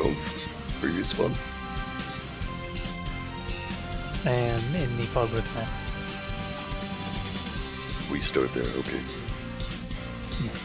of where you'd spawn. In the public map. We start there, okay. Yes.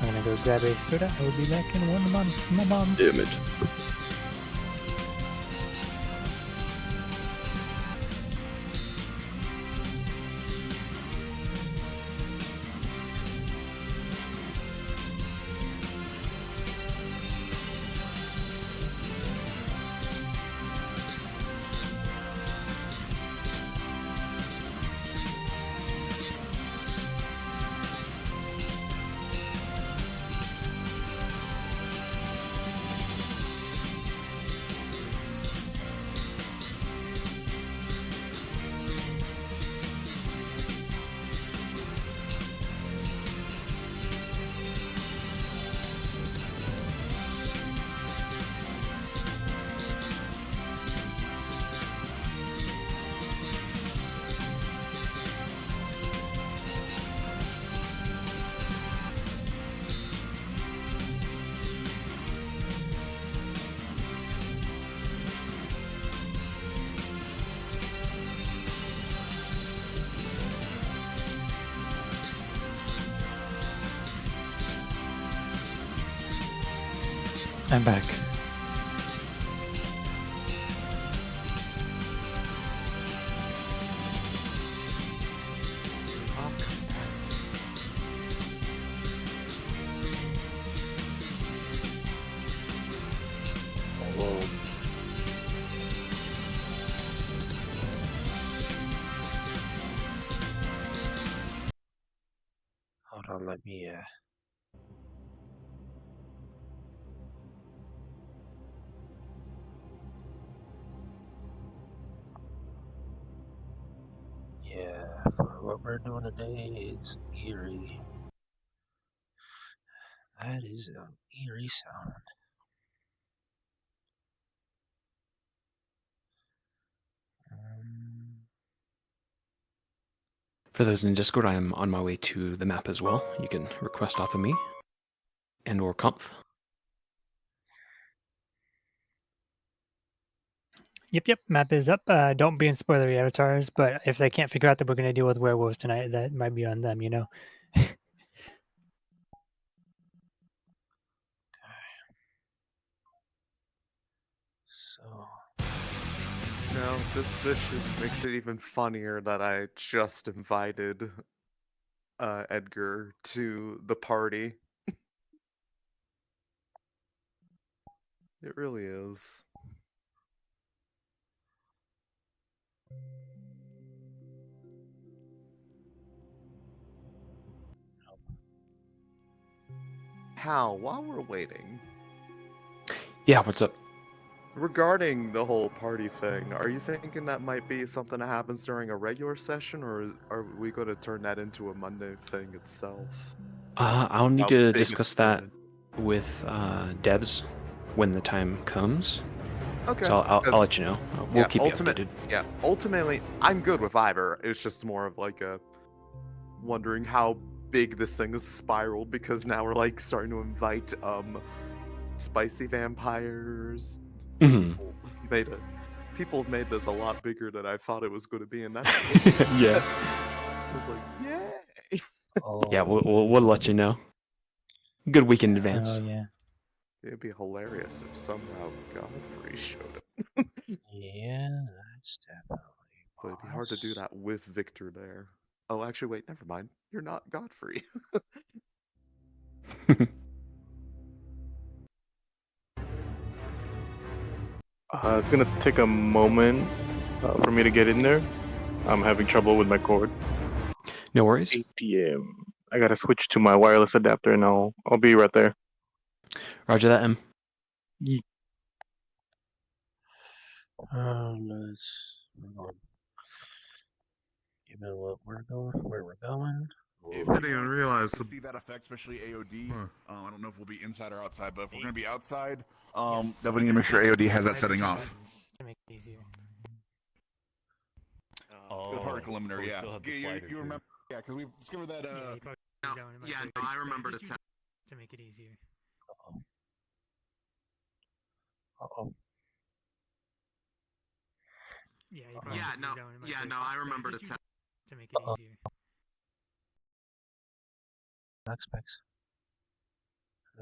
I'm gonna go grab a soda. I will be back in 1 month. Mom. Damn it. I'm back. Whoa. Hold on, let me yeah, for what we're doing today, it's eerie. That is an eerie sound. For those in Discord, I am on my way to the map as well. You can request off of me and or Comp. Yep. Map is up. Don't be in spoilery avatars, but if they can't figure out that we're going to deal with werewolves tonight, that might be on them, you know? So, No, this mission makes it even funnier that I just invited Edgar to the party. It really is. Hal, while we're waiting, Yeah, what's up? regarding the whole party thing, are you thinking that might be something that happens during a regular session, or are we going to turn that into a Monday thing itself? I'll need How to big it's discuss that turning. with devs when the time comes. Okay. So I'll 'cause- let you know. We'll keep you updated. Yeah, ultimately, I'm good with either. It's just more of like a wondering how big this thing has spiraled, because now we're like starting to invite spicy vampires. Mhm. People have made this a lot bigger than I thought it was going to be, and that's Yeah. I was like, yay! Yeah, we'll let you know. Good week in advance. Oh, yeah. It'd be hilarious if somehow Godfrey showed up. yeah, that's definitely. But it'd be hard to do that with Victor there. Oh, actually, wait, never mind. You're not Godfrey. It's gonna take a moment for me to get in there. I'm having trouble with my cord. No worries. 8 p.m. I gotta switch to my wireless adapter, and I'll be right there. Roger that, M. Let's given what we're going, where we're going. I didn't even realize. See that effect, especially AOD. I don't know if we'll be inside or outside, but if we're gonna be outside, definitely need to make sure AOD has that setting off. To make it easier. The particle limiter, yeah. You remember? Yeah, because we discovered that. I remember to make it easier. Uh-oh. Yeah, I remember to make it easier. Aspects.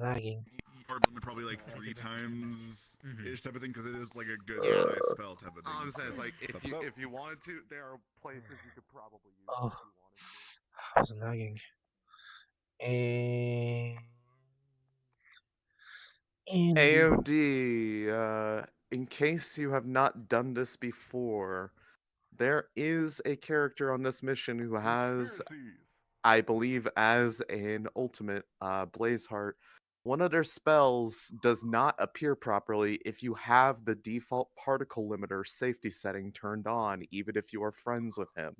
Lagging. Probably like 3 times ish type of thing, because it is like a good size spell type of thing. All I'm saying is, like, if you wanted to, there are places you could probably use Oh, if you wanted to. I was lagging. And AOD, in case you have not done this before, there is a character on this mission who has, I believe, as an ultimate, Blazeheart, one of their spells does not appear properly if you have the default particle limiter safety setting turned on, even if you are friends with him.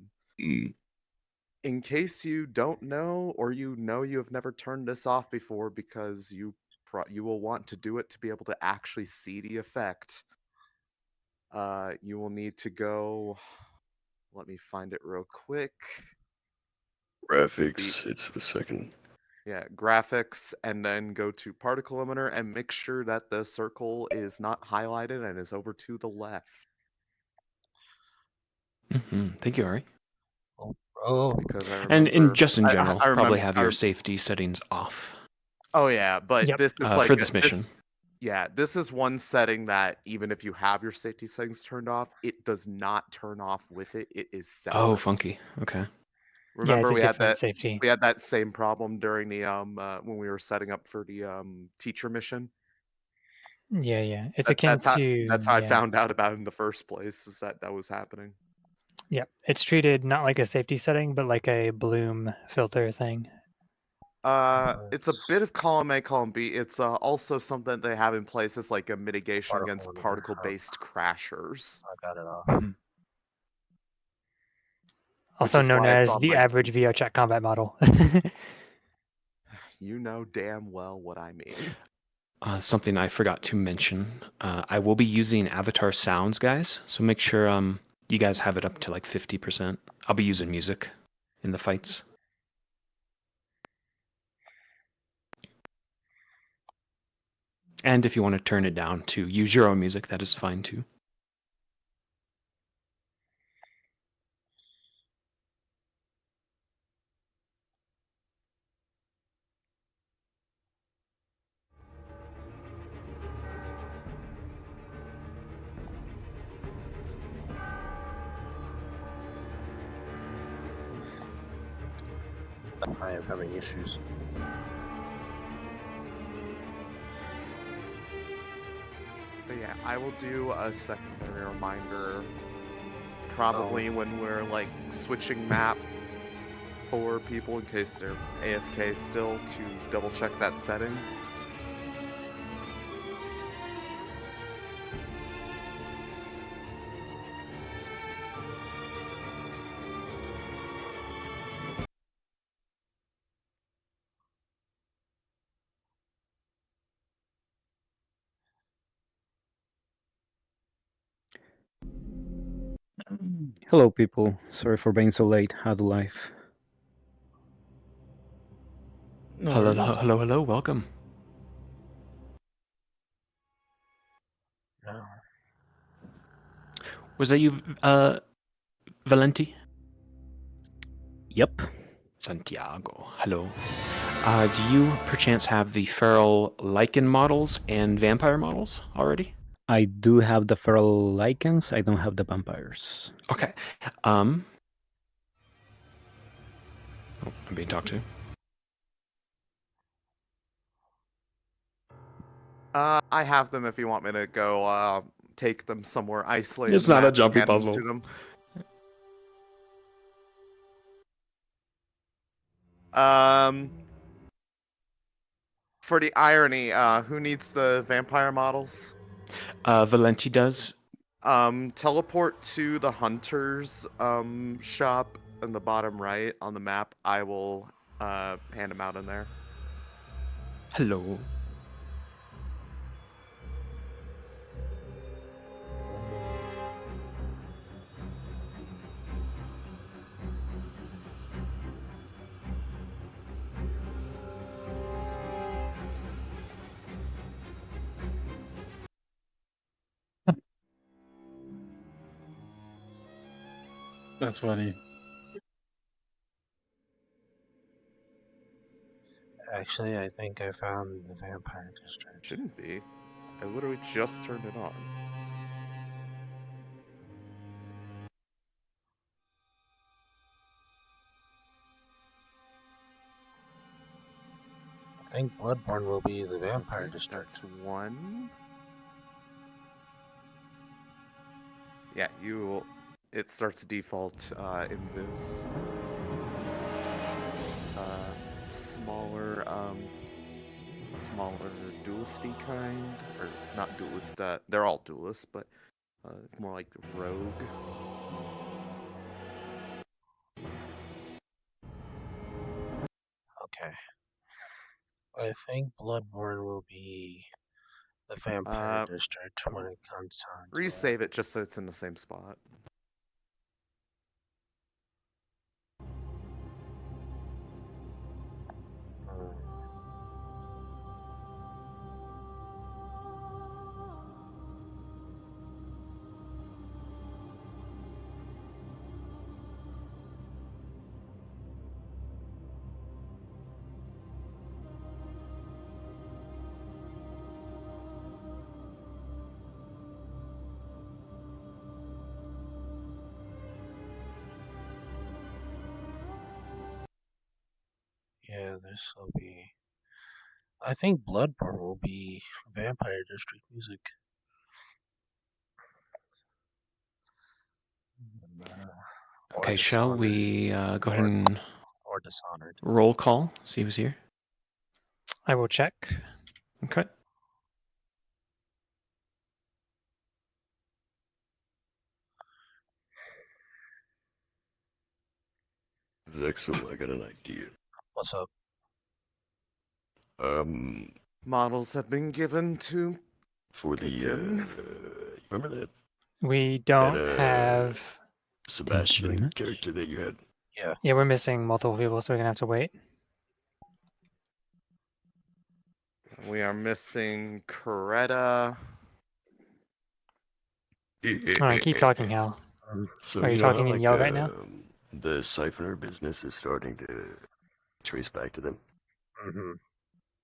In case you don't know, or you know you have never turned this off before, because you will want to do it to be able to actually see the effect, you will need to go. Let me find it real quick. Graphics, it's the second. Yeah, graphics, and then go to particle limiter and make sure that the circle is not highlighted and is over to the left. Thank you, Ari. Oh, Because I remember, And just in general, I remember, probably have your safety settings off. Oh yeah, but Yep. this is like for this mission. This is one setting that even if you have your safety settings turned off, it does not turn off with it. It is separate. Oh, funky. Okay. Remember, it's a we had different that safety. we had that same problem during the when we were setting up for the teacher mission. Yeah. It's akin to. That's how I found out about it in the first place, is that was happening. Yeah, it's treated not like a safety setting, but like a bloom filter thing. It's a bit of column A, column B. It's also something they have in place as like a mitigation against particle-based crashers. I got it off. Also is known why it's as on the my average VR chat combat model. You know damn well what I mean. Something I forgot to mention. I will be using avatar sounds, guys. So make sure you guys have it up to like 50%. I'll be using music in the fights. And if you want to turn it down to use your own music, that is fine too. I am having issues. But yeah, I will do a secondary reminder probably when we're like switching map for people in case they're AFK still to double check that setting. Hello, people. Sorry for being so late. How's life? No Hello, worries. hello, hello. Welcome. No. Was that you, Valenti? Yep. Santiago. Hello. Do you perchance have the feral lichen models and vampire models already? I do have the feral lichens. I don't have the vampires. Okay. Oh, I'm being talked to. I have them if you want me to go take them somewhere isolated. It's not a map, jumpy hand them puzzle. to them. For the irony, who needs the vampire models? Valenti does. Teleport to the hunter's shop in the bottom right on the map. I will hand them out in there. Hello. That's funny. Actually, I think I found the vampire district. Shouldn't be. I literally just turned it on. I think Bloodborne will be the vampire Okay, district. that's one. Yeah, you. It starts default invis. Smaller, smaller duelisty kind, or not duelist. They're all duelists, but more like rogue. Okay. I think Bloodborne will be the vampire district when it comes time to Resave it just so it's in the same spot. Yeah, this will be. I think Bloodborne will be vampire district music. Okay, shall we go ahead and or Dishonored. roll call? See who's here. I will check. Okay. This is excellent. I got an idea. What's up? Models have been given to For the Picken. remember that We don't have. Sebastian character that you had? Yeah. Yeah, we're missing multiple people, so we're gonna have to wait. We are missing Coretta. All right, keep talking, Hal. So Are you you know how, talking in like, yell right now? the siphoner business is starting to trace back to them. Mm-hmm.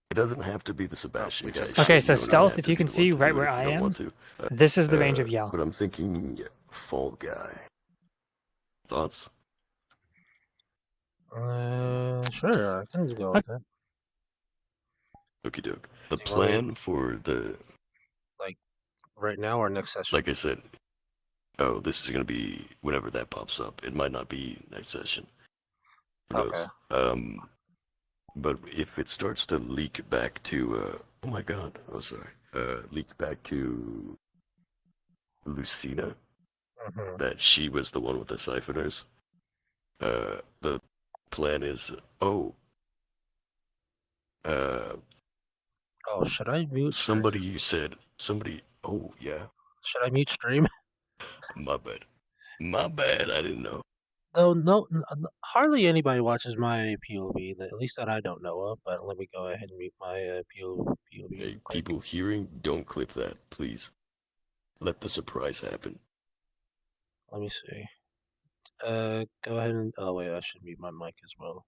It doesn't have to be the Sebastian guy. just Okay, got- so You don't stealth, have if to you be can the one see to right do it where if I you don't am, want to. this is the range of yell. But I'm thinking Fall Guy. Thoughts? Sure, I can go with it. Okie doke. The Do you want me- plan for the, Like, right now or next session? like I said, oh, this is gonna be whenever that pops up. It might not be next session. Who knows? Okay. But if it starts to leak back to, oh my god, oh sorry, leak back to Lucina, Mm-hmm. that she was the one with the siphoners. The plan is, oh, Oh, should I mute stream? somebody, oh yeah, Should I mute stream? my bad, I didn't know. No, hardly anybody watches my POV, at least that I don't know of, but let me go ahead and mute my POV Hey, real quick. people hearing, don't clip that, please. Let the surprise happen. Let me see. Go ahead and, oh wait, I should mute my mic as well.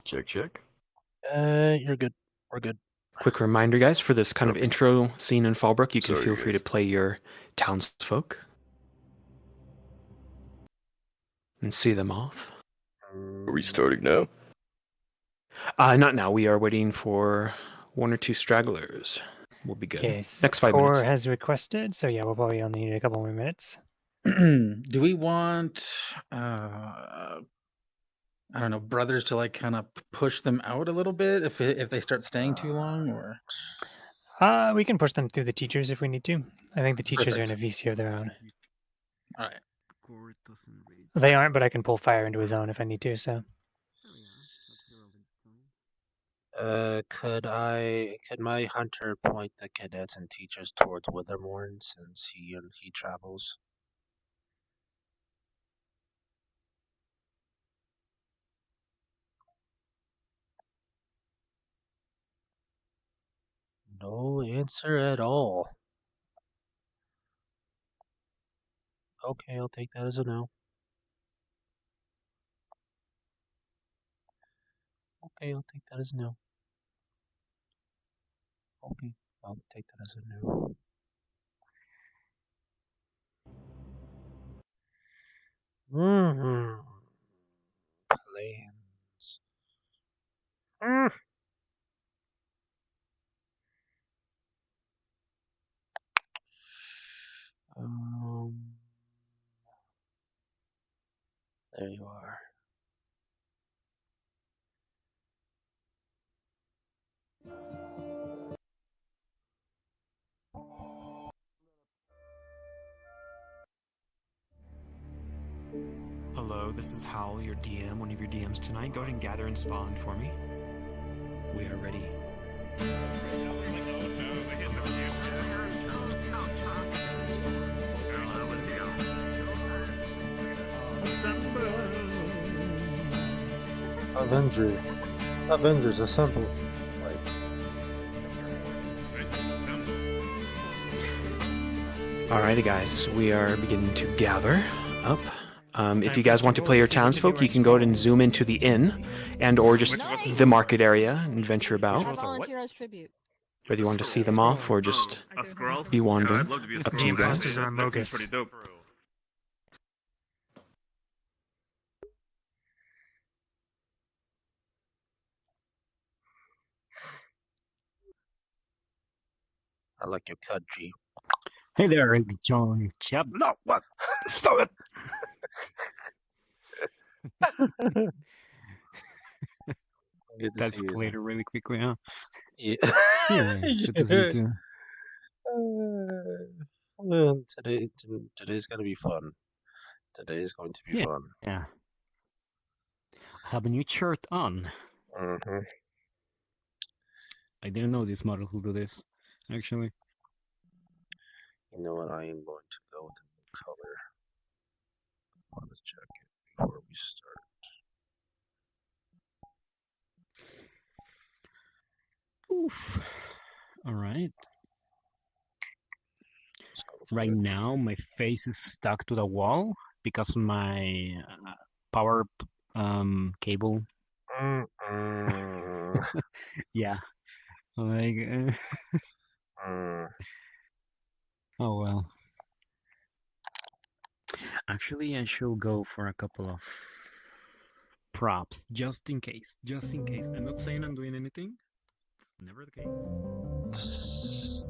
Check, check. You're good. We're good. Quick reminder, guys, for this kind of Copy. intro scene in Fallbrook, you can Sorry, feel free to guys. play your townsfolk and see them off. Are we starting now? Not now. We are waiting for 1 or 2 stragglers. We'll be good. Okay, Next 5 Core minutes. has requested, so yeah, we'll probably only need a couple more minutes. Do we want I don't know, brothers to like kind of push them out a little bit if they start staying too long, or We can push them through the teachers if we need to. I think the teachers are in a VC of their own. all right. They aren't, but I can pull fire into his own if I need to. So Could my hunter point the cadets and teachers towards Withermourne since he travels? No answer at all. Okay, I'll take that as a no. Okay, I'll take that as a no. Okay, I'll take that as a no. Plans. There you are. Hello, this is Hal, your DM, one of your DMs tonight. Go ahead and gather and spawn for me. We are ready. Avengers assemble. Alrighty, guys, we are beginning to gather up. If you guys want to play your townsfolk, you can go ahead and zoom into the inn and or just the market area and venture about. I volunteer as tribute. Whether you want to see them off or just be wandering, up to you guys. are Mogus. I like your cut, G. Hey there, John Chap. No, what? Stop it! Good to That's see you, clear really quickly, huh? Yeah. Yeah, good to see you too. Today's gonna be fun. Today is going to be Yeah. fun. Yeah. I have a new shirt on. Mm-hmm. I didn't know this model will do this, actually. You know what? I am going to go with the new color on this jacket before we start. Oof. All right. Let's go with Right red. now, my face is stuck to the wall because of my power cable. Yeah. Like. Oh well. Actually, I should go for a couple of props just in case. Just in case. I'm not saying I'm doing anything. It's never the case.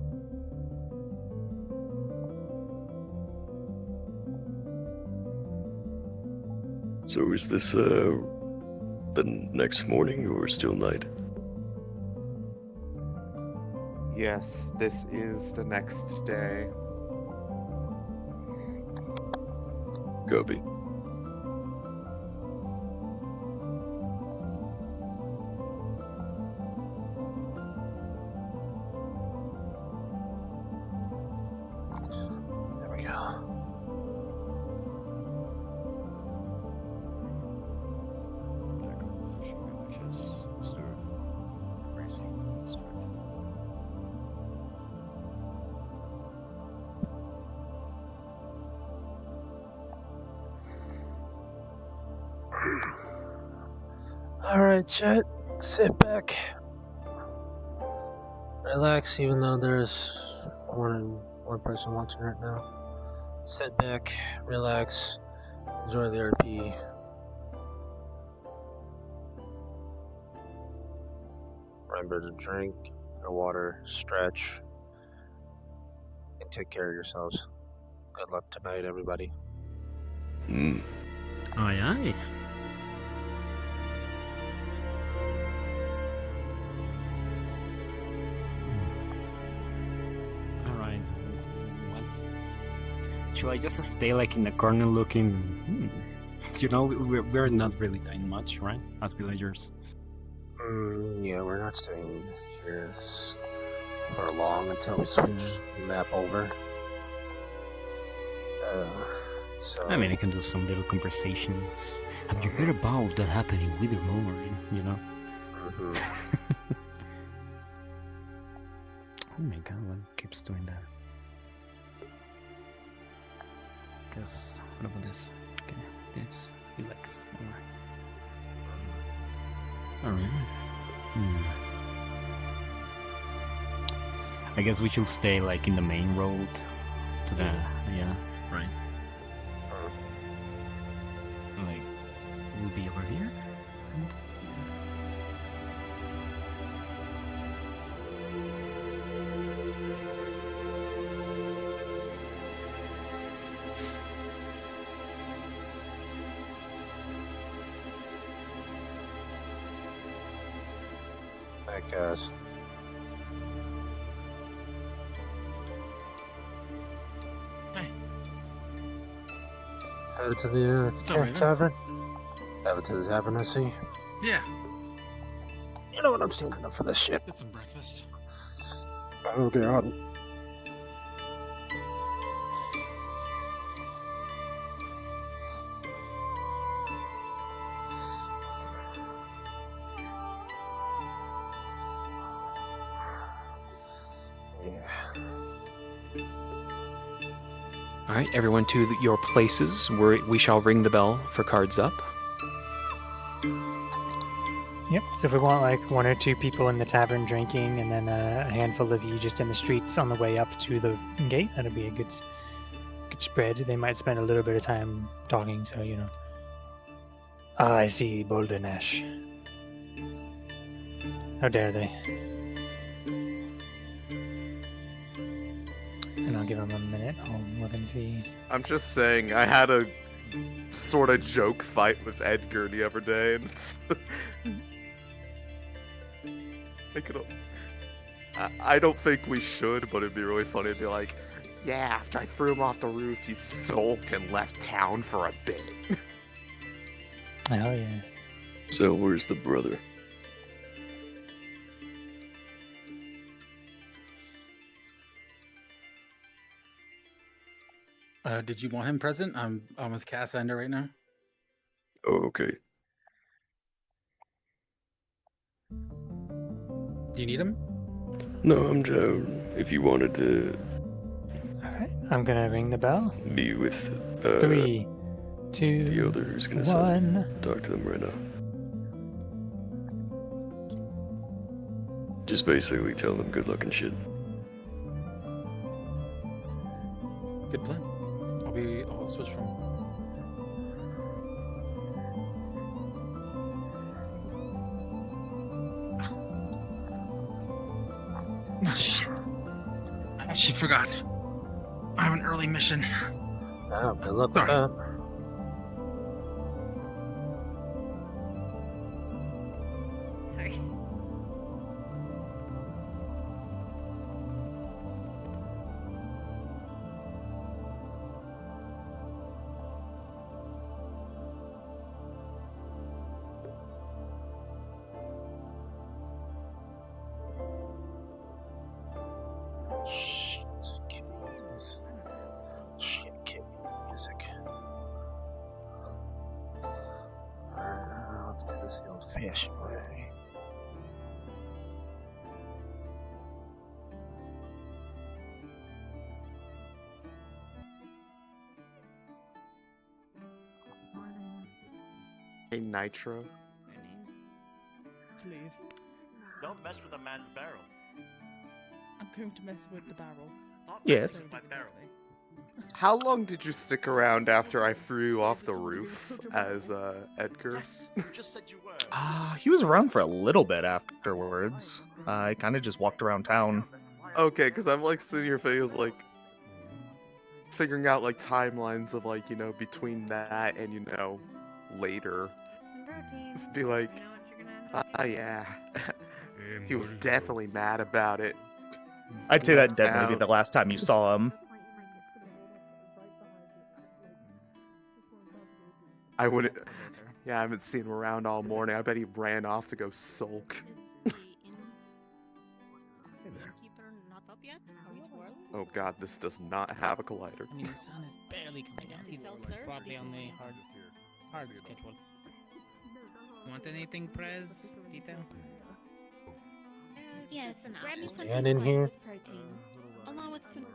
So is this the next morning or still night? Yes, this is the next day. Copy. There we go. Alright, Chet. Sit back. Relax, even though there's one person watching right now. Sit back, relax, enjoy the RP. Remember to drink your water, stretch, and take care of yourselves. Good luck tonight, everybody. Hmm. Aye, aye. Alright. Should I just stay like in the corner looking? You know, we're not really doing much, right? As villagers. Yeah, we're not staying here for long until we switch the map over. So. I mean, I can do some little conversations. Have you heard about that happening in Withermourne? You know? Mhm. Oh my god, what keeps doing that? Because, what about this? Okay, this. Relax. Alright. I guess we should stay like in the main road to the yeah, right. Like we'll be over here. I guess. Hey. Headed to the Raven. tavern? Headed to the tavern, I see. Yeah. You know what? I'm standing up for this shit. Get some breakfast. Oh, God. All right, everyone to your places. We shall ring the bell for cards up. Yep. So if we want like 1 or 2 people in the tavern drinking, and then a handful of you just in the streets on the way up to the gate, that'd be a good spread. They might spend a little bit of time talking, so you know. Ah, I see Boulder Nash. How dare they? And I'll give them a minute. I'll look and see. I'm just saying, I had a sort of joke fight with Edgar the other day, and it's I don't think we should, but it'd be really funny to be like, yeah, after I threw him off the roof, he sulked and left town for a bit. Oh yeah. So where's the brother? Did you want him present? I'm with Cassandra right now. Oh, okay. Do you need him? No, I'm if you wanted to Alright. I'm gonna ring the bell. be with 3, 2, the other who's gonna 1. talk to them right now. Just basically tell them good luck and shit. Good plan. I'll switch from. Oh, shit. I actually forgot. I have an early mission. Oh, good luck with that. Sorry. Shit, can't wait to this. Shit, can't wait to music. Alright, I'll have to do this the old fashioned way. Hey, Nitro. Morning. to leave. Don't mess with a man's barrel. I'm going to mess with the barrel. Not Yes. mess with my barrel. How long did you stick around after I threw you off the roof as Edgar? You just said you were. He was around for a little bit afterwards. I kind of just walked around town. Okay, because I'm like sitting here feels like figuring out like timelines of like, you know, between that and, you know, later. Be like, ah, yeah. He was definitely mad about it. I'd say that'd definitely be the last time you saw him. I wouldn't. Yeah, I haven't seen him around all morning. I bet he ran off to go sulk. Oh god, this does not have a collider. I mean, the sun is barely coming out. He's probably on the hard schedule. Want anything, Prez, Tita? Yes, grab me some Stand in here. protein, along with some.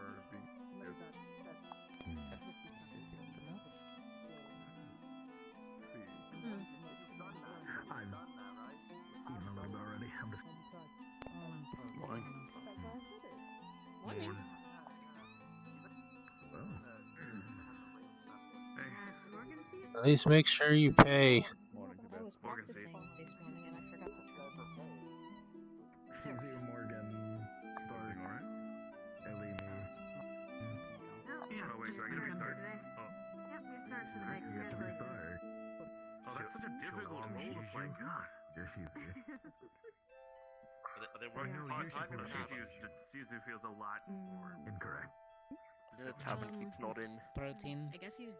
Morning. At least make sure you pay. I was practicing this morning and I forgot to turn. Morgan. Starting alright? Ellie, me. Yeah, wait, so I get to restart? Yep, your starts to make You have to really restart. Oh, that's such a difficult role to play. God. Yes, you do. Are they working part-time or not? Suzu feels a lot more incorrect. The tablet keeps nodding. Protein. I guess he's.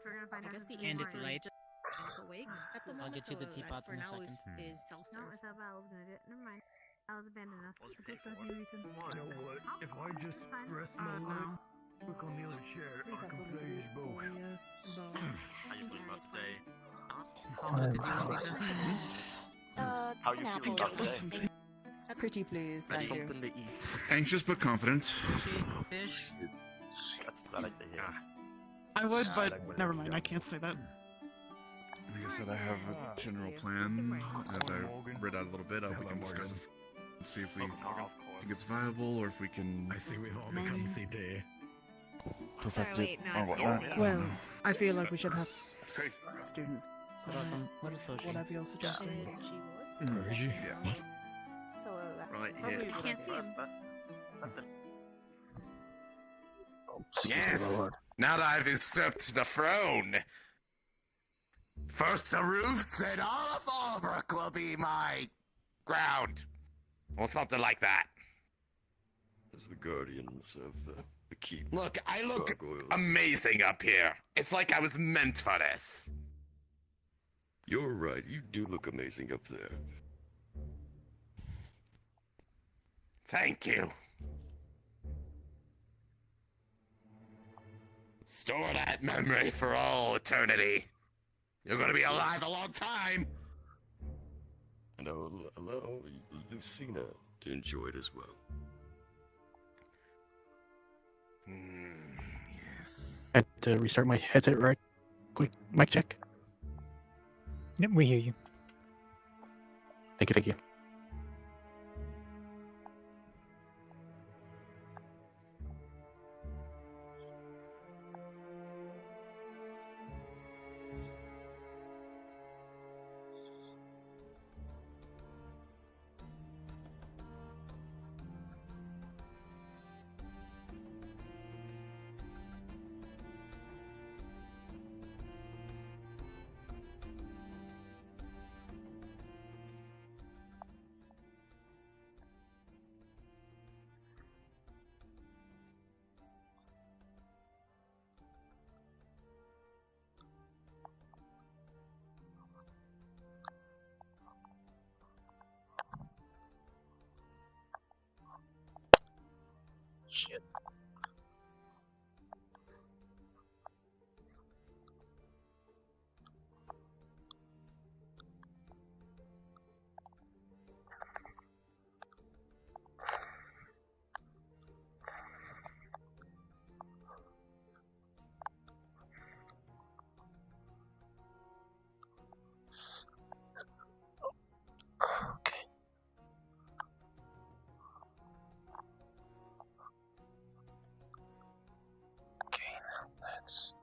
we're gonna find I out guess if the And answer it's is late. just awake at the moment. I'll get you the so teapot for in a now second. is No, self-serve. I thought Val was gonna do it. Never mind. I was abandoned enough. Let's Okay, pay so for you it. can. You know what? If I just rest my leg back on the other chair, I can play his bow. How you feeling about today? How you feeling about today? Pretty please, thank you. Something to eat. Anxious but confident. Fish. That's what I like to hear. I would, but never mind. I can't say that. Like I said, I have a general plan. As I read out a little bit, we can discuss it and see if we think it's viable or if we can I see we've all become CT. perfect Sorry, it wait, no, or I whatnot. think- Well, I feel like we should have That's crazy. students. What is Hoshi? Whatever you're suggesting. Where is she? What? Right I here. can't see him. Yes! Now that I've usurped the throne! First the roofs, then all of Albrook will be my ground. Or something like that. As the guardians of the keep. Look, I look gargoyles. amazing up here. It's like I was meant for this. You're right, you do look amazing up there. Thank you. Store that memory for all eternity. You're gonna be alive a long time. And I'll allow Lucina to enjoy it as well. Yes. I had to restart my headset right quick. Mic check. Yep, we hear you. Thank you, thank you. Shit. Okay. seconds.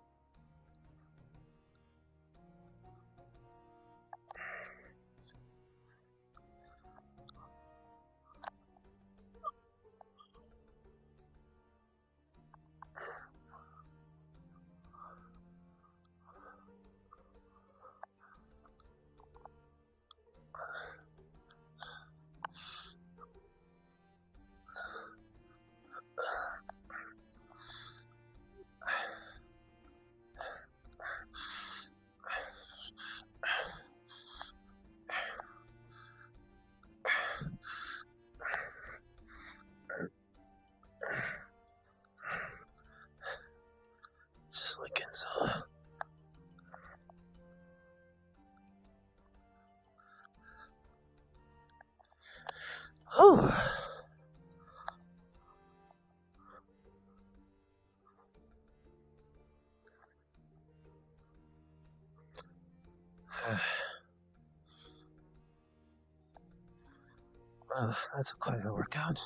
Just like Enzo. Oh. Well, that's quite a workout.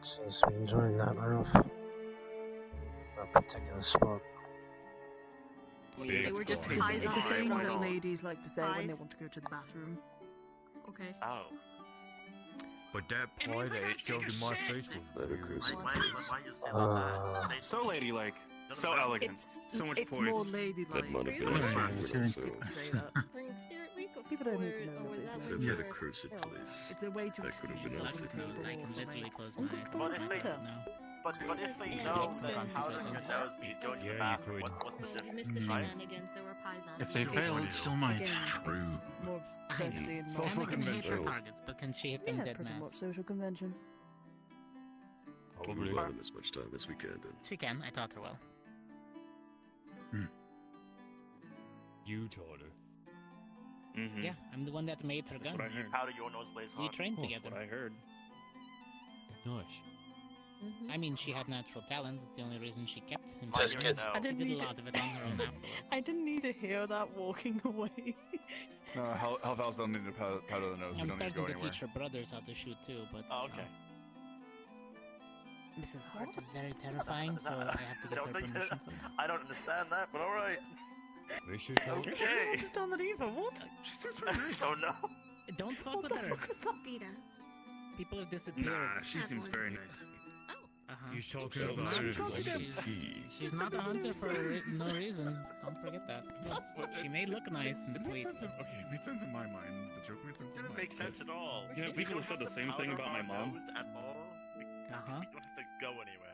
Seems to be enjoying that roof. That particular spot. They were just It's pies a saying on that it. ladies like to say when they Pies. want to go to the bathroom. Okay. Oh. But that pie that it shoved in my face was weird. Why you say that? So ladylike, so elegant, so much It's poise. more ladylike. That might have been So much a poise. secret, so- People say that. People don't need to know Or was that that Except with that your- accursed place. It's a way to That could have been excuse us. yourself. I can literally close Oh, my good eyes. for and Hunter. now. But if they Yeah, know, it's then been- how does your nose be going to the Yeah, you bathroom? could. What's the Well, you difference, missed the right? shenanigans. There were pies on If it. they fail, it still might. Again, True. it's more of courtesy and not. Emma can hit her convention. targets, but can she hit them Yeah, dead pretty mass? much social convention. We'll allow them as much time as we can then. She can. I taught her well. You taught her. Mm-hmm. Yeah, I'm the one that made her gun. What I heard. Powder your nose blaze We hot. trained Oh, together. What I heard. Nice. I mean, she had natural talent. It's the only reason she kept him. Just She get- did a lot of it on her own afterwards. I didn't need to hear that walking away. Hellfowls don't need to powder the nose. We I'm don't need to starting go to anywhere. teach her brothers how to shoot too, but Oh, okay. Mrs. Hart is very terrifying, so I have to get her permission first. I don't understand that, but alright. This is how I don't understand that either. What? Oh no. Don't fuck What with the her. fuck was that? Dita. People have disappeared. Nah, she seems very nice. Uh-huh. He's talking She's about not- her she's not a hunter for no reason. Don't forget that. She may look nice and It made sweet. sense. Okay, it made sense in my mind. The joke made sense in Didn't my make sense at all. You know, people have said the same thing about my mom. At all. Uh-huh. You don't have to go anywhere.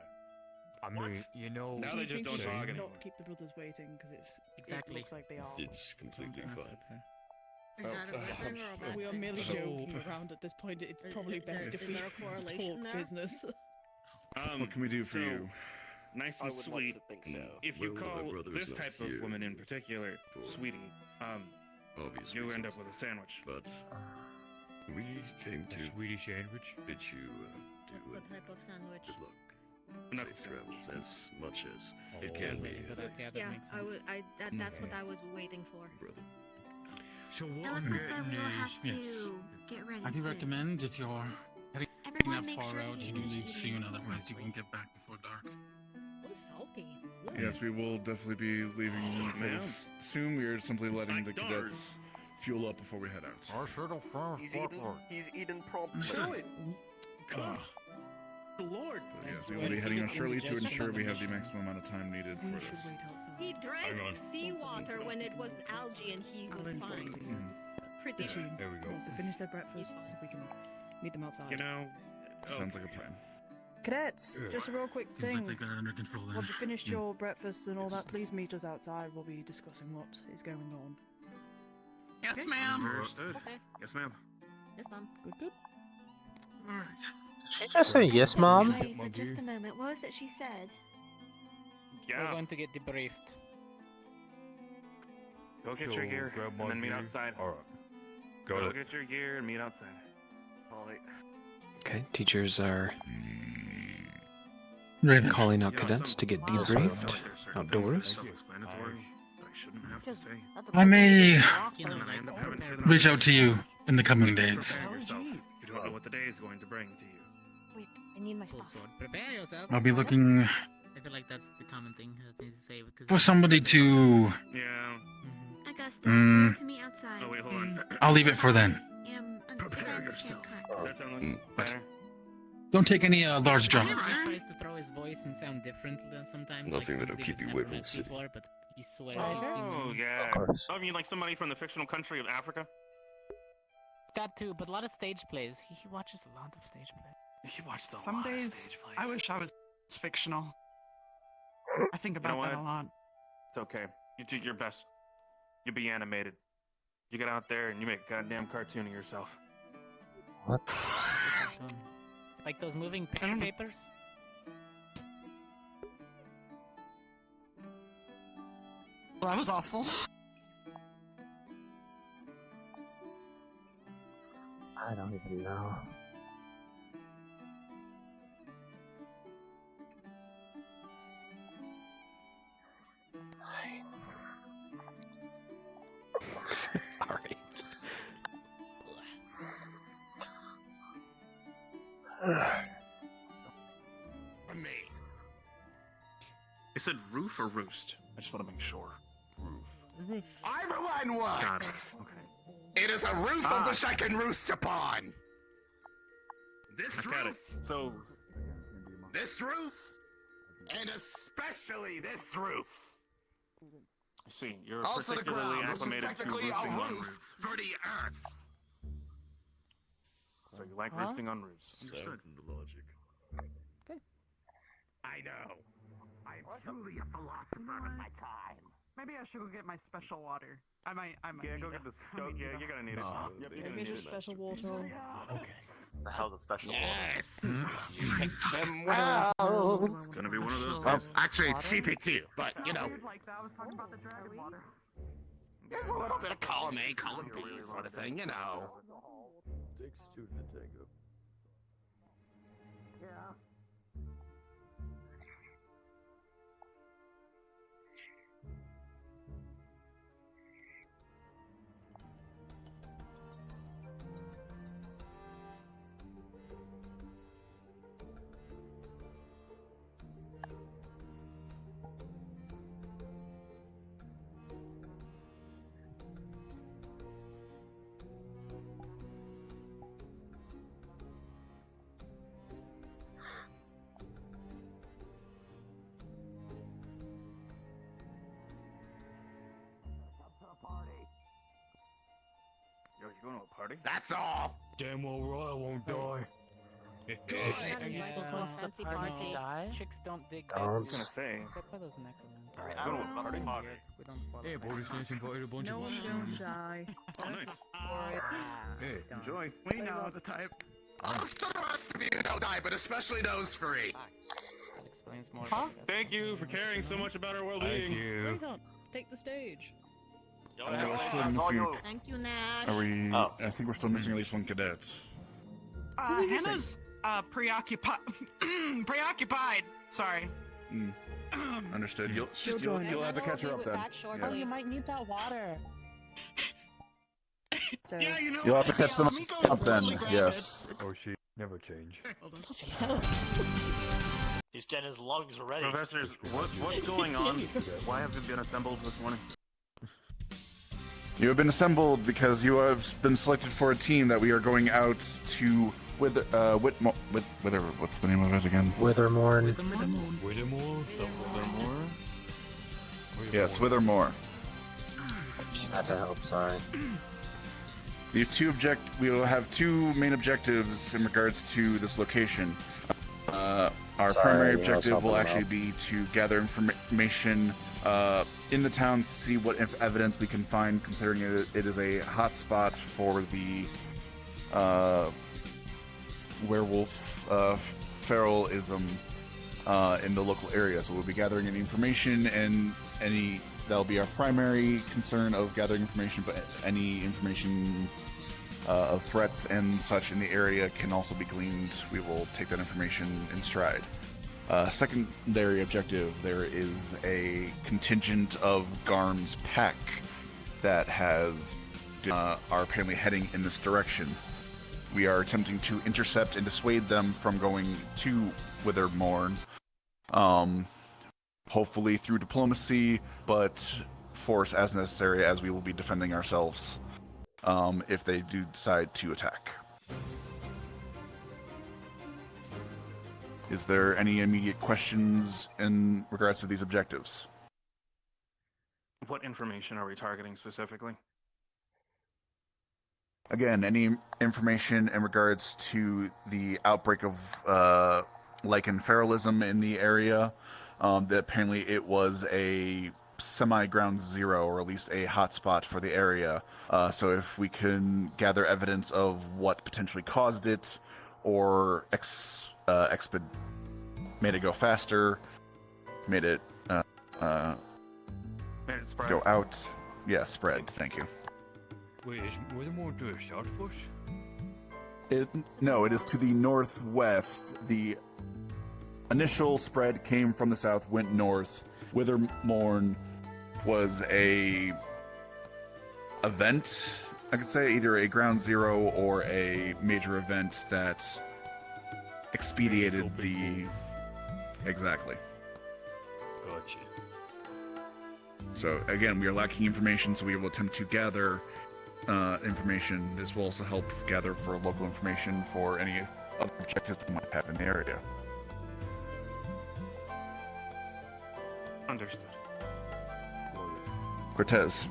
I mean, you know. Now they just don't saying- talk anymore. Not keep the brothers waiting because it Exactly. looks like they are. It's completely fine. We are merely So- joking around at this point. It's probably best if is we there a correlation talk there? business. What can we do for you? Nice I and would sweet. like to think so. If you Well, my call brother's this not type here of woman in particular for sweetie, Obvious you end reasons. up with a sandwich. But we came A to Swedish sandwich. bid you What type of sandwich? good luck. Knuckle Safe travels as much as it Oh, can be. But that, yeah, that Yeah, makes I sense. would. That's what I was waiting for. Brother. So what It I'm looks as though getting we will is have to get ready I do soon. recommend if you're heading Everyone that make far sure out, to you do finish leave eating. soon, otherwise you won't get back before dark. Oh, salty. Yes, we will definitely be leaving fairly soon. We are simply letting the cadets fuel up before we head out. He's eating promptly. Understood. Lord. So, yes, we will be heading out shortly to ensure we have the maximum amount of time needed for this. He drank seawater when it was algae and he was fine. Pretty The team, There we go. once they finish their breakfast, we can meet them outside. You know. Sounds like a plan. Cadets, just a real quick Seems thing. like they got it under control then. Once you finished your breakfast and all that, please meet us outside. We'll be discussing what is going on. Yes, Okay. ma'am. Understood. Okay. Yes, ma'am. Yes, Mom. Good, good. All right. Did she just say yes, Mom? Wait for just a moment. What was it she said? We're going to get debriefed. Go get your gear and then meet outside. Alright. Go get your gear and meet outside. Polly. Okay, teachers are Raven. calling out You know, cadets some- to get some of them debriefed feel like there's certain outdoors. things that are self-explanatory that I shouldn't have to say. I may And I end up having to say them reach out out to you in the coming days. Prepare yourself. You don't know what the day is going to bring to you. Wait, I need my stuff. Prepare yourself. I'll be looking I feel like that's the common thing that needs to say because. for somebody to. Yeah. Augusta, Mm. plan to meet outside. Oh wait, hold on. I'll leave it for then. Prepare yourself. Does that sound like better? Don't take any large jumps. He tries to throw his voice and sound different sometimes. Nothing like that'll keep you we've away never from the met city. Before, but he swears Oh he's seen yeah. Of course. Oh, I mean like somebody from the fictional country of Africa. that too, but a lot of stage plays. He watches a lot of stage plays. He watched a Some lot days, of stage plays. I wish I was fictional. I think You know about that what? a lot. It's okay. You do your best. You be animated. You get out there and you make a goddamn cartoon of yourself. What? Like those moving picture papers. Well, that was awful. I don't even know. Sorry. Me. You said roof or roost? I just want to make sure. Roof. Everyone what? Got it. Okay. It is a roof of the second roost upon. This I got it. roof, So, this roof, and especially this roof. I see. You're Also the particularly ground, which is acclimated to technically roosting a on roof roofs. for the earth. So you like roosting on roofs. Understood. logic. I know. I'm truly a philosopher of my time. Maybe I should go get my special water. I might. Yeah, need go it. get this. I Go, might yeah, need you're it. gonna need it. Yep, you're Get gonna me need your it. special water. Okay. The hell's a special Yes. water? Them well. It's gonna be one of those Well, days. actually, it's CP2, but you know, Weird like that. I was talking about the dragon water. there's a little bit of column A, column B sort of thing, you know. Takes two to tango. Yeah. Yo, you going to a party? That's all. Damn well right I won't die. Are you so close to the party to die? Chicks don't dig Don't. I was gonna say. Except for those necromans. Alright, Going I'm to a party? We don't follow Hey, that. Boris Nation invited a bunch No of one's us. going to die. Oh, nice. Hey, Enjoy. We know the type. Also, the rest of you don't die, but especially those three. That explains more. Huh? Thank you for caring so much about our Thank well-being. you. Please don't take the stage. Yo, I know, everyone, still that's all missing- you. Thank you, Nash. Are we? Oh. I think we're still missing at least one cadet. Hannah's preoccupied. Preoccupied. Sorry. Understood. You'll She'll join you'll us. have to catch her up then. Oh, you might need that water. So, Yeah, you know. You'll have to catch them Miko's up then. totally grounded. Yes. Oh, she never change. Hold on. He's getting his lungs ready. Professors, what's going on? Why have you been assembled this morning? You have been assembled because you have been selected for a team that we are going out to Wither, what's the name of it again? Withermourne. Withermourne? Yes, Withermourne. Had to help, sorry. We will have two main objectives in regards to this location. Our primary objective will actually be to gather information in the town, to see what evidence we can find, considering it is a hot spot for the werewolf feralism in the local area. So we'll be gathering any information, and that'll be our primary concern of gathering information, but any information of threats and such in the area can also be gleaned. We will take that information in stride. Secondary objective, there is a contingent of Garm's pack that are apparently heading in this direction. We are attempting to intercept and dissuade them from going to Withermourne, hopefully through diplomacy, but force as necessary, as we will be defending ourselves if they do decide to attack. Is there any immediate questions in regards to these objectives? What information are we targeting specifically? Again, any information in regards to the outbreak of lichen feralism in the area, that apparently it was a semi-ground zero, or at least a hotspot for the area. So if we can gather evidence of what potentially caused it, or made it go faster, made it spread. go out. Yeah, spread. Thank you. Wait, is Withermourne to the south of us? No, it is to the northwest. The initial spread came from the south, went north. Withermourne was a event, I could say, either a ground zero or a major event that expedited the... Exactly. Gotcha. So again, we are lacking information, so we will attempt to gather information. This will also help gather for local information for any other objectives we might have in the area. Understood. Cortez.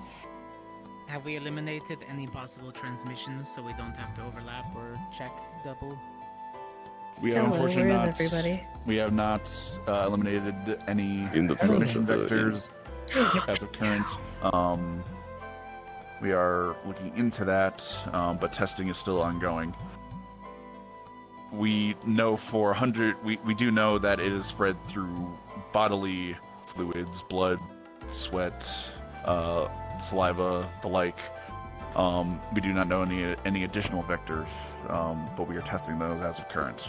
Have we eliminated any possible transmissions so we don't have to overlap or check double? We have Hello, unfortunately where not. is everybody? We have not eliminated any In the transmission front of the- vectors as of current. We are looking into that, but testing is still ongoing. We know for 100. We do know that it is spread through bodily fluids, blood, sweat, saliva, the like. We do not know any additional vectors, but we are testing those as of current.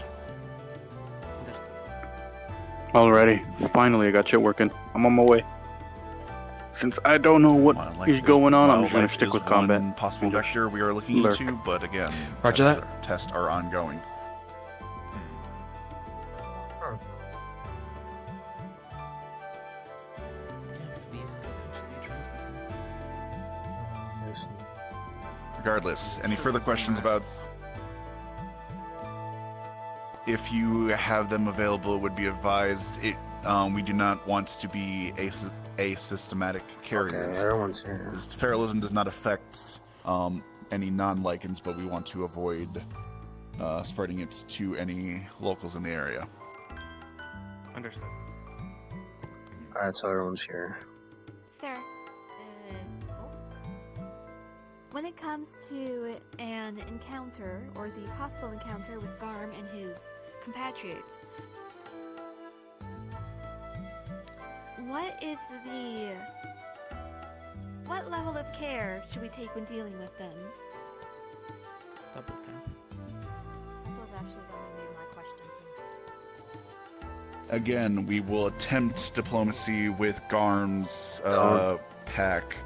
Alrighty, finally I got shit working. I'm on my way. Since I don't know what is going on, I'm just gonna stick with combat. One possible vector we are looking Lurk. into, but again, Roger that. tests are ongoing. Regardless, any further questions about if you have them available, it would be advised. We do not want to be a systematic carrier. Okay, everyone's here. Feralism does not affect any non-lichens, but we want to avoid spreading it to any locals in the area. Understood. Alright, so everyone's here. Sir, when it comes to an encounter, or the possible encounter with Garm and his compatriots, what level of care should we take when dealing with them? Double tap. I suppose actually that would be my question. Again, we will attempt diplomacy with Garm's pack.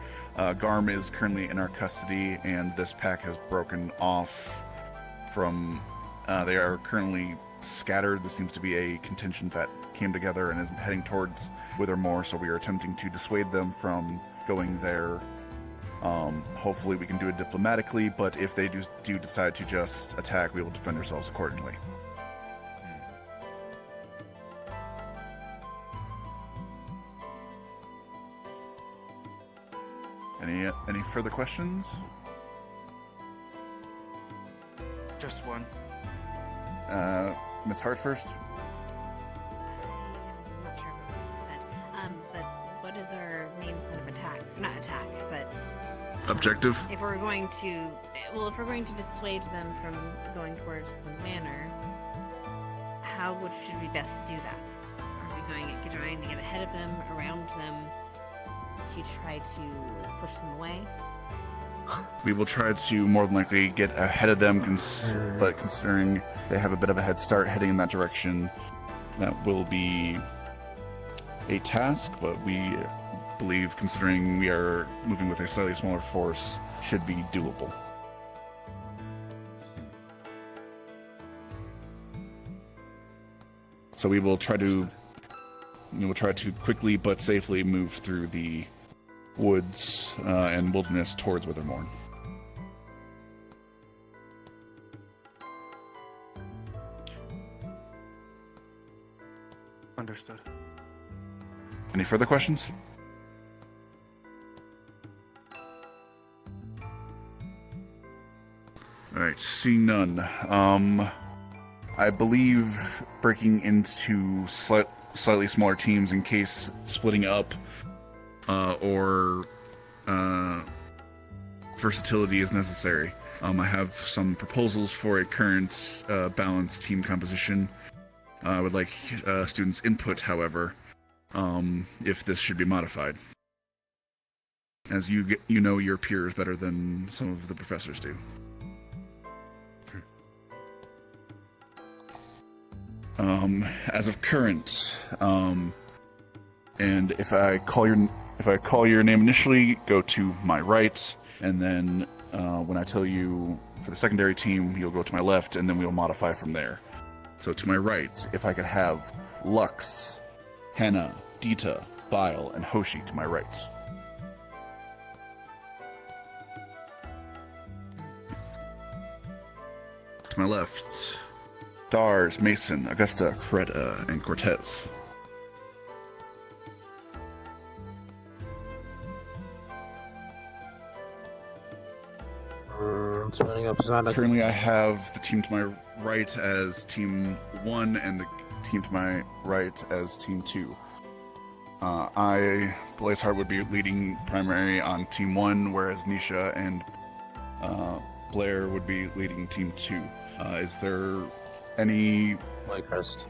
Garm is currently in our custody, and this pack has broken off from... they are currently scattered. This seems to be a contingent that came together and is heading towards Withermourne, so we are attempting to dissuade them from going there Hopefully we can do it diplomatically, but if they do decide to just attack, we will defend ourselves accordingly. Any further questions? Just one. Miss Hart first. I'm not sure what you said. But what is our main point of attack? Not attack, but Objective? if we're going to dissuade them from going towards the manor, how should we best do that? Are we trying to get ahead of them, around them, to try to push them away? We will try to more than likely get ahead of them, but considering they have a bit of a head start heading in that direction, that will be a task, but we believe, considering we are moving with a slightly smaller force, should be doable. So we will try to quickly but safely move through the woods and wilderness towards Withermourne. Understood. Any further questions? Alright, seeing none. I believe breaking into slightly smaller teams in case splitting up or versatility is necessary. I have some proposals for a current balanced team composition. I would like students' input, however, if this should be modified. As you know your peers better than some of the professors do. As of current, and if I call your name initially, go to my right, and then when I tell you for the secondary team, you'll go to my left, and then we'll modify from there. So to my right, if I could have Lux, Hannah, Dita, Bile, and Hoshi to my right. To my left, Dars, Mason, Augusta, Coretta, and Cortez. Turning up Sonic. Currently, I have the team to my right as Team 1 and the team to my right as Team 2. Blazeheart, would be leading primary on Team 1, whereas Nisha and Blair would be leading Team 2. Is there any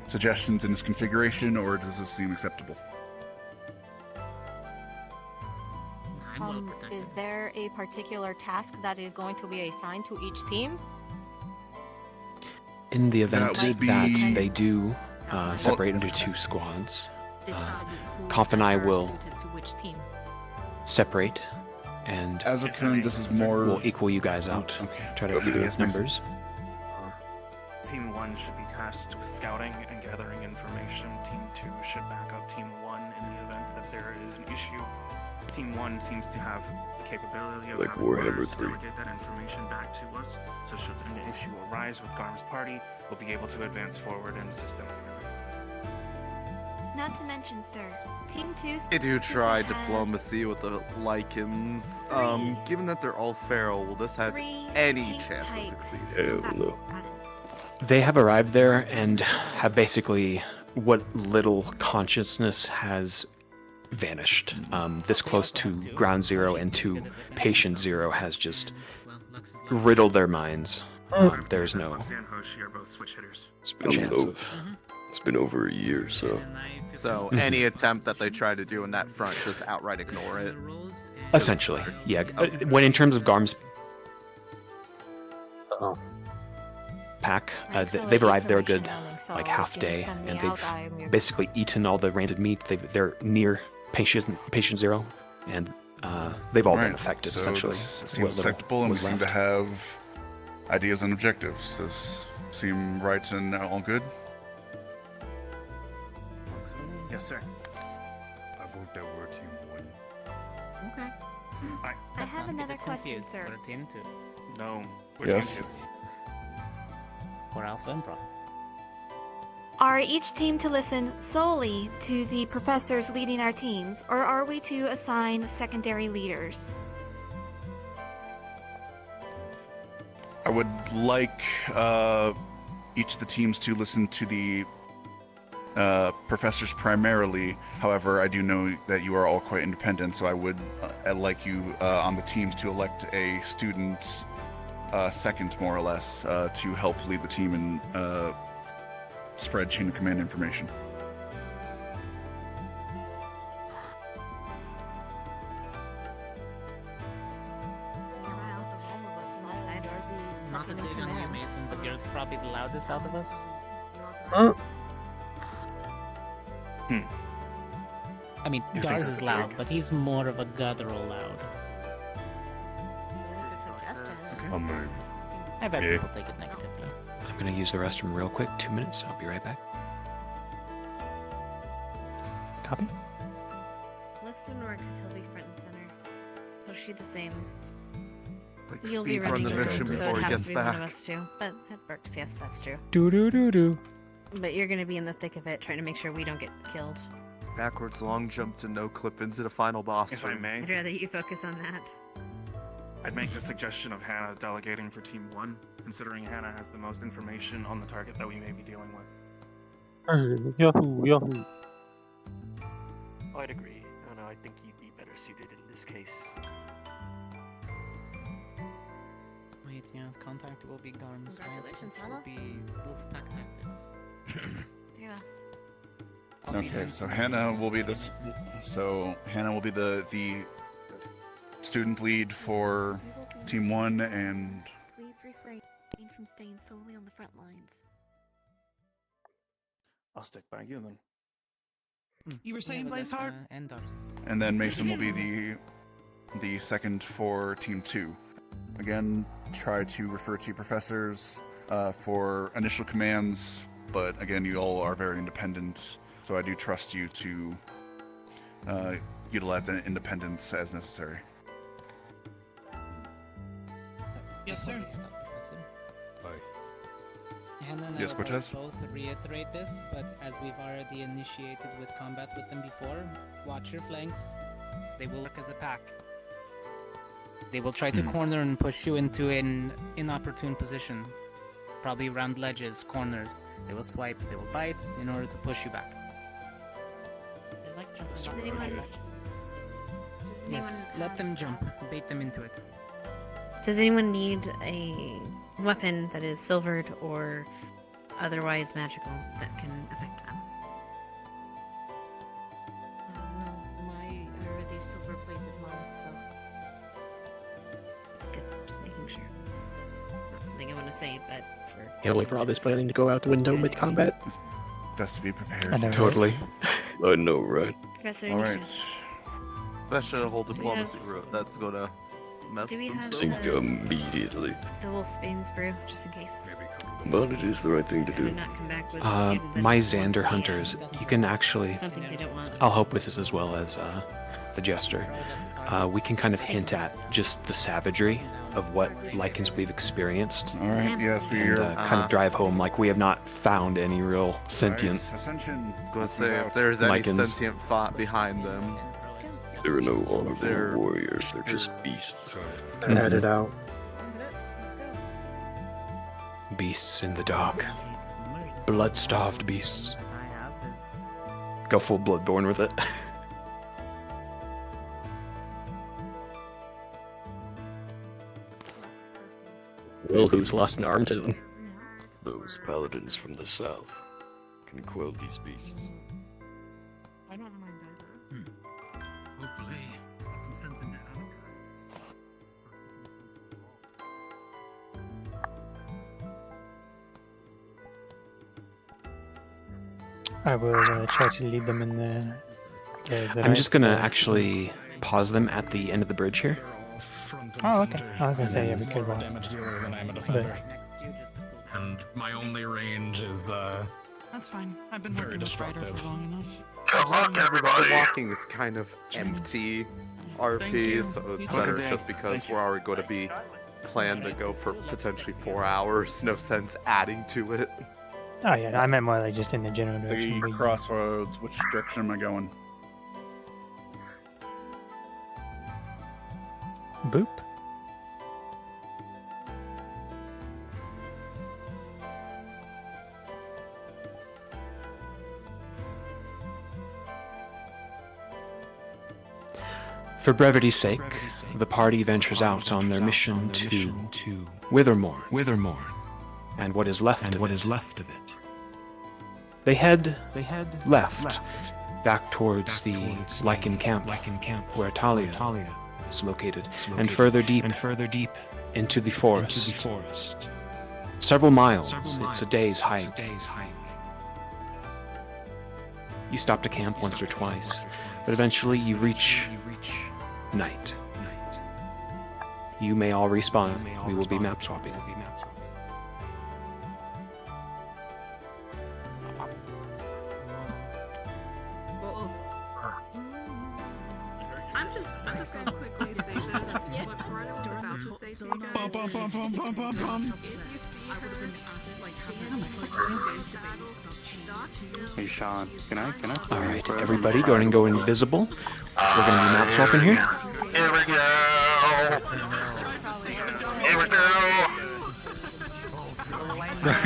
suggestions in this configuration, or does this seem acceptable? Is there a particular task that is going to be assigned to each team? In the event That will be- that they do separate into two squads, Koff and I will To which team? separate, and as of current, this is more. We'll equal you guys out. Try to even yes, numbers. Team 1 should be tasked with scouting and gathering information. Team 2 should back up Team 1 in the event that there is an issue. Team 1 seems to have the capability of Like having Warhammer orders 3. delegate that information back to us, so should an issue arise with Garm's party, we'll be able to advance forward and assist them. Not to mention, sir, Team 2... I do try has diplomacy with the Lycans. Given that they're all feral, will this have any chance of succeeding? Hell no. They have arrived there and have basically what little consciousness has vanished. This close to ground zero and to patient zero has just riddled their minds. There's no Lux and Hoshi are both switch hitters. It's been over a year, so. So any attempt that they try to do on that front, just outright ignore it. essentially, yeah. When in terms of Garm's pack, they've arrived there a good like half day, and they've basically eaten all the rancid meat. They're near patient zero, and they've all been affected so essentially. This What seems little acceptable, and we was seem to left. have ideas and objectives. Does seem right and all good? Yes, sir. I vote that we're Team 1. Okay. I have another question, sir. We're team 2. No. We're Yes. team For Alpha and Pro. Are each team to listen solely to the professors leading our teams, or are we to assign secondary leaders? I would like each of the teams to listen to the professors primarily. However, I do know that you are all quite independent, so I would like you on the teams to elect a student second, more or less, to help lead the team and spread chain of command information. Not to dig on you, Mason, but you're probably the loudest out of us. I mean, You think Dars that's is a loud, trick? but he's more of a guttural loud. I've had people take it negatively. I'm gonna use the restroom real quick. 2 minutes. I'll be right back. Copy. Looks to Nor because he'll be front and center. Toshi the same. Like You'll be speed run running the it, mission so before it he has gets to be one of back. us too. But that works. Yes, that's true. Do do do do. But you're gonna be in the thick of it, trying to make sure we don't get killed. Backwards long jump to no clip into the final boss If I room. may, I'd rather you focus on that. I'd make the suggestion of Hannah delegating for Team 1, considering Hannah has the most information on the target that we may be dealing with. Yahoo! I'd agree, and I think you'd be better suited in this case. Wait, yeah, contact will be Garm's. Congratulations, will Hannah. be Wolfpack Tactics. Yeah. Okay, so Hannah will be the student lead for Team 1, and Please refrain from staying solely on the front lines. I'll stick by you then. You were saying, Blazeheart? And Dars. and then Mason will be the second for Team 2. Again, try to refer to professors for initial commands, but again, you all are very independent, so I do trust you to utilize the independence as necessary. Yes, sir. Hannah and Yes, I would Cortez? both reiterate this, but as we've already initiated with combat with them before, watch your flanks. They will work as a pack. They will try to corner and push you into an inopportune position. Probably around ledges, corners. They will swipe, they will bite in order to push you back. They like Does jumping anyone, on does Yes, anyone let have, them jump. Bait them into it. Does anyone need a weapon that is silvered or otherwise magical that can affect them? No, I already silver plated mine, Good, just making sure. Not something I want to say, but for Can't wait for all this planning to go out the window mid-combat. Best to be prepared. I know, right? Totally. I know, right? Professor All right. Nisha, Especially the whole we diplomacy have- route. That's gonna mess do we have themselves. Sink immediately. the Wolfsbane's brew, just in case? But it is the right thing to I would do. not come back with a student that My wants Xander the, hunters, you can actually. something they don't want. I'll help with this as well as the jester. We can kind of hint at just the savagery of what Lycans we've experienced. All right, yes, we And are. kind of drive home like we have not found any real sentient. Ascension. I was gonna say, if there's any Lycans. sentient thought behind them, There are no honorable They're- warriors, they're just beasts. They're headed out. Beasts in the dark. Blood-starved beasts. Go full Bloodborne with it. Well, who's lost an arm to them? Those paladins from the south can quell these beasts. I don't mind either. Hopefully, something to I will try to lead them in the I'm just gonna right- actually pause them at the end of the bridge here. Oh, okay. I was gonna say, yeah, we could walk. Damage dealer when I'm a But- defender. And my only range is That's fine. I've been very working with Strider destructive. for long enough. the walking is kind of empty. RP, so it's Okay, better Dan. just because Thank you. we're already going to be planned to go for potentially 4 hours. No sense adding to it. Oh yeah, no, I meant more like just in the general direction. The we- crossroads. Which direction am I going? Boop. For brevity's sake, the party ventures out on their mission to Withermourne, and what is left of it. They head left, back towards the Lichen Camp, where Talia is located, and further deep into the forest. Several miles. It's a day's hike. You stop to camp once or twice, but eventually you reach night. You may all respawn. We will be map swapping. I'm just going to quickly say this. What Corona was about to say to you guys. If you see her Hey Sean, can I? All right, everybody, going to go invisible. We're going to be map swapping here. Here we go. Here we go.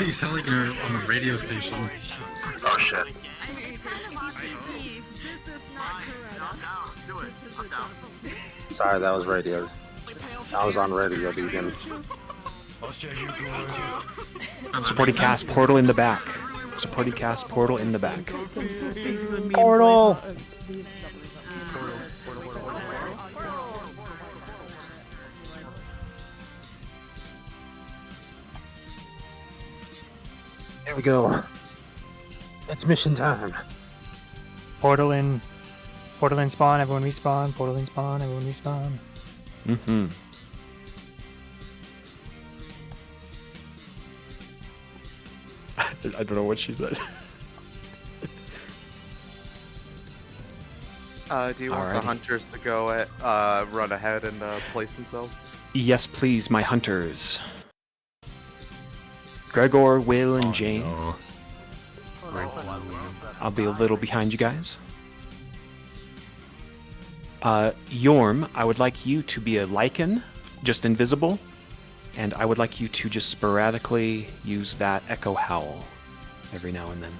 You sound like you're on a radio station. Oh shit. Sorry, that was radio. I was on radio, Deegan. Supporting cast portal in the back. Supporting cast portal in the back. Portal. Here we go. It's mission time. Portal in spawn, everyone respawn. Portal in spawn, everyone respawn. Mm-hmm. I don't know what she said. Do you want the Alrighty. hunters to go run ahead and place themselves? Yes, please, my hunters. Gregor, Will, and Jane. I'll be a little behind you guys. Yorm, I would like you to be a lichen, just invisible, and I would like you to just sporadically use that echo howl every now and then.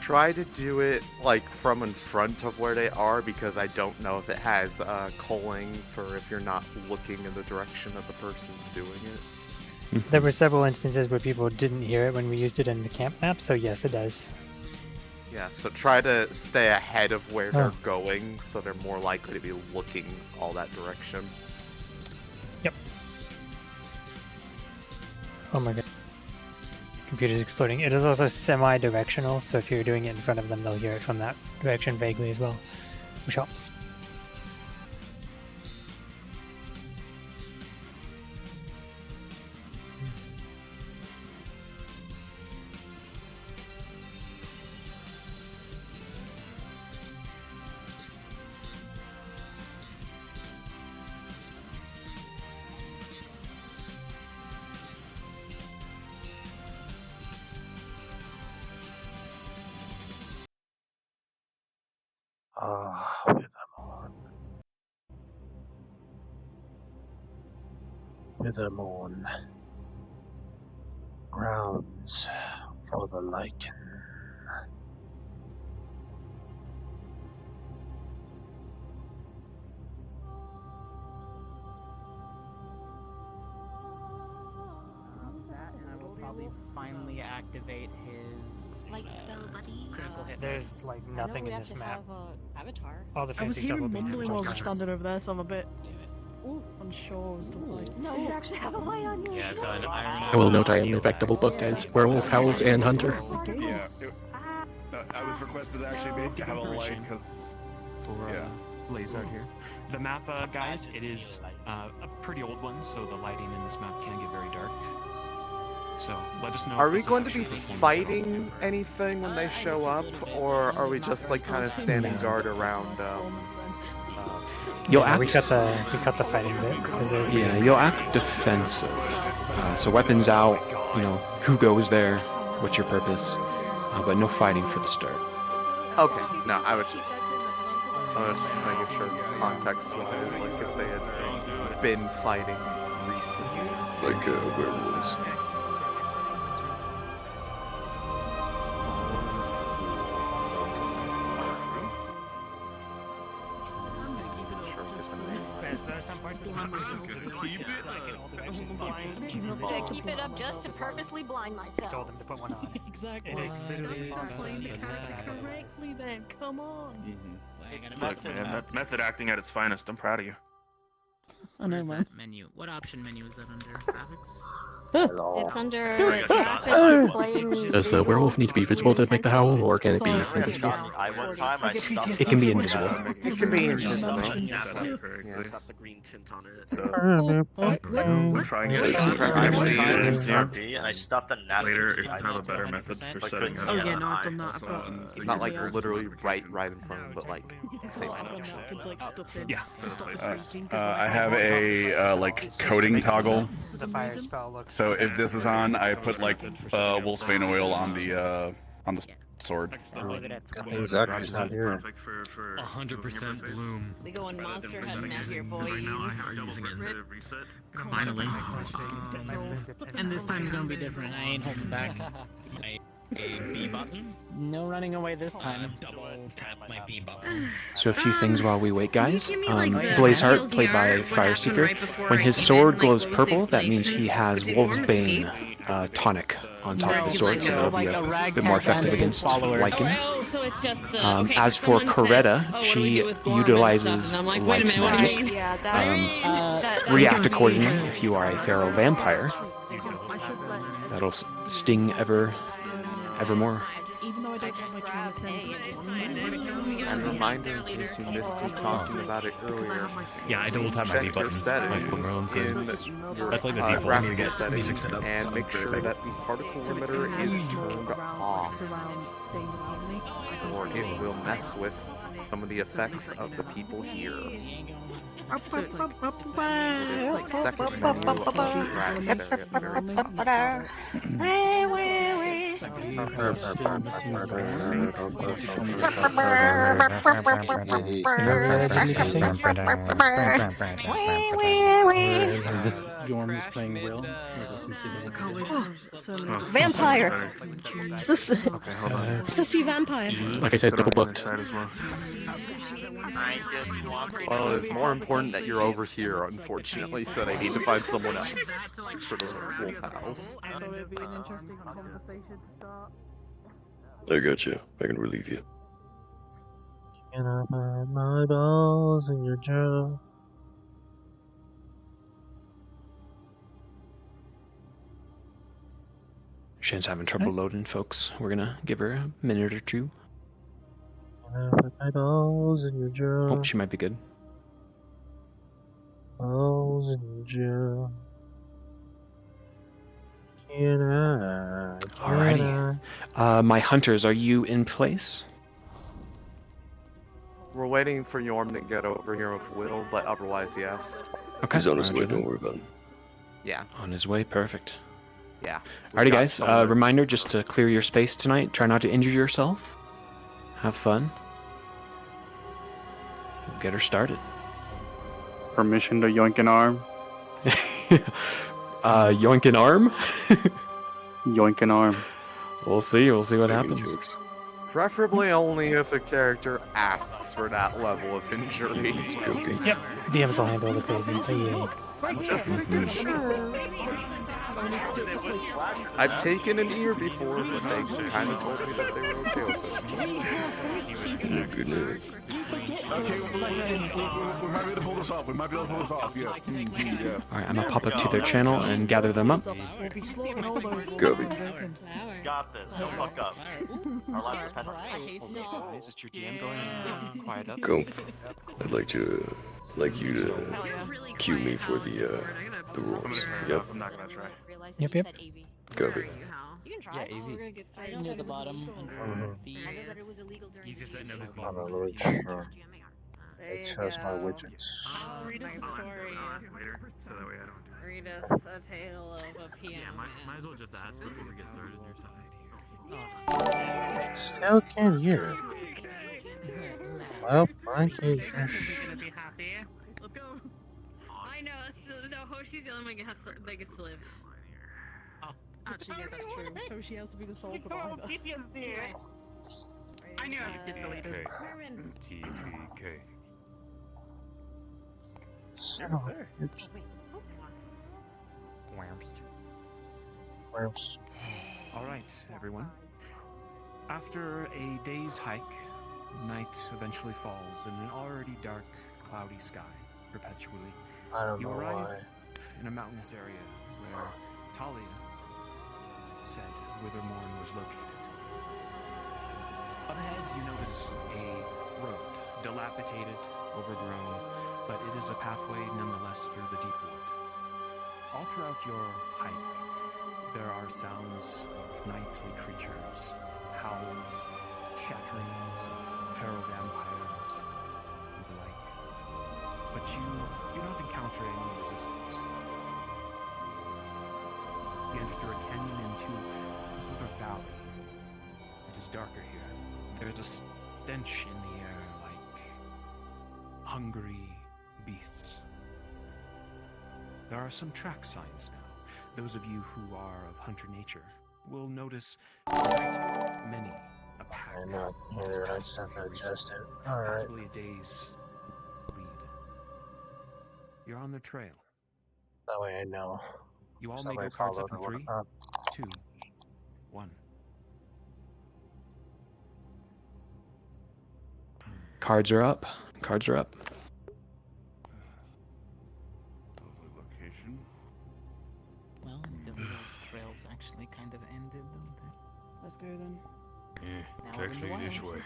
Try to do it like from in front of where they are, because I don't know if it has culling for if you're not looking in the direction of the person's doing it. There were several instances where people didn't hear it when we used it in the camp map, so yes, it does. Yeah, so try to stay ahead of where they're Oh. going, so they're more likely to be looking all that direction. Yep. Oh my god. Computer's exploding. It is also semi-directional, so if you're doing it in front of them, they'll hear it from that direction vaguely as well, which helps. Withermourne. Grounds for the lichen. That, and I will probably finally activate his Light spell, buddy. critical hit. There's like nothing in this map. Avatar. All the I was fancy stuff will hearing be mumbling while I was just standing over there, so I'm a bit unsure as to like. No, you actually have a light on you. Yeah, so an iron. I will note I am an infectable book, guys. Werewolf howls and hunter. Yeah. I was requested to actually be to have a light because. Yeah. Blazard here. The map, guys, it is a pretty old one, so the lighting in this map can get very dark. So let us know. Are if we this going to be affects your performance at all. fighting anything when they show up, or are we just like kind of standing No. guard around? You'll Yeah, act. we cut the fighting bit. 'cause there's- Yeah, you'll act defensive. So weapons out. You know who goes there, what's your purpose, but no fighting for the start. Okay, no, I was just making sure context-wise, like if they had been fighting recently, Like werewolves. There are some parts of the Did I keep it up just to purposely blind myself? Told them to put one on. Exactly. It is literally Don't impossible explain to the see character that. correctly then, come on. Look, man, that's method acting at its finest. I'm proud of you. I know, man. Menu. What option menu is that under? Graphics? It's under graphics, display, and Does the werewolf need to be visible to make the howl, or can it be invisible? It can be invisible. it can be invisible. Got the green tint on it. Try and And I stopped the natural. later if you have a better method for setting up. Oh yeah, no, I've done that. I've got Not like literally right in front of them, but like same animation. Yeah. I have a like coating toggle. The fire spell looks. So if this is on, I put like wolfsbane oil on the sword. Exactly. Not here. 100% bloom. We go on monster hunting out here, boys. Finally. And this time's gonna be different. I ain't holding back. A B button. No running away this time. Double tap my B button. So a few things while we wait, guys. give me, like, the Blazeheart, TLDR, played by what Fire happened Seeker. right before When I his came sword in, glows like, what was the purple, that means he explanation? has Was Wolf's it Bane tonic on top of the sword, so that'll be a bit more effective against lichens. Oh, so it's just the. Okay, As for someone said, Coretta, "Oh, what do we she do with Gorm and stuff?" utilizes And I'm like, wait a light minute, what do you magic. mean? Yeah, that React accordingly if you are a feral vampire. That'll sting evermore. Even though I don't have my trauma sense, And reminder in case you missed me talking about it earlier. Yeah, I double tap my B Check your button. settings in your That's like the default. I need to graphical get settings music set up. and make sure that the particle limiter is turned off, or it will mess with some of the effects of the people here. It is like second menu of the graphics area at the very top. Jorm is playing Will. We're just missing a Vampire. Sissy vampire. Like I said, double booked. Well, it's more important that you're over here, unfortunately, so they need to find someone else for the wolf house. I thought it'd be an interesting conversation to start. I got you. I can relieve you. Can I find my balls in your jaw? Shan's having trouble loading, folks. We're gonna give her a minute or two. Can I put my balls in your jaw? Oh, she might be good. Balls in your jaw. Can I? Alrighty. My hunters, are you in place? We're waiting for Yorm to get over here with Whittle, but otherwise, yes. Okay. He's on his roger way, that. don't worry about him. Yeah. On his way, perfect. Yeah. Alrighty, guys. Reminder just to clear your space tonight. Try not to injure yourself. Have fun. We'll get her started. Permission to yoink an arm? Yoink an arm? Yoink an arm. We'll see what happens. Preferably only if a character asks for that level of injury. Yep, DMs will handle the crazy. Just making sure. I've taken an ear before, but they kind of told me that they were okay with it. So. Good night. Okay, we might be able to pull this off. We might be able to pull this off. Yes. Yes. Alright, I'm gonna pop up to their channel and gather them up. Copy. Got this. Don't fuck up. Our lives is Is it your DM going and quiet up? Go. I'd like you to cue me for the rules. Yep. I'm not gonna try. Yep. Kobe. You can try. Yeah, Oh, AV. we're gonna get started Near soon. the bottom under Mhm. fees. I know that it was illegal during He's just mediation. setting up his I'm not meeting. really sure. There It you says my go. widgets. Oh, read us nice. a story. Later, so that way I don't do it. Read us a tale of a piano Yeah, man. might as well just ask before we get started. Your side here. Still can't hear. Well, I can't hear. Gonna be happy. Let's go. I know. No, Hoshi's the only one that gets to live. Actually, yeah, that's true. Hoshi has to be the sole survivor. Right. I knew I would get deleted. Herman. TGK. Son of a bitch. Worms. All right, everyone. After a day's hike, night eventually falls in an already dark, cloudy sky, perpetually. I don't You know arrive why. in a mountainous area where Talia said Withermourne was located. Up ahead, you notice a road, dilapidated, overgrown, but it is a pathway nonetheless through the deep wood. All throughout your hike, there are sounds of nightly creatures, howls, chatterings of feral vampires, and the like. But you do not encounter any resistance. You enter through a canyon into a sort of valley. It is darker here. There is a stench in the air like hungry beasts. There are some track signs now. Those of you who are of hunter nature will notice many a pack. I'm not here. I just have to adjust it. Alright. Possibly a day's lead. You're on the trail. That way I know. You all may Somebody go cards up followed in or 3, whatnot. 2, 1. Cards are up. Cards are up. Location. Well, the real trails actually kind of ended, don't they? Let's go then. Yeah, Now it's we're in the actually this wild. way.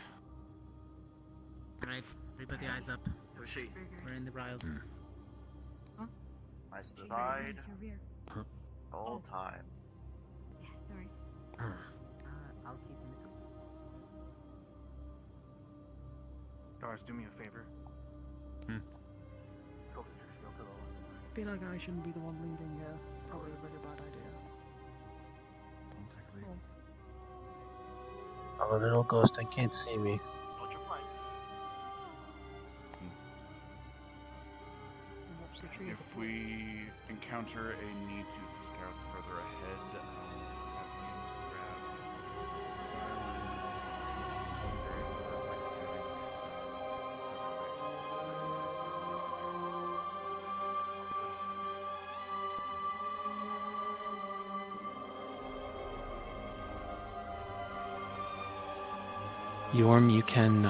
Alright, everybody eyes up. Hoshi. We're in the wilds. I side the whole time. I'll keep in the Doris, do me a favor. Feel like I shouldn't be the one leading here. It's probably a really bad idea. Don't take lead. I'm a little ghost. I can't see me. Hold your flanks. Watch the trees. If we encounter a need to scout further ahead, Yorm, you can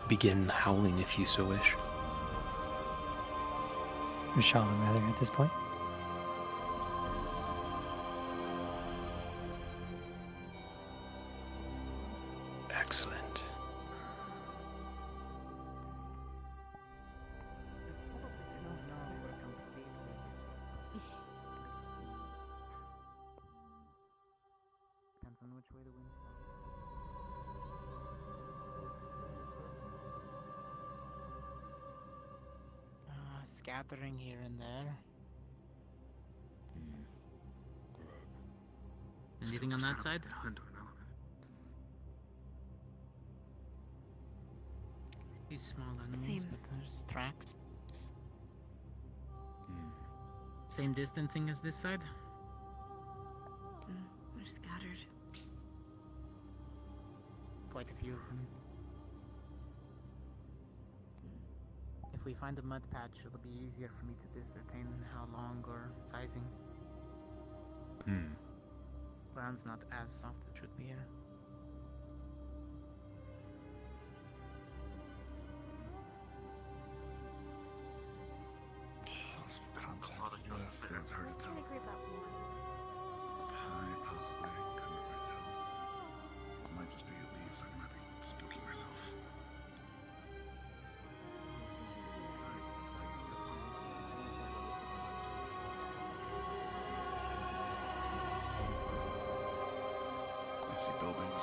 begin howling if you so wish. Sean, rather, at this point. Excellent. Depends on which way the wind's blowing. Scattering here and there. Anything on that side? These small enemies, Same. but there's tracks. Same distancing as this side? They're scattered. Quite a few of them. If we find a mud patch, it'll be easier for me to discern how long or sizing. Ground's not as soft as it should be here. possible contact. Yeah, it's hard to tell. Possibly. Couldn't quite tell. It might just be leaves. I might be spooking myself. I see buildings.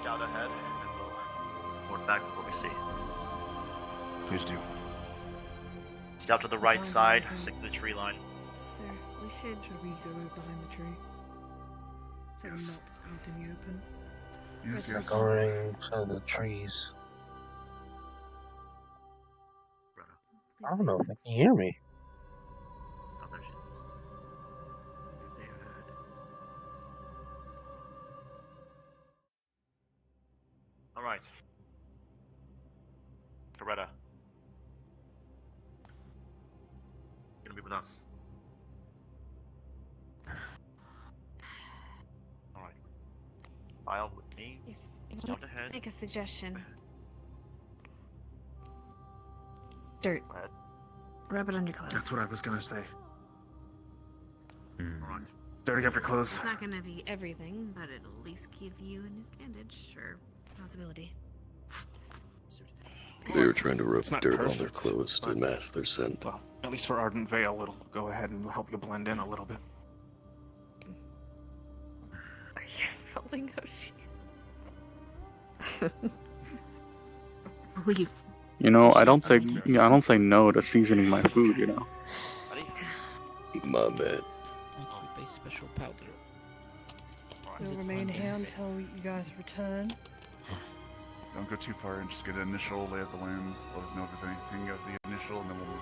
Scout ahead, and then we'll report back with what we see. Please do. Scout to the right side, stick to the tree line. Sir, we should. Should we go behind the tree? So we're not out in the open. Yes, yes. Going to the trees. I don't know if they can hear me. Oh, there she is. All right. Coretta. You're gonna be with us. All right. File with me. Scout ahead. Make a suggestion. Dirt. Go ahead. Rub it on your clothes. That's what I was gonna say. All right. Dirty up your clothes. It's not gonna be everything, but it'll at least give you an advantage or possibility. They were trying to rub It's not dirt on their perfect, clothes to but- mask their scent. Well, at least for Ardent Vale, it'll go ahead and help you blend in a little bit. Rolling Hoshi. Leave. You know, I don't say no to seasoning my food. You know. My bad. I keep a special powder. We'll remain here until you guys return. Don't go too far and just get an initial lay of the lands. Let us know if there's anything of the initial, and then we'll move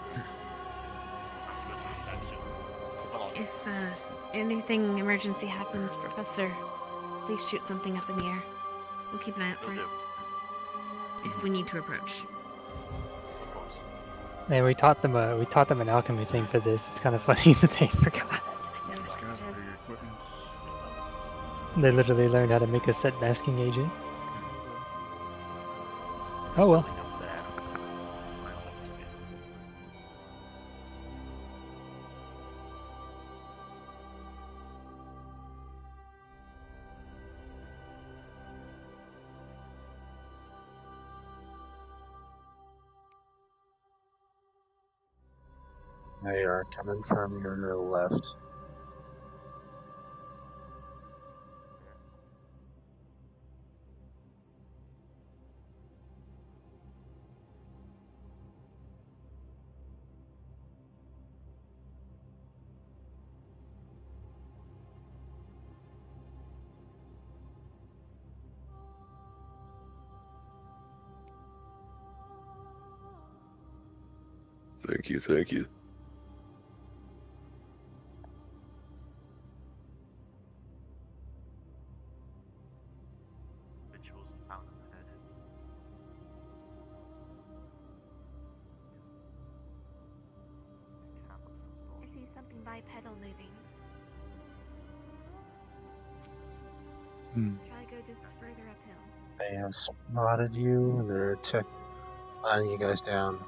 on. If anything emergency happens, Professor, please shoot something up in the air. We'll keep an eye out for it. If we need to approach. Man, we taught them an alchemy thing for this. It's kind of funny that they forgot. They literally learned how to make a set masking agent. Oh well. They are coming from your left. Thank you, thank you. I see something bipedal moving. Try to go just further uphill. They have spotted you, and they're lining you guys down.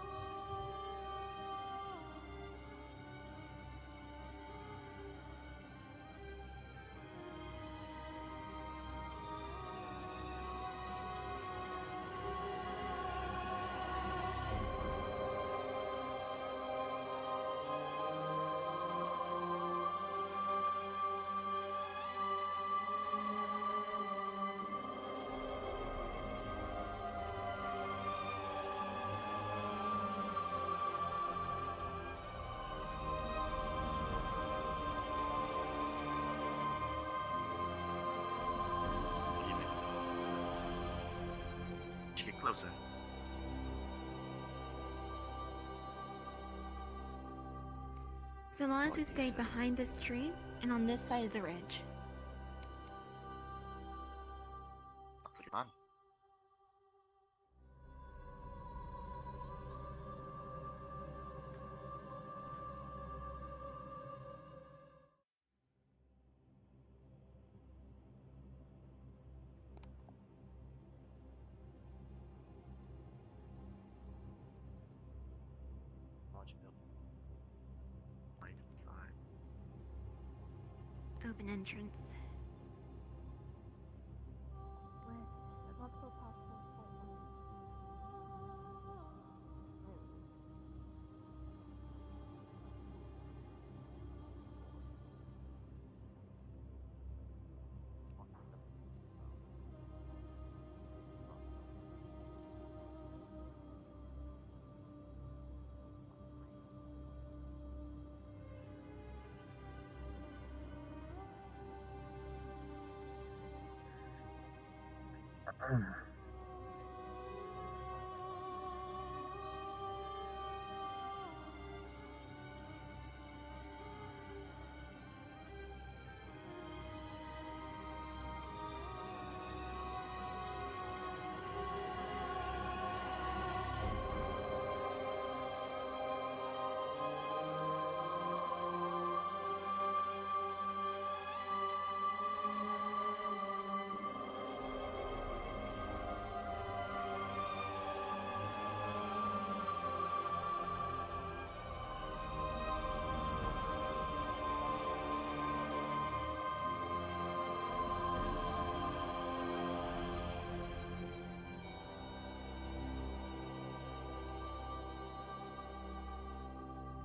Get closer. So long as we stay behind this tree and on this side of the ridge. Click it on. of an entrance.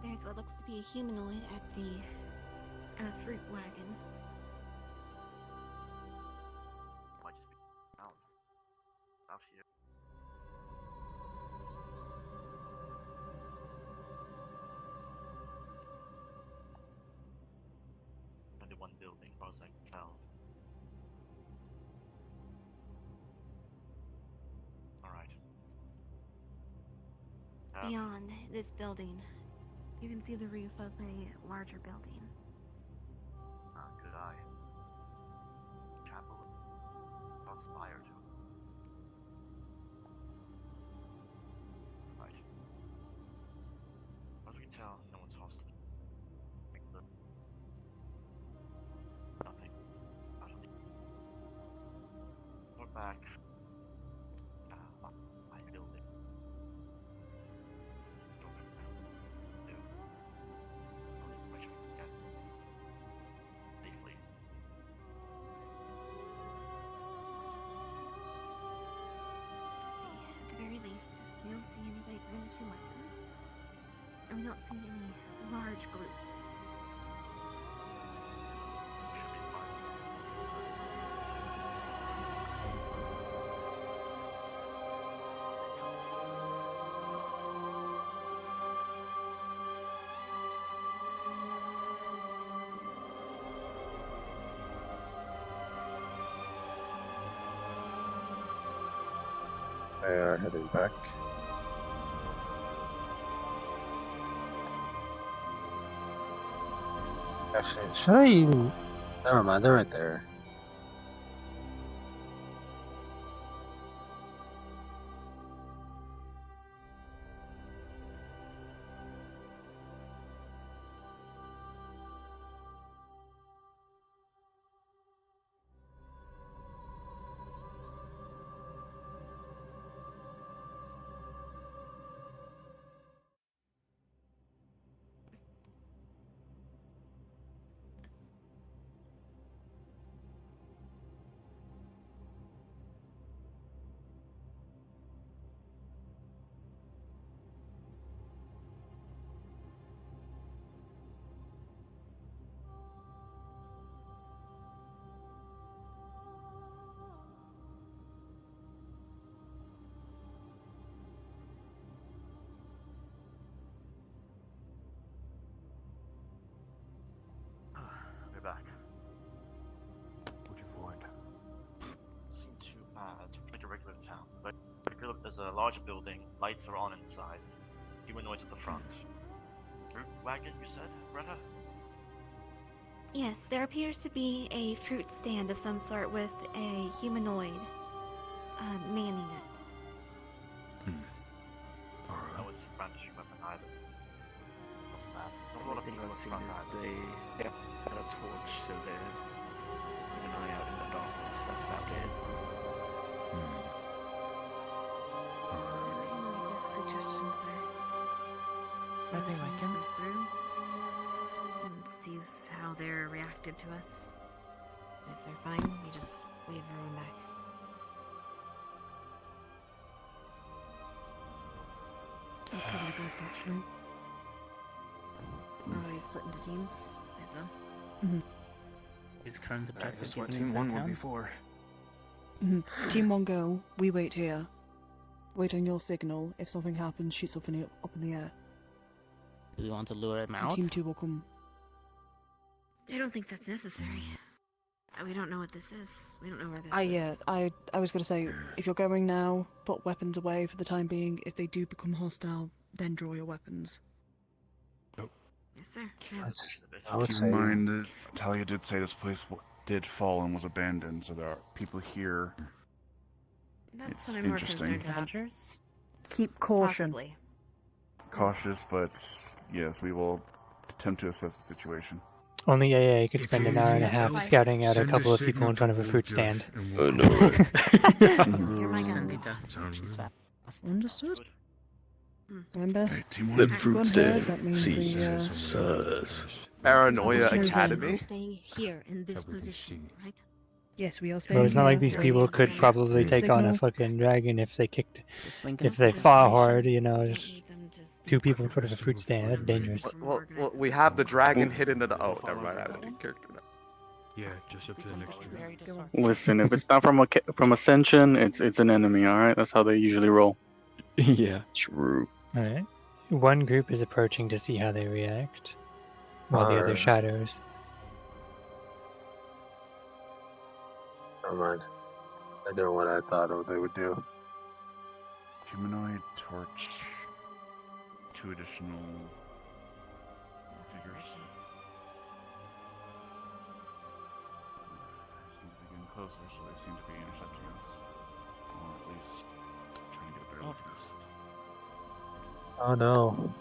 There's what looks to be a humanoid at the fruit wagon. Might just be out. Out here. Only one building, as far as I can tell. Alright. Beyond this building, you can see the roof of a larger building. Good eye. Chapel. Aspire to. Right. As we can tell, no one's hostile. Nothing. I don't think. Look back. My building. Don't look down. No. Only information we can get. Safely. At the very least, we don't see anybody brandishing weapons, and we don't see any large groups. They are heading back. Actually, should I even... Never mind, they're right there. We're back. What'd you find? Seemed too bad. It's like a regular town. But there's a larger building, lights are on inside. Humanoids at the front. Fruit wagon, you said, Greta? Yes, there appears to be a fruit stand of some sort with a humanoid manning it. No one's brandishing weapon either. What's that? Not a lot of Everything people I've in seen front is either. they had a torch, so they're keeping an eye out in the darkness. That's about it. Suggestion, sir. Nothing like Teams him. goes through and sees how they're reacted to us. If they're fine, we just wave everyone back. Probably best, actually. Or we split into teams as well. Is current objective That's what given Team into 1 would be account? for. Team 1 go, we wait here. Wait on your signal. If something happens, shoot something up in the air. Do we want to lure him And out? Team 2 will come. I don't think that's necessary. We don't know what this is. We don't know where this is. I was gonna say, if you're going now, put weapons away for the time being. If they do become hostile, then draw your weapons. Yes, sir. I would Keep say in mind that Talia did say this place did fall and was abandoned, so there are people here. That's It's what I'm more interesting. concerned about. Keep caution. Possibly. Cautious, but yes, we will attempt to assess the situation. Only AA could spend an hour and a half scouting out a couple of people in front of a fruit stand. Oh no. Understood. Remember? That fruit stand That means seems sus. Paranoia Okay. Academy. We're staying here in this position, right? Yes, we are staying Well, it's not like here. these people could probably take on a Signal. fucking dragon if they kicked, Lincoln? if they fought hard, you know, just two people in front of a fruit stand, that's dangerous. Well, we have the dragon hidden in the. Oh, never mind. I have a new character now. Yeah, just up to the next turn. Listen, if it's not from Ascension, it's an enemy. All right, that's how they usually roll. Yeah. True. Alright. One group is approaching to see how they react, while the other Alright. shadows. Never mind. They're doing what I thought they would do. Humanoid torch. 2 additional figures. Seem to be getting closer, so they seem to be intercepting us. Or at least trying to get a better look at us. Oh no.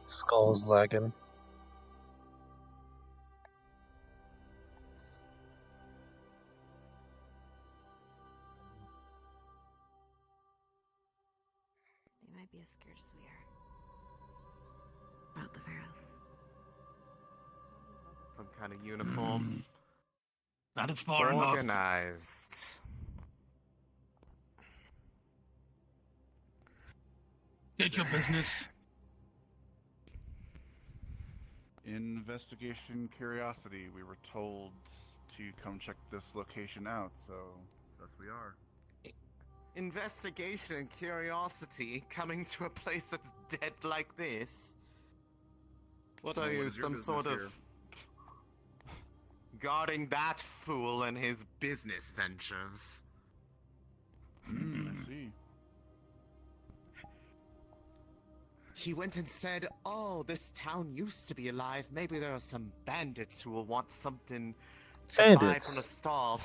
Skull's lagging. They might be as scared as we are. About the pharaohs. Some kind of uniform. Not far enough. Organized. Get your business. Investigation curiosity. We were told to come check this location out, so thus we are. Investigation and curiosity coming to a place that's dead like this? What Well, are what you, is your some sort business of guarding that fool and his business ventures? I see. He went and said, "Oh, this town used to be alive. Maybe there are some bandits who will want something to buy Bandits? from the stall."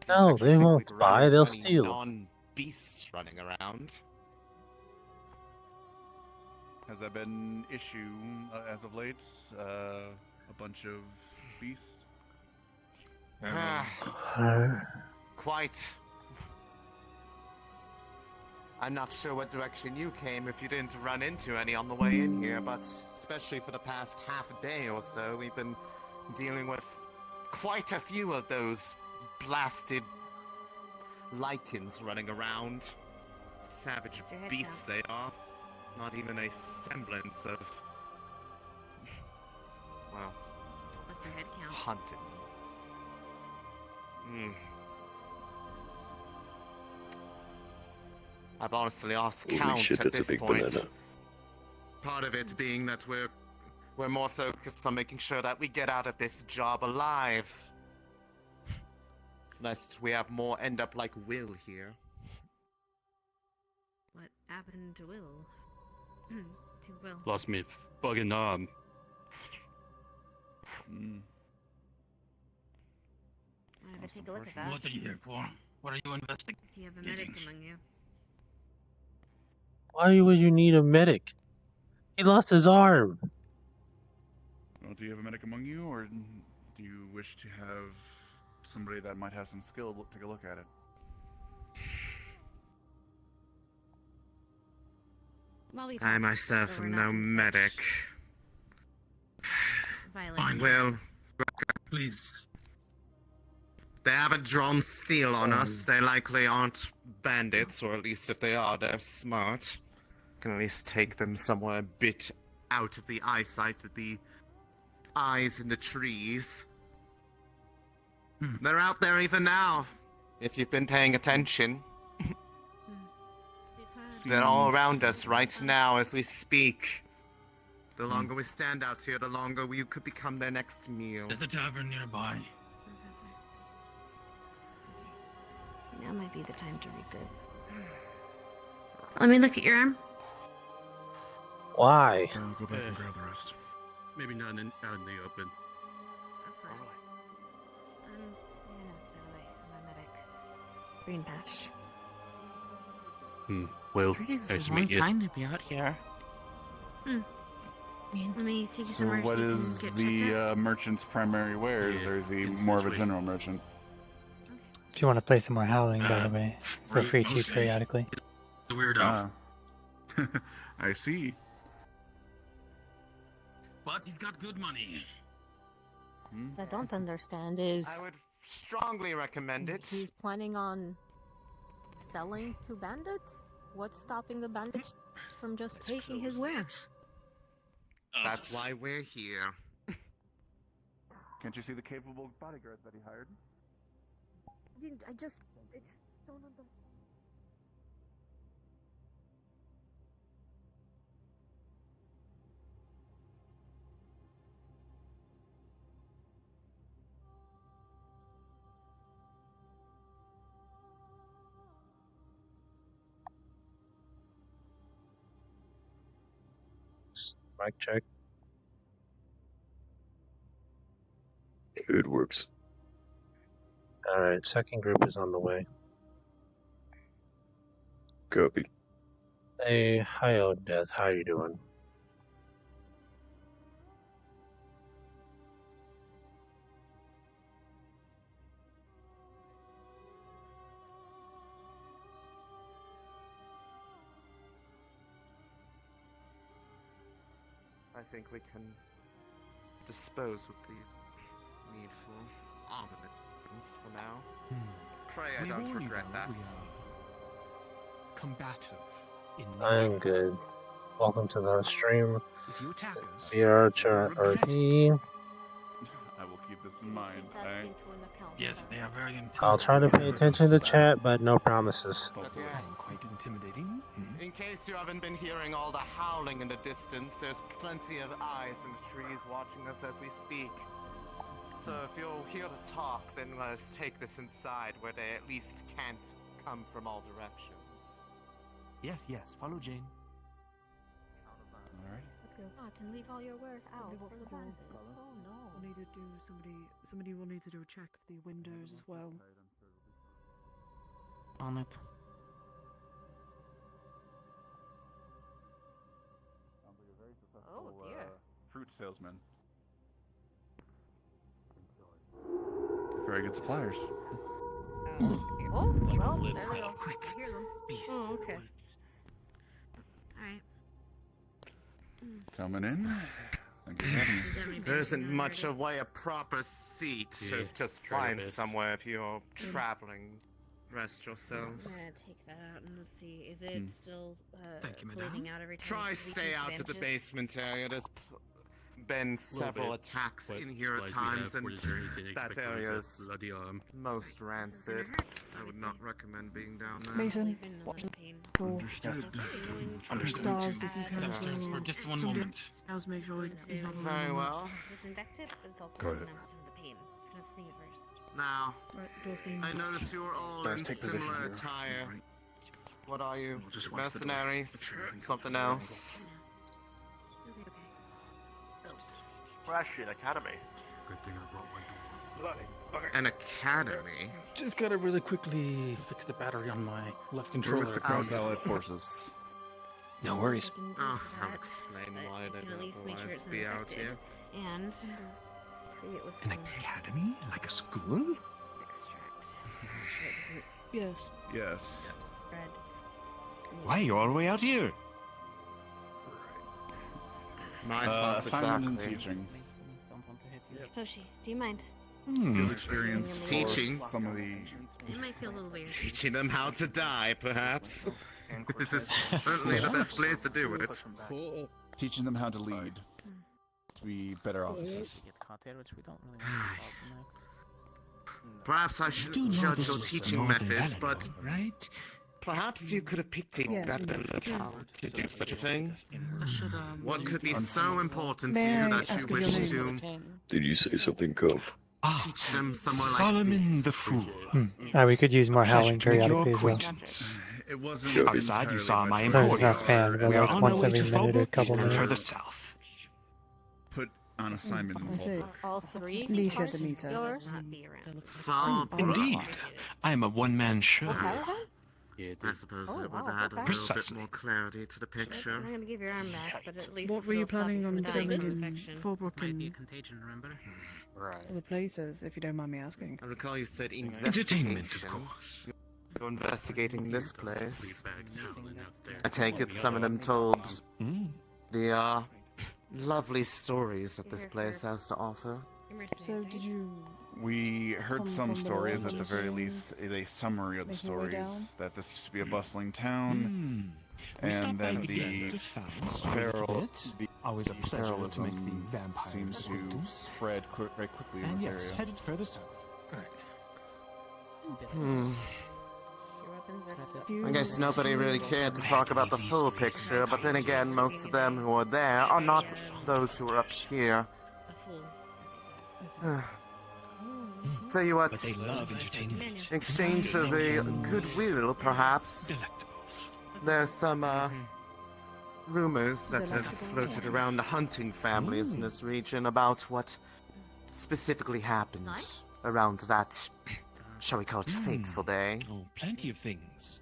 No, they won't We'd run buy, into they'll any steal. Non-beasts running around. Has that been an issue as of late? A bunch of beasts? Quite. I'm not sure what direction you came if you didn't run into any on the way in here, but especially for the past half a day or so, we've been dealing with quite a few of those blasted lichens running around. Savage beasts they are. Not even a semblance of, well, What's your head count? hunting. I've honestly lost Holy count shit, at that's a this big point. banana. Part of it being that we're more focused on making sure that we get out of this job alive. Lest we have more end up like Will here. What happened to Will? To Will. Lost me fucking knob. I have to take a look at that. What are you here for? What are you investigating? Do you have a medic among you? Why would you need a medic? He lost his arm. Well, do you have a medic among you, or do you wish to have somebody that might have some skill take a look at it? Well, we I thought myself so we're am not no in medic. violation. Well, Please. they haven't drawn steel on us. They likely aren't bandits, or at least if they are, they're smart. Can at least take them somewhere a bit out of the eyesight with the eyes in the trees. They're out there even now, if you've been paying attention. They're all around us right now as we speak. The longer we stand out here, the longer we could become their next meal. There's a tavern nearby. Now might be the time to regroup. Let me look at your arm. Why? I'll go back and grab the rest. Maybe not out in the open. Of course. By the way, I'm a medic. Green patch. Well, It's nice to a long meet you. time to be out here. Let me take you So somewhere. what so you is can get checked out. the merchant's primary wares, or is he more of a general merchant? If you want to play some more Howling, by the way, for free cheap mostly. periodically. The weirdo. I see. But he's got good money. What I don't understand is I would strongly recommend it. he's planning on selling to bandits? What's stopping the bandits from just taking his wares? That's why we're here. Can't you see the capable bodyguards that he hired? I just don't understand. Mic check. It works. Alright, second group is on the way. Copy. Hey, hi Odeth, how you doing? I think we can dispose with the needful armaments for now. Pray I We don't warn you, regret though, that. we are combative in I'm nature. good. Welcome to the stream. If you attack us, VRHRT. I will keep this in mind. Yes, they are very intelligent. I'll try to pay attention to the chat, but no promises. Quite intimidating. In case you haven't been hearing all the howling in the distance, there's plenty of eyes in the trees watching us as we speak. So if you're here to talk, then let us take this inside where they at least can't come from all directions. Yes, follow Jane. Alright. And leave all your wares out for the bandits. Oh no. We'll need to do somebody will need to do a check for the windows as well. On it. Sounds like a very successful Oh, dear. fruit salesman. Very good suppliers. Oh, well, there we go. Quick. I hear them. Oh, okay. Alright. Coming in. Thank you for having us. There isn't much of way a proper seat, so Yeah, just try to find bit. somewhere if you're traveling. Rest I'm yourselves. gonna take that out and let's see. Is it still Thank you, bleeding madame. out every time? Try we stay use out of the bandages? basement area. There's been several bit, attacks but in here at like we times, have and 43, didn't that expect area to is bloody arm. most rancid. I would not recommend being down there. Mason, We've been in a lot of pain. cool. Understood. Understood. Stars, if you can Downstairs as for well. just one Somebody moment. else make sure he's not alone. Very well. Disinfected, but it's also Got it. numbs from the pain. Gonna sting it first. Now, Right, door's being I notice you are all Guys, in take position similar here. attire. What are you? We'll just watch the door. Mercenaries? Make sure everything's Something okay. else? It'll be okay. We're actually an academy. Good thing I brought my door. An academy? Just gotta really quickly fix the battery on my left We're controller. with the Cross Allied Forces. No worries. I can do Oh, I'll that, explain but why you they can at would least make sure otherwise it's be out unaffected. here. And treat it with An some academy? Like a school? extract. Make sure it doesn't Yes. Yes. spread. Why are you all the way out here? My thoughts assignment and exactly. teaching. Hoshi, do you mind? Field experience for Teaching. some of the It might feel a little weird. Teaching them how to die, perhaps. This is certainly the best place to do it. teaching them how to lead, to be better officers. Perhaps I shouldn't judge your teaching methods, but perhaps you could have picked a better locale to do such a thing. What could be so important to you that you wish to Did you say something, Cove? teach them somewhere like Solomon this? the Fool. We could use more Pleasure howling to make your periodically as well. acquaintance. It wasn't Sure. Outside, you saw my So it's emporium. not spanned, but We are like on once our way every to minute or a Fallbrook couple and minutes. further south. Put on assignment in I see. All three? Leisure the meter. Yours? Not be around. Fallbrook. Indeed. I am a one-man show. I suppose it would have had a little bit Precisely. more clarity to the picture. I'm gonna give your arm back, but at least What were you it'll stop planning from on dying selling of in infection. Fallbrook and Contagion, remember? other places, if you don't mind me asking? I recall you said Entertainment, of course. You're investigating this place. I take it some of them told the lovely stories that this place has to offer. So did you... We heard Come some from the stories, at the lodges very and least, a summary of the make your way stories, down? that this used to be a bustling town, We stopped and by then again the to Fallon's for a feral, bit. Always a pleasure to make the feralism vampires seems to acquaintance. spread very quickly in And this yes, area. headed further south. Correct. I guess nobody really cared to talk about the full picture, but then again, most of them who are there are not those who are up here. Tell you what, But they love entertainment. in exchange of a goodwill, perhaps, there's some rumors that have floated around the hunting families in this region about what specifically happened around that, shall we call it, fateful day. Oh, plenty of things.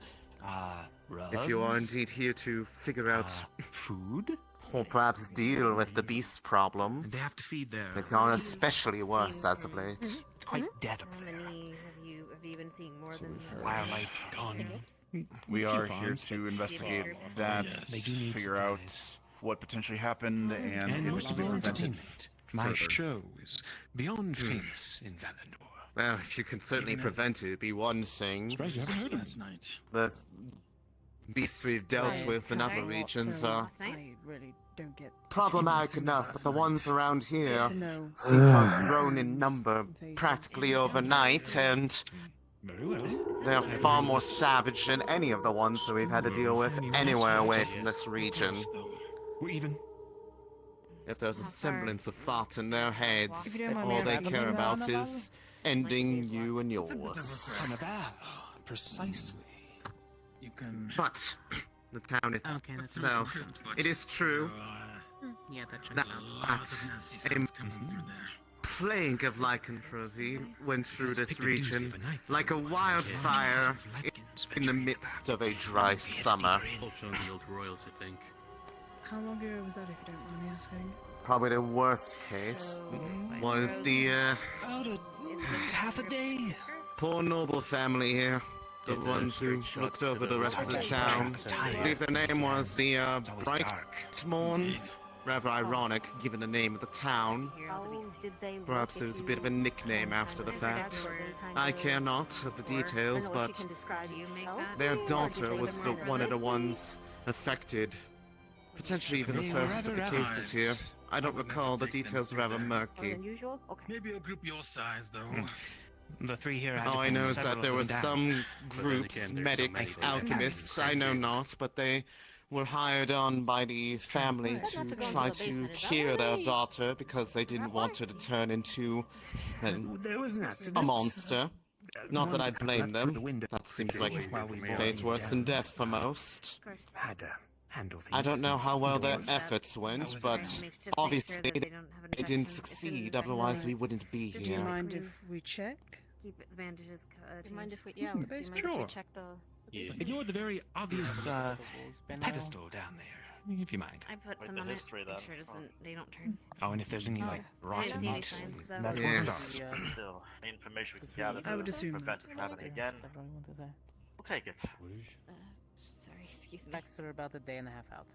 If you are Rugs, indeed here to figure out food, or perhaps deal with the beast problem, and they have to feed their they've gone especially worse as of late. It's quite dead up How there. many have you been seeing more than Wildlife gone. We Few are here farms, to but investigate Yes. that, They do need figure out supplies. what potentially happened, and And if it most can of be our prevented entertainment. My further. show is beyond famous in Valandor. Well, if you can certainly prevent it, it'd be one thing. Surprised you haven't heard of Last night. The beasts we've dealt Right, with in other okay. regions So, are I really don't get... problematic enough, but the ones around here to know. seem to have grown in number practically overnight, and Very well. they're far more savage than any of the ones that we've had to deal with anywhere away from this region. We're even. If there's a semblance of thought in their heads, If you don't mind all me they asking, care about Annabelle? is ending you and yours. Annabelle. Precisely. You can. But the town Okay, that's itself, it is true Yeah, that checks that out. Lots of nasty a sounds coming through there. plague of lycanthropy went through Let's this pick the doozy region of a night. like a wildfire in the midst of a dry summer. Also the old royals, I think. How long ago was that, if you don't mind me asking? Probably the worst case was the About half a day. poor noble family here. The ones who looked over the rest of the town. I believe their name was the Brightmournes. Rather ironic, given the name of the town. Perhaps it was a bit of a nickname after the fact. I care not of the details, but their daughter was one of the ones affected. Potentially even the first of the cases here. I don't recall, the details are rather murky. Maybe a group your size, though. The three here. All I know is that there were some groups, medics, alchemists, I know not, but they were hired on by the family to try to cure their daughter because they didn't want her to turn into There was an accident. a monster. Not that I'd blame them. That seems like fate worse than death for most. Had to handle things. I don't know how well their efforts went, but obviously they didn't succeed, otherwise we wouldn't be Do you here. mind if we check? Keep the bandages. Do you mind if we, yeah, do you mind if we Sure. check the Ignore the very obvious pedestal down there, if you mind. I put Wait, them the on it. history Make then. sure they don't turn. Oh, and if there's any like rotten Yeah. meat, Yeah. that's Yes. what's Still, any information we can gather I would to assume prevent that. it happening again. We'll take it. Sorry, excuse me. Baxter about a day and a half out.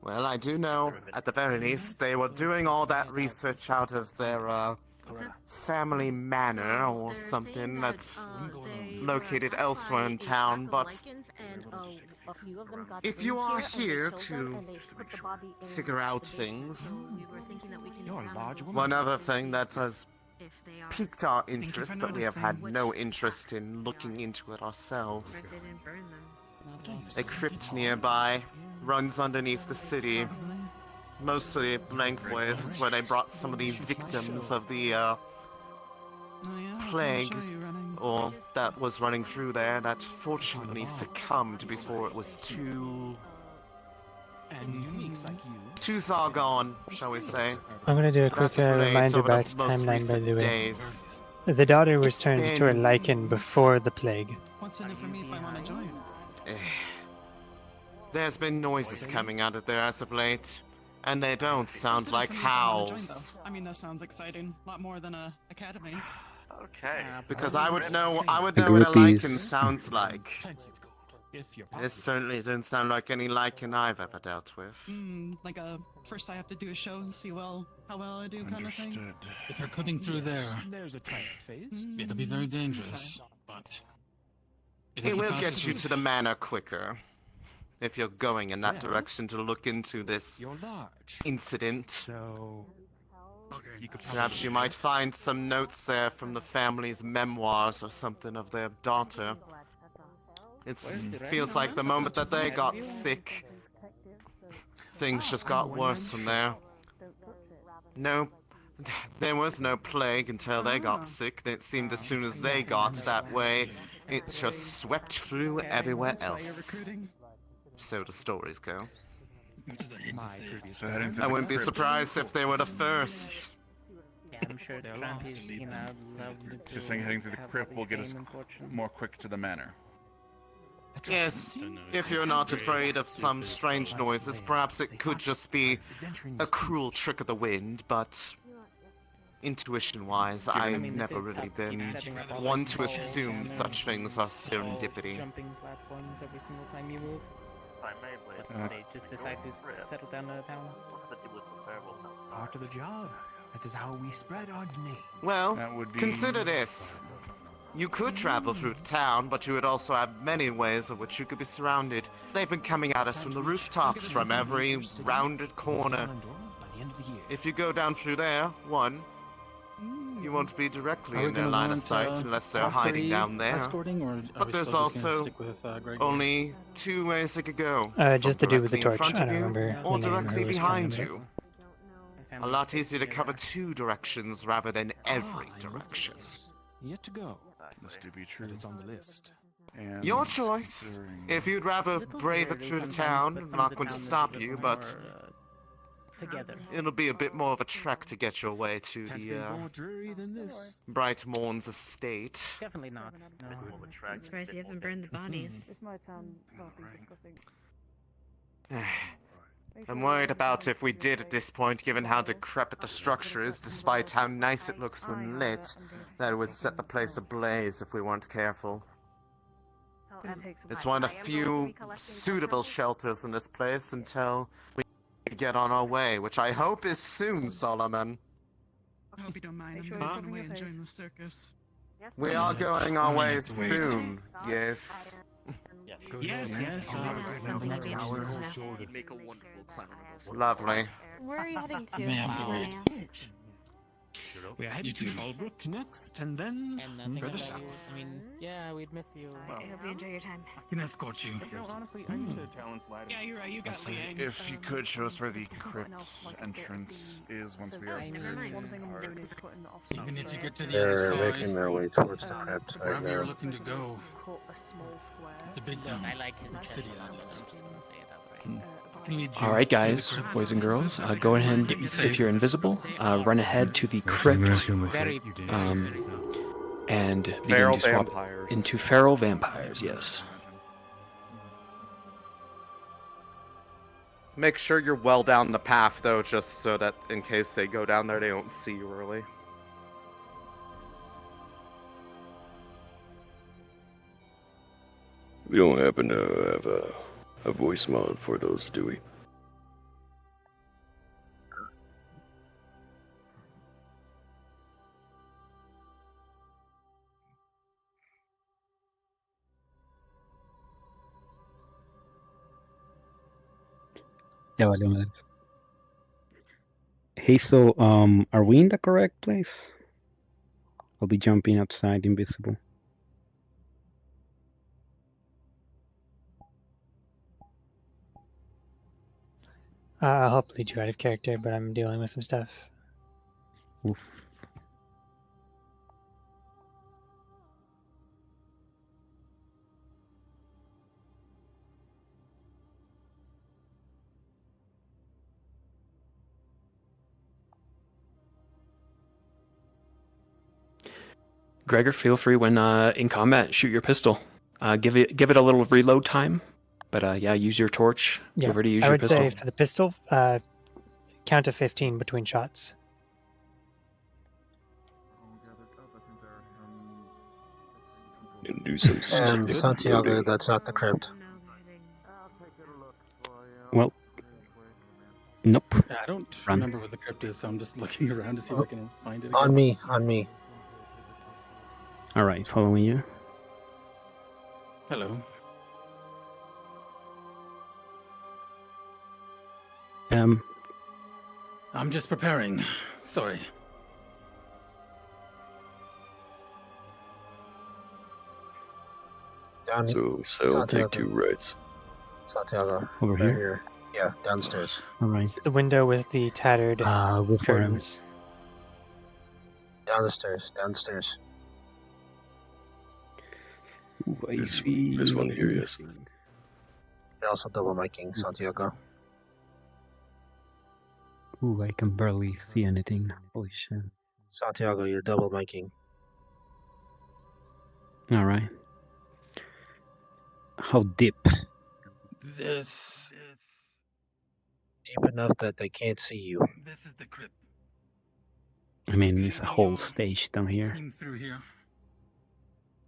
Well, I do know, at the very least, they were doing all that research out of their family manor or something that's located elsewhere in town, but if you are here to figure out things, one other thing that has piqued our interest, but we have had no interest in looking into it ourselves. A crypt nearby runs underneath the city, mostly lengthways. It's where they brought some of the victims of the plague, or that was running through there, that fortunately succumbed before it was too far gone, shall we say. I'm going to do a quick As of late, reminder over the about most timeline, by recent the way. days. The daughter was It's turned to a been- lichen before the plague. What's in it for me if I want to join? There's been noises coming out of there as of late, and they don't sound like howls. I mean, that sounds exciting. A lot more than a academy. Okay. Because I would know what a groupies. lichen sounds like. It certainly didn't sound like any lichen I've ever dealt with. Like first I have to do a show and see how well I do kind of thing. If you're cutting through there's a tryout phase. It'll be very dangerous, but It will get you to the manor quicker. If you're going in that direction to look into this incident. Perhaps you might find some notes there from the family's memoirs or something of their daughter. It feels like the moment that they got sick, things just got worse from there. No, there was no plague until they got sick. It seemed as soon as they got that way, it just swept through everywhere else. So the stories go. I wouldn't be surprised if they were the first. Yeah, I'm sure Trump is, lovely to Just saying heading through the have crypt a will get us fame and fortune. more quick to the manor. Yes, if you're not afraid of some strange noises, perhaps it could just be a cruel trick of the wind, but intuition-wise, I've never really been one to assume such things are serendipity. Jumping platforms every single time you move. But they just decide to settle down in a town. Part of the job. That is how we spread our name. Well, That would be- consider this. You could travel through the town, but you would also have many ways of which you could be surrounded. They've been coming at us from the rooftops, from every rounded corner. If you go down through there, you won't be directly Are we in their gonna line of want, sight unless they're all hiding three down there. escorting, or are But we there's still just gonna also stick with, Gregory? only two ways it could go. Just the From dude with the directly in torch. front I of don't you, remember or the name. directly Who was behind calling you. A lot easier to cover two directions rather than every direction. Yet to go. This do be true. It's on the list. And Your choice. If you'd rather brave it through the town, I'm not going to stop you, but together. it'll be a bit more of a trek to get your way to Can't the be more dreary than this. Withermoure's estate. Definitely not. No. I'm surprised you haven't burned the bodies. It's my town. Can't be discussing. I'm worried about if we did at this point, given how decrepit the structure is, despite how nice it looks when lit, that it would set the place ablaze if we weren't careful. It's one of the few suitable shelters in this place until we get on our way, which I hope is soon, Solomon. I hope you don't mind. I'm going away and join the circus. We are going our way soon, yes. Yes, yes. The next hour. He'd make a wonderful clown. Lovely. Where are you heading to? Ma'am, we are heading to Fallbrook next, and then further south. I mean, yeah, we'd miss you. I hope you enjoy your time. I can escort you. No, honestly, I used to challenge Light. Yeah, you're right. You got Liang. If you could show us where the crypt entrance is once we are Even if you get to the They're other making side, their way towards the crypt right wherever you're now. looking to go, the big town, I like his big city that is. All right, guys, boys and girls, go ahead and, if you're invisible, run ahead to the crypt, and begin Feral to swap vampires. into feral vampires. Yes. Make sure you're well down the path, though, just so that in case they go down there, they don't see you early. We don't happen to have a voice mod for those, do we? Ya valió madres. Hey, so, are we in the correct place? I'll be jumping outside invisible. I'll help lead you out of character, but I'm dealing with some stuff. Oof. Gregor, feel free when in combat, shoot your pistol. Give it a little reload time, but yeah, use your torch. Yeah, Feel free to use I your would pistol. say for the pistol, count to 15 between shots. And do some Santiago, that's not the crypt. Well, nope. I don't Run. remember where the crypt is, so I'm just looking around to see if I can find it again. On me. All right, following you. Hello. I'm just preparing. Sorry. Down So I'll Santiago. take 2 rights. Santiago. Over right here? Yeah, downstairs. All right. It's the window with the tattered Go for him. curtains. Down the stairs. Ooh, I This see. one here, yes. You're also double miking, Santiago. Ooh, I can barely see anything. Holy shit. Santiago, you're double miking. All right. How deep? This. Deep enough that they can't see you. This is the crypt. I mean, it's a whole stage down here. Cream through here.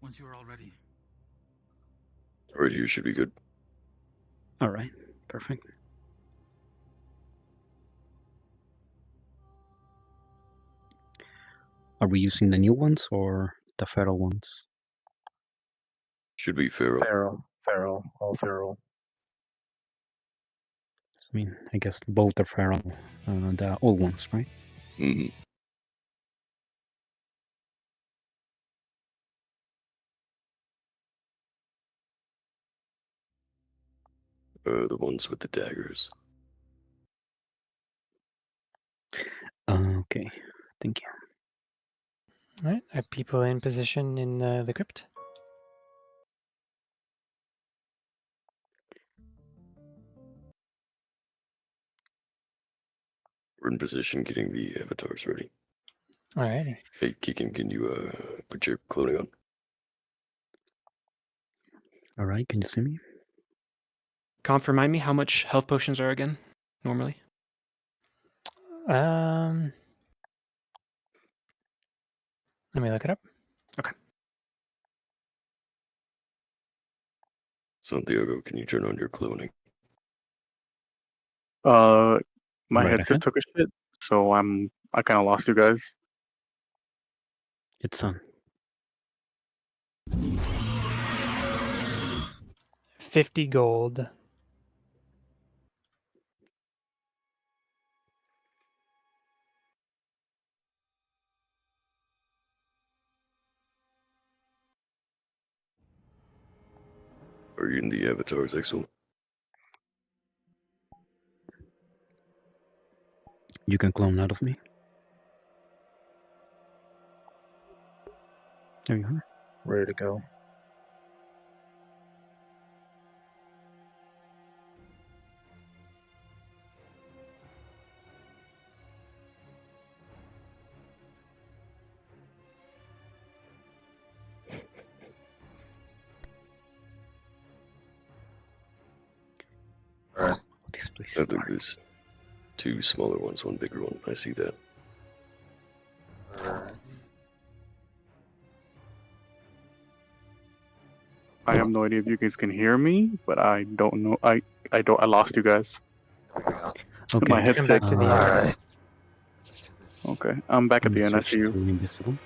Once you are all ready. Right here should be good. All right, perfect. Are we using the new ones or the feral ones? Should be feral. Feral, all feral. I mean, I guess both are feral. The old ones, right? Mm-hmm. The ones with the daggers. Okay, thank you. All right, are people in position in the crypt? We're in position getting the avatars ready. Alrighty. Hey, Keegan, can you put your clothing on? All right, can you see me? Comp, remind me how much health potions are again, normally? Let me look it up. Okay. Santiago, can you turn on your cloning? My Right headset ahead. took a shit, so I kind of lost you guys. It's on. 50 gold. Are you in the avatars, Excellent? You can clone out of me. There you are. Ready to go. Alright. This place I is think dark. there's 2 smaller ones, 1 bigger one. I see that. I have no idea if you guys can hear me, but I don't know. I lost you guys. Okay. My Come headset. back to the Alright. Okay, I'm back at the end. I see you. Invisible.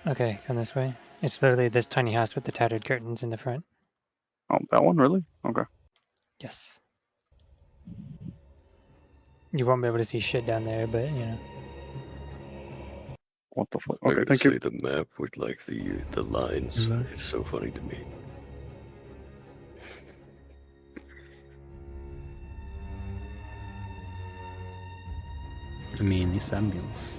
Okay, come this way. It's literally this tiny house with the tattered curtains in the front. Oh, that one really? Okay. Yes. You won't be able to see shit down there, but you know. What the fuck? I Okay, gotta thank say, you. the map with like the lines, Mhm. it's so funny to me. I mean, it's ambience.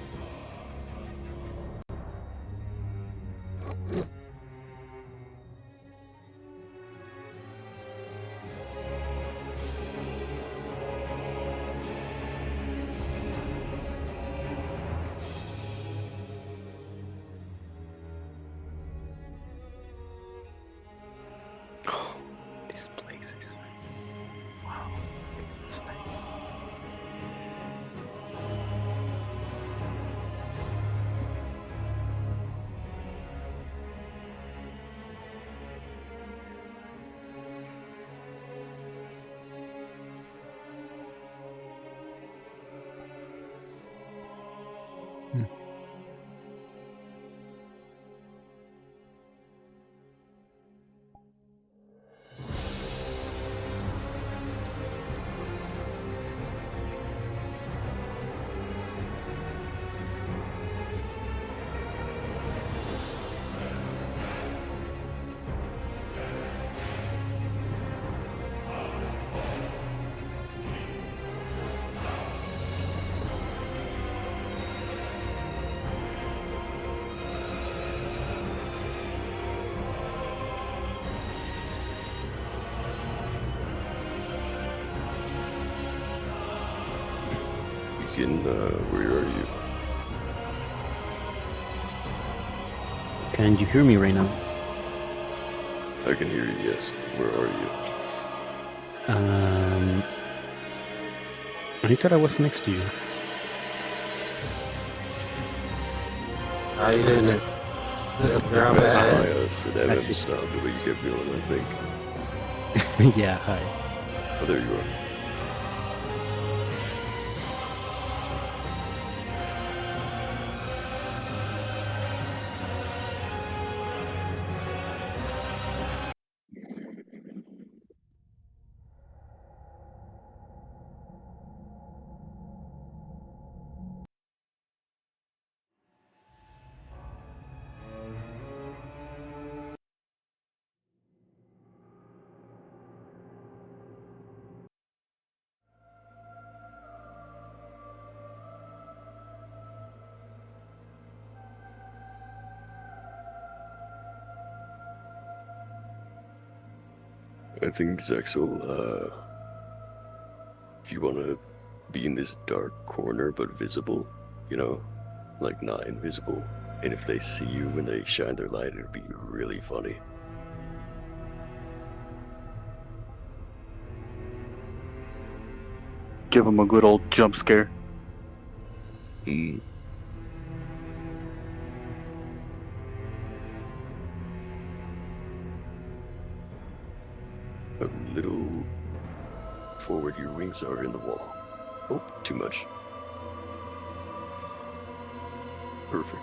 This place is wow. It's nice. You can, where are you? Can you hear me right now? I can hear you, yes. Where are you? I thought I was next to you. I didn't. You're up Passed by ahead. us and That's MM it. stopped the way you kept going, I think. Yeah, hi. Oh, there you are. I think Zexel, if you want to be in this dark corner but visible, you know, like not invisible, and if they see you when they shine their light, it'd be really funny. Give him a good old jump scare. Hmm. A little forward your wings are in the wall. Oh, too much. Perfect.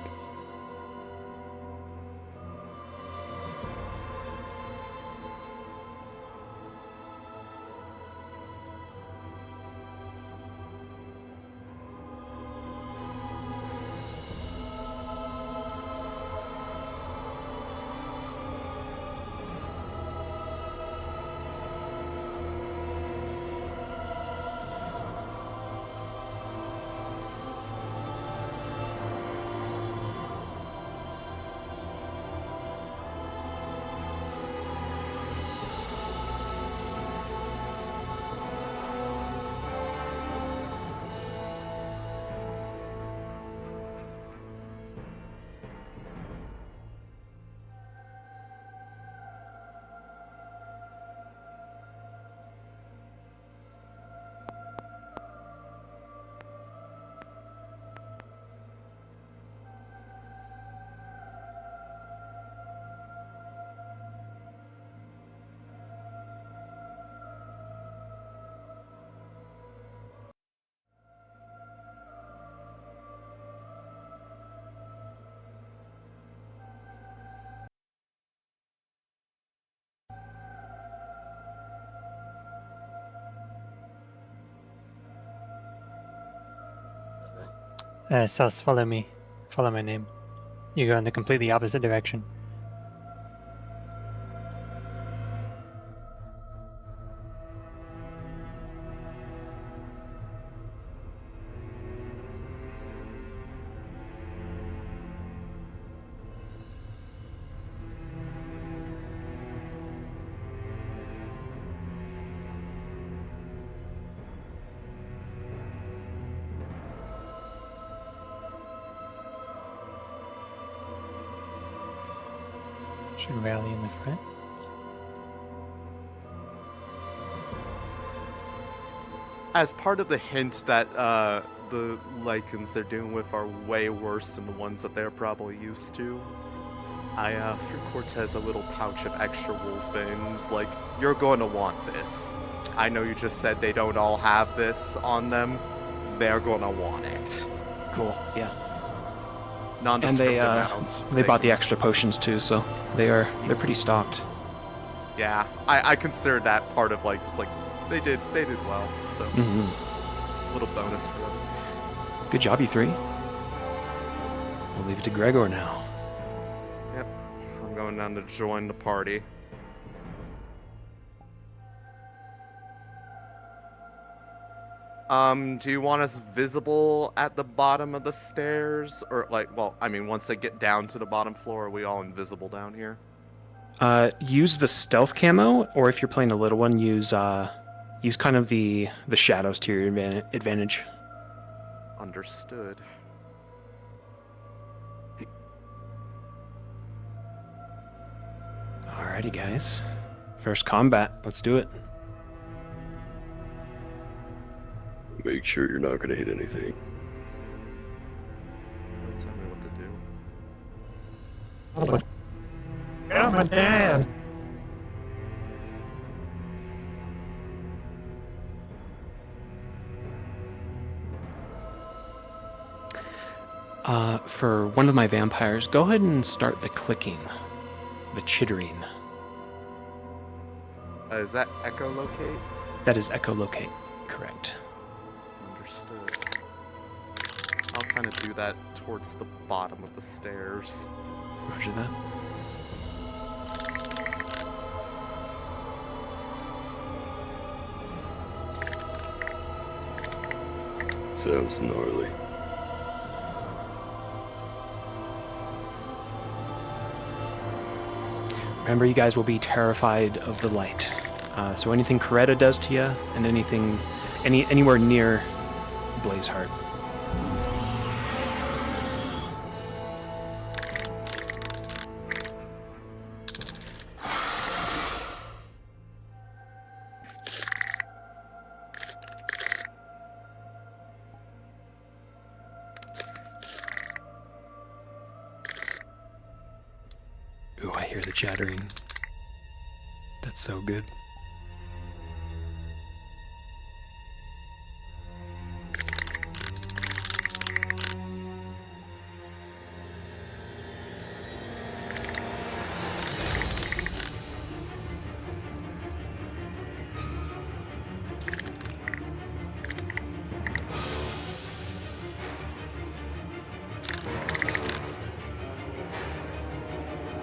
Sus, follow me. Follow my name. You go in the completely opposite direction. Should rally in the front. As part of the hint that the lichens they're dealing with are way worse than the ones that they're probably used to, I threw Cortez a little pouch of extra wolfsbane. It's like, you're going to want this. I know you just said they don't all have this on them. They're going to want it. Cool, yeah. And Nondescript amount. they bought the extra potions too, so they're pretty stocked. Yeah, I considered that part of like, it's like, they did well, so a little bonus for them. Good job, you three. We'll leave it to Gregor now. Yep, I'm going down to join the party. Do you want us visible at the bottom of the stairs? Or like, well, I mean, once they get down to the bottom floor, are we all invisible down here? Use the stealth camo, or if you're playing a little one, use kind of the shadows to your advantage. Understood. Alrighty, guys. First combat. Let's do it. Make sure you're not gonna hit anything. Don't tell me what to do. Oh my dad! For one of my vampires, go ahead and start the clicking, the chittering. Is that echolocate? That is echolocate, correct. Understood. I'll kind of do that towards the bottom of the stairs. Roger that. Sounds gnarly. Remember, you guys will be terrified of the light. So anything Coretta does to you, and anywhere near Blazeheart. Ooh, I hear the chattering. That's so good.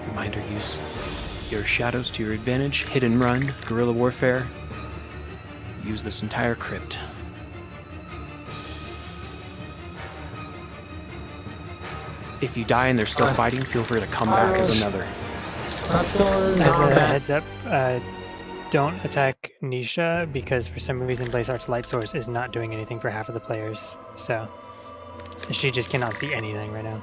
Reminder, use your shadows to your advantage. Hit and run, guerrilla warfare. Use this entire crypt. If you die and they're still fighting, feel free to come back as another. As a heads up, don't attack Nisha because for some reason Blazeheart's light source is not doing anything for half of the players. So she just cannot see anything right now.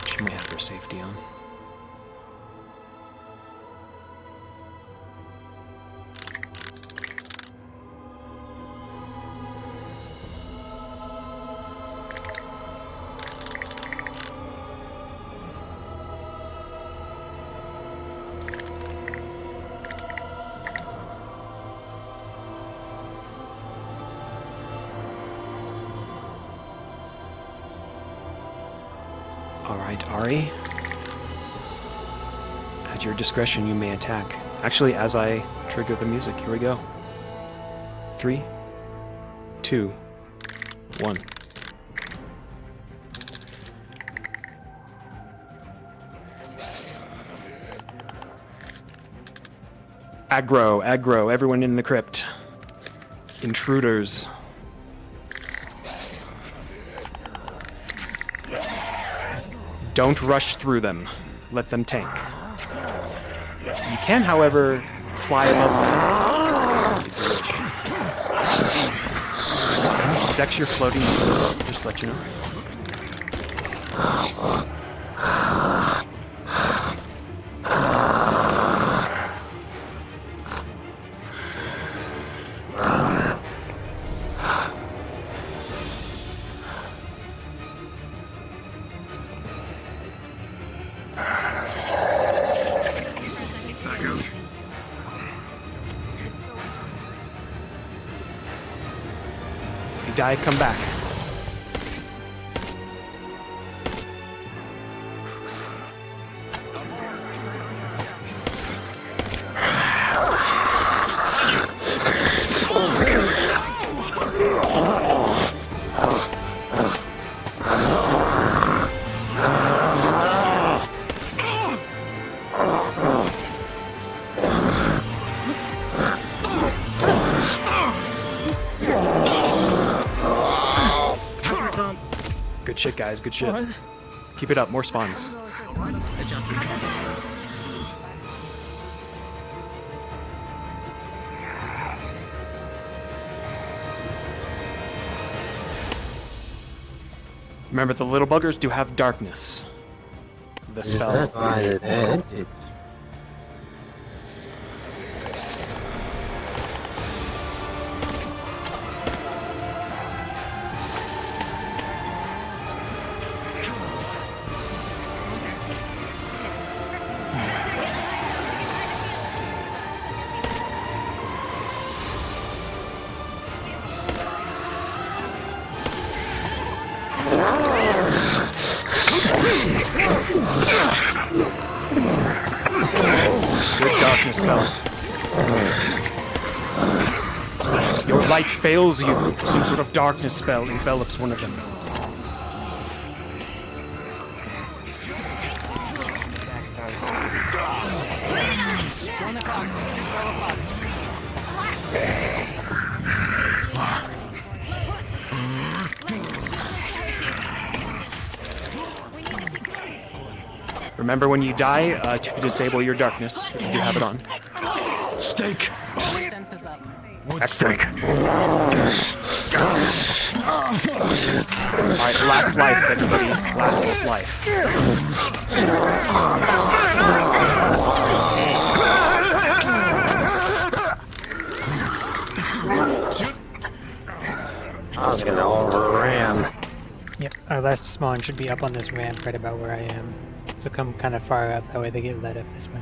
She might have her safety on. Alright, Ari. At your discretion, you may attack. Actually, as I trigger the music, here we go. 3, 2, 1. Aggro, everyone in the crypt. Intruders. Don't rush through them. Let them tank. You can, however, fly above them if you wish. Zex, you're floating, just to let you know. If you die, come back. Good shit, guys. Good shit. What? Keep it up. More spawns. Remember, the little buggers do have darkness. The spell. Good darkness spell. Your light fails you. Some sort of darkness spell envelops one of them. Remember when you die to disable your darkness, if you do have it on. Steak! Excellent. Alright, last life, everybody. Last life. I was gonna overran. Yep, our last spawn should be up on this ramp right about where I am. So come kind of far up, that way they get led up this way.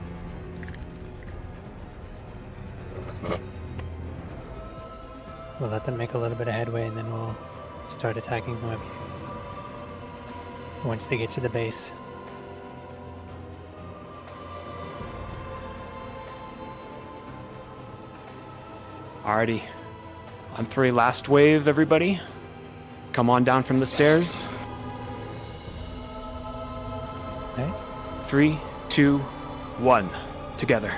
We'll let them make a little bit of headway and then we'll start attacking them up here. Once they get to the base. Alrighty. On 3, last wave, everybody. Come on down from the stairs. Okay. 3, 2, 1. Together.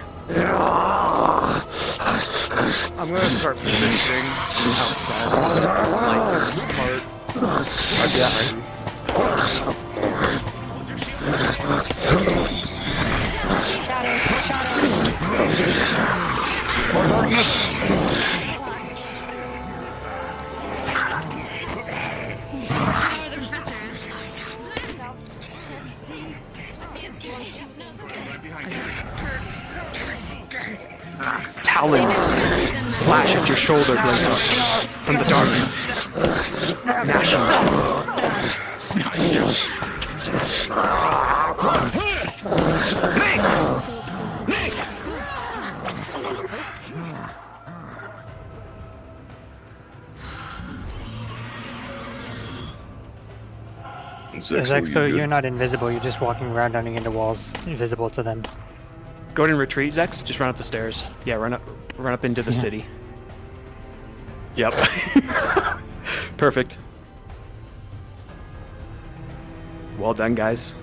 I'm gonna start positioning outside, like this part. More darkness! Talons slash at your shoulder, Glazer, from the darkness. Gnashing. Zach, so you're not invisible, you're just walking around running into walls, invisible to them. Go ahead and retreat, Zex. Just run up the stairs. Yeah, run up into the city. Yep. Perfect. Well done, guys.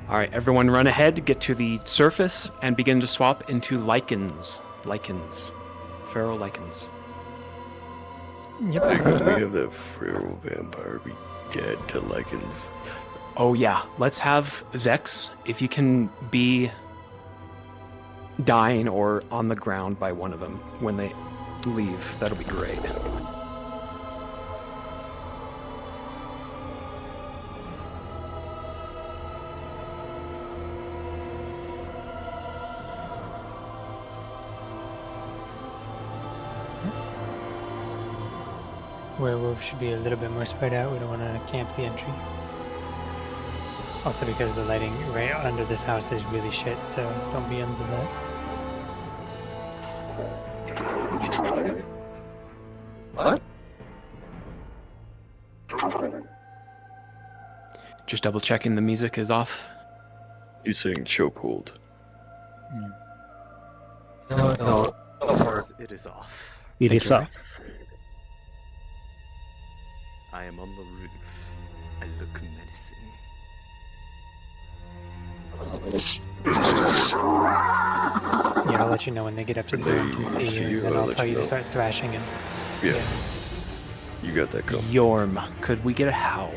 Alright, everyone run ahead, get to the surface, and begin to swap into lichens. Lichens. Feral lichens. Yep. Hey, could we have that feral vampire be dead to lichens? Oh yeah, let's have Zex, if you can be dying or on the ground by one of them when they leave, that'll be great. Werewolves should be a little bit more spread out. We don't want to camp the entry. Also because the lighting right under this house is really shit, so don't be under that. What? Just double checking the music is off. He's saying chokehold. No. Yes, it is off. It is off. I am on the roof. I look menacing. Yeah, I'll let you know when they get up to the ground and see you, and then I'll tell you to start thrashing him. Yeah. You got that going. Yorm, could we get a howl?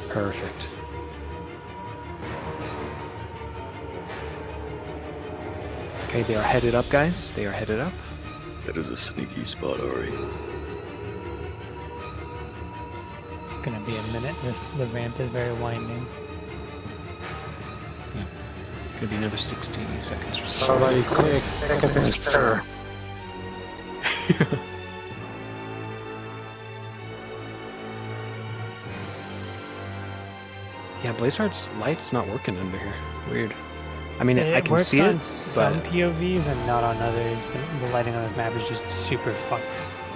Perfect. Okay, they are headed up, guys. They are headed up. That is a sneaky spot, Ari. It's gonna be a minute. The ramp is very winding. Yeah. Gonna be another 60 seconds or so. Somebody quick, take a picture. Yeah, Blazeheart's light's not working under here. Weird. I mean, I can works see on it, some but POVs and not on others. The lighting on this map is just super fucked.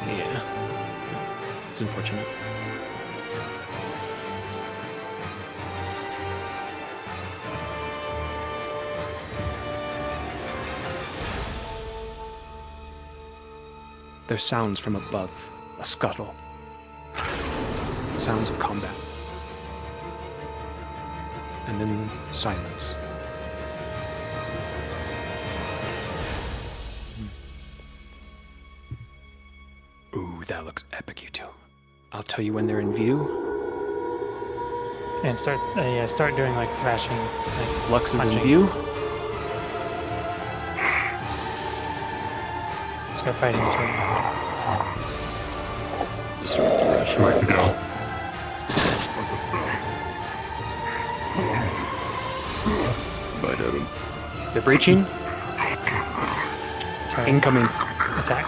yeah, it's unfortunate. There's sounds from above, a scuttle. Sounds of combat. And then silence. Ooh, that looks epic, you two. I'll tell you when they're in view. And start doing like thrashing. Like Lux is in punching. view. Start fighting each other. Just start thrashing. Right now. Bite at him. They're breaching. Turn. Incoming. Attack.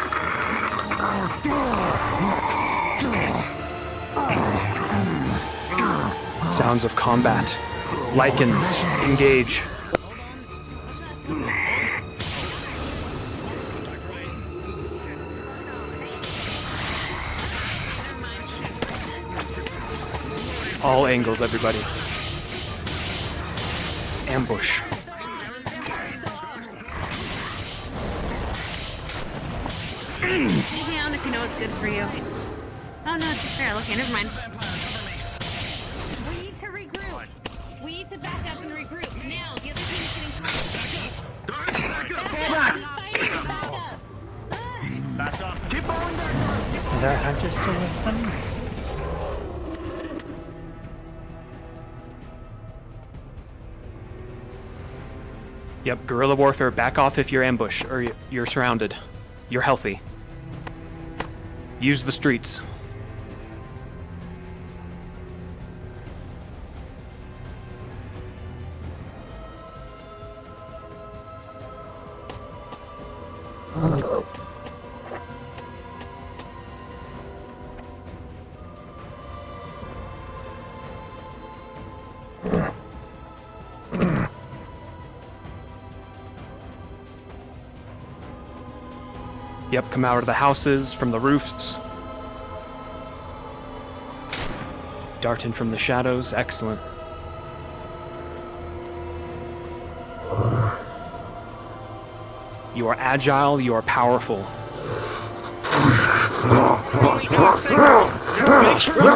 Sounds of combat. Lichens, engage. All angles, everybody. Ambush. Stay down if you know what's good for you. Oh no, it's fair. Okay, never mind. We need to regroup. We need to back up and regroup. Now, the other team is getting close. Back up. Keep on there. Is our hunter still with them? Yep, guerrilla warfare, back off if you're ambushed or you're surrounded. You're healthy. Use the streets. Yep, come out of the houses, from the roofs. Dart in from the shadows, excellent. You are agile, you are powerful.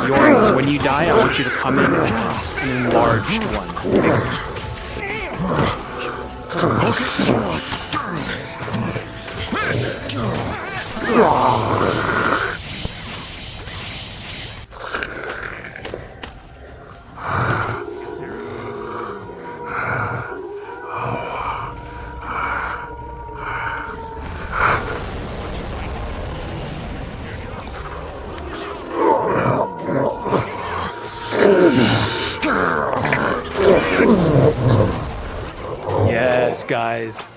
Yorn, when you die, I want you to come in as an enlarged one. Yes, guys.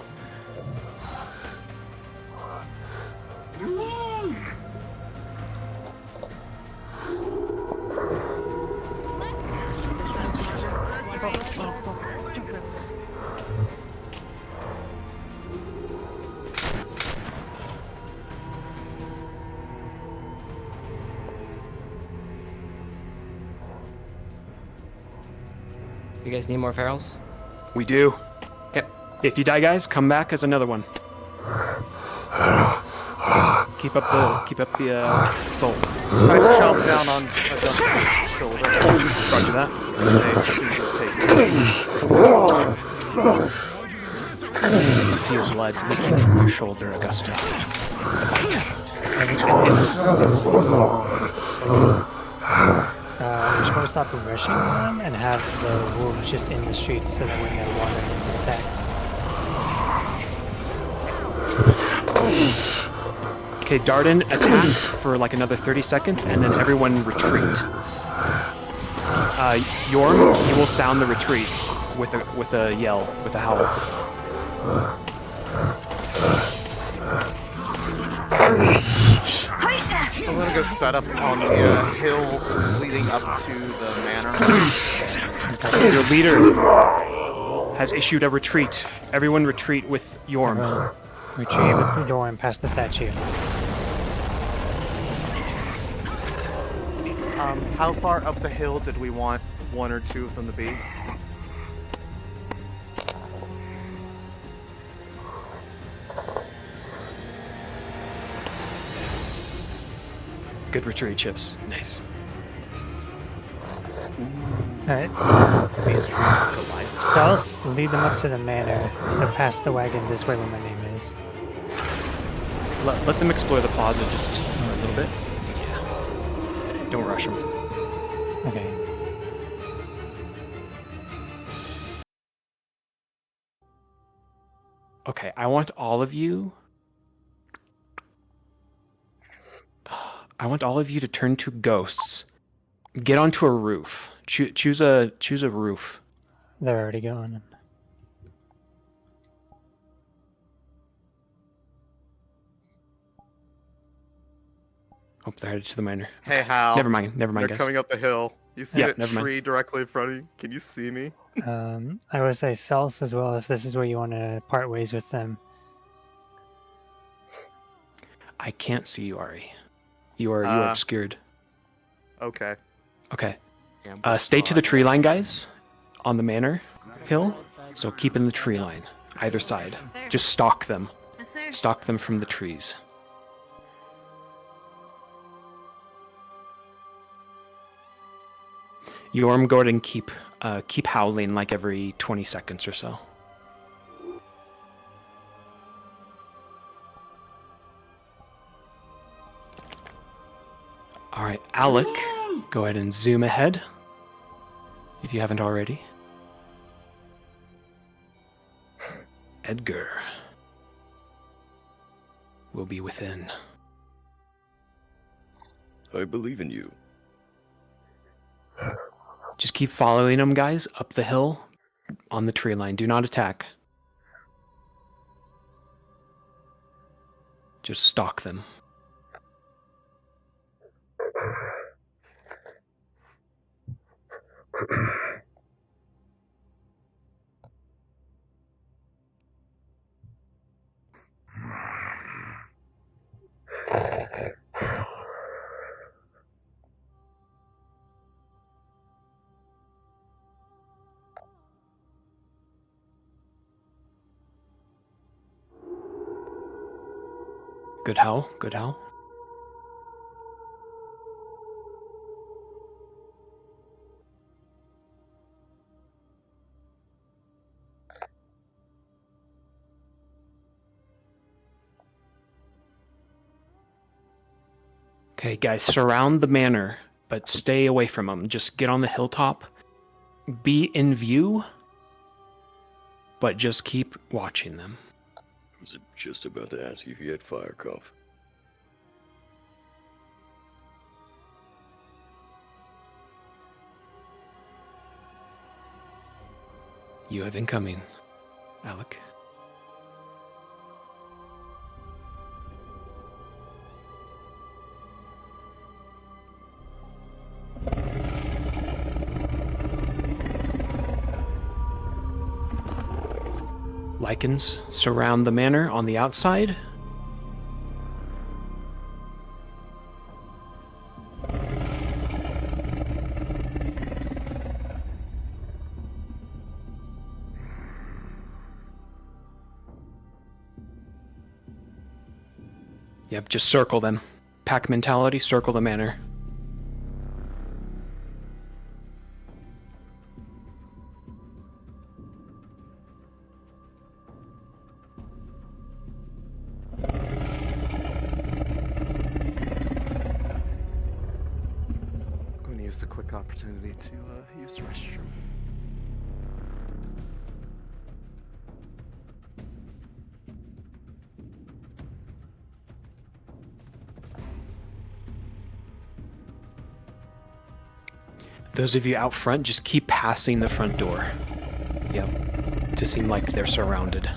You guys need more ferals? We do. Okay. If you die, guys, come back as another one. Keep up the soul. I chomp down on Augustus' shoulder. Roger that. And they seem to take You feel blood leaking from your shoulder, Augusta. We're supposed to stop rushing them and have the wolves just in the streets so that when they're wandering, they get attacked. Okay, Darden, attack for like another 30 seconds, and then everyone retreat. Yorm, you will sound the retreat with a yell, with a howl. I'm gonna go set up on the hill leading up to the manor. Your leader has issued a retreat. Everyone retreat with Yorm. Retreat with Yorm past the statue. How far up the hill did we want one or two of them to be? Good retreat, Chips. Nice. Alright. These trees are colliding. Cells, lead them up to the manor, so past the wagon this way where my name is. Let them explore the plaza just a little bit. Yeah. Don't rush them. Okay. Okay, I want all of you... I want all of you to turn to ghosts. Get onto a roof. Choose a roof. They're already going. Oh, they're headed to the miner. Hey, Hal. Never mind, They're guys. coming up the hill. You see that never mind. tree directly in front of you? Can you see me? I would say Cells as well, if this is where you want to part ways with them. I can't see you, Ari. You are obscured. Okay. Okay. Stay to the tree line, guys. On the manor hill. So keep in the tree line. Either side. Just stalk them. Stalk them from the trees. Yorm, go ahead and keep howling like every 20 seconds or so. All right, Alec, go ahead and zoom ahead if you haven't already. Edgar will be within. I believe in you. Just keep following them, guys, up the hill on the tree line. Do not attack. Just stalk them. Good howl, good howl. Okay, guys, surround the manor, but stay away from them. Just get on the hilltop. Be in view, but just keep watching them. I was just about to ask you if you had fire cough. You have incoming, Alec. Lichens surround the manor on the outside. Yep, just circle them. Pack mentality, circle the manor. Going to use a quick opportunity to use the restroom. Those of you out front, just keep passing the front door. Yep, to seem like they're surrounded.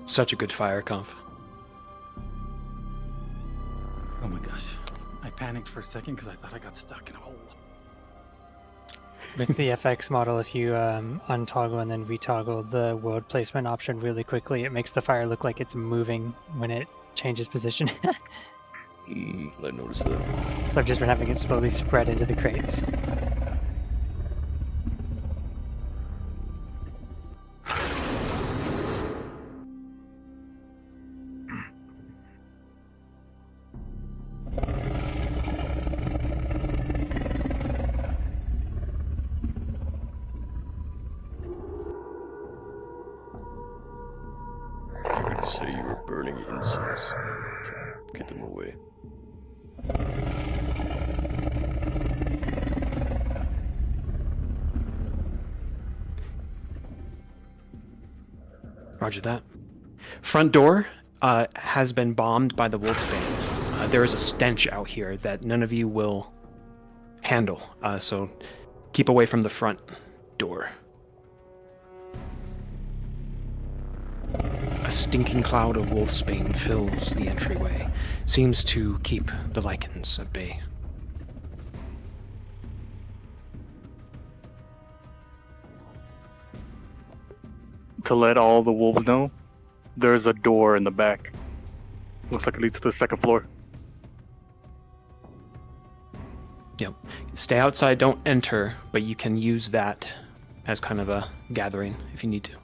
Such a good fire conf. Oh my gosh. I panicked for a second because I thought I got stuck in a hole. With the FX model, if you untoggle and then retoggle the world placement option really quickly, it makes the fire look like it's moving when it changes position. I noticed that. So I've just been having it slowly spread into the crates. Say you were burning incense to get them away. Roger that. Front door has been bombed by the Wolfsbane. There is a stench out here that none of you will handle, so keep away from the front door. A stinking cloud of wolfsbane fills the entryway, seems to keep the lichens at bay. To let all the wolves know, there's a door in the back. Looks like it leads to the second floor. Yep. Stay outside, don't enter, but you can use that as kind of a gathering if you need to.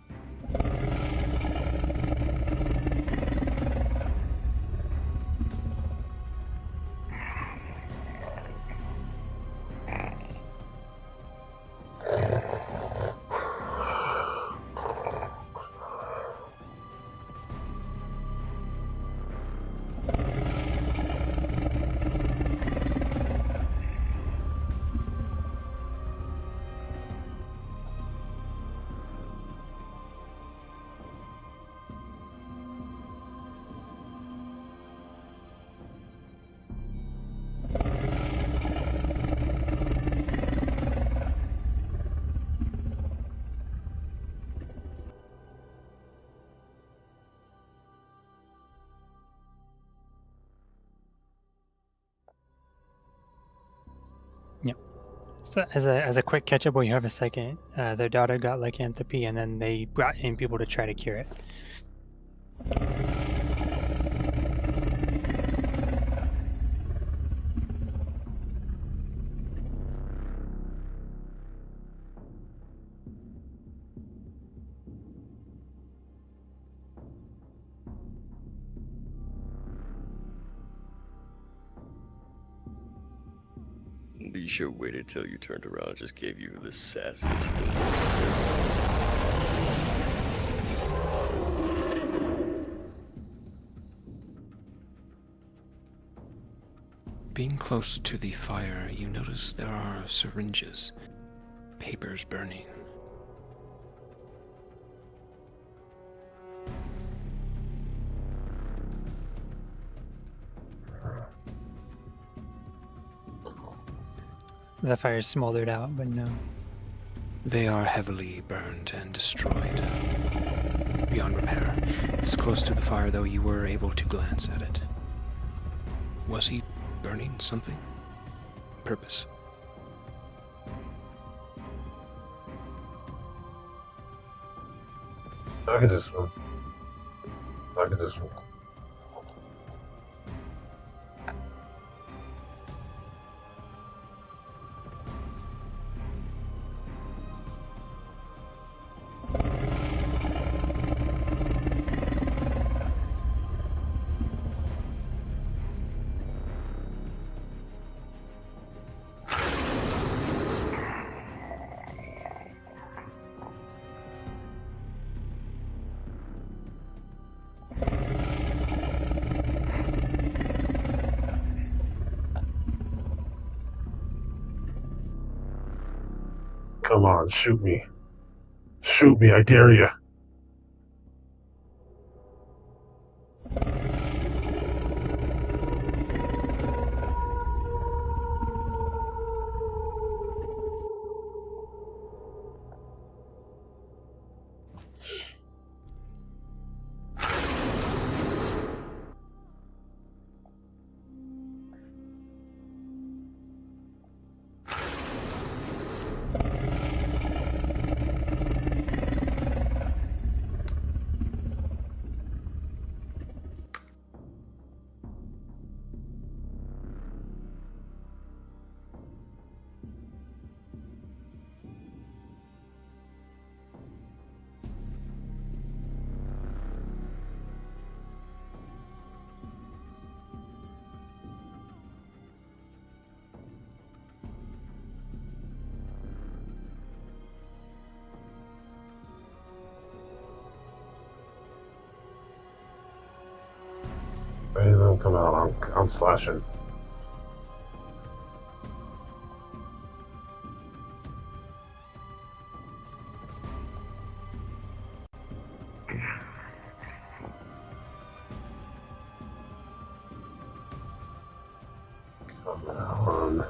So as a quick catch up, while you have a second, their daughter got lycanthropy, and then they brought in people to try to cure it. Leisha waited till you turned around and just gave you the sassiest thing. Being close to the fire, you notice there are syringes, papers burning. The fire smoldered out, but no. They are heavily burned and destroyed beyond repair. It's close to the fire, though you were able to glance at it. Was he burning something? Purpose? Look at this one. Look at this one. Come on, shoot me. Shoot me, I dare you. Hey, don't come out. I'm slashing. Come on.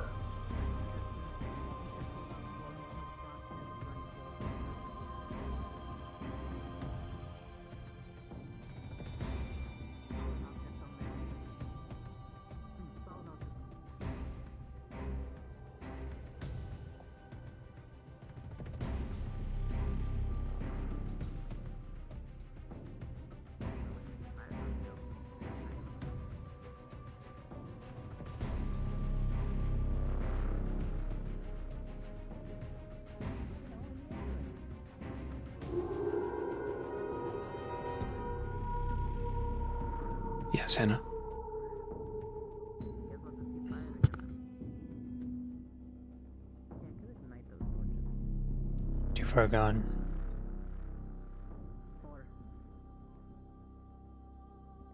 Yes, Hannah? Too far gone.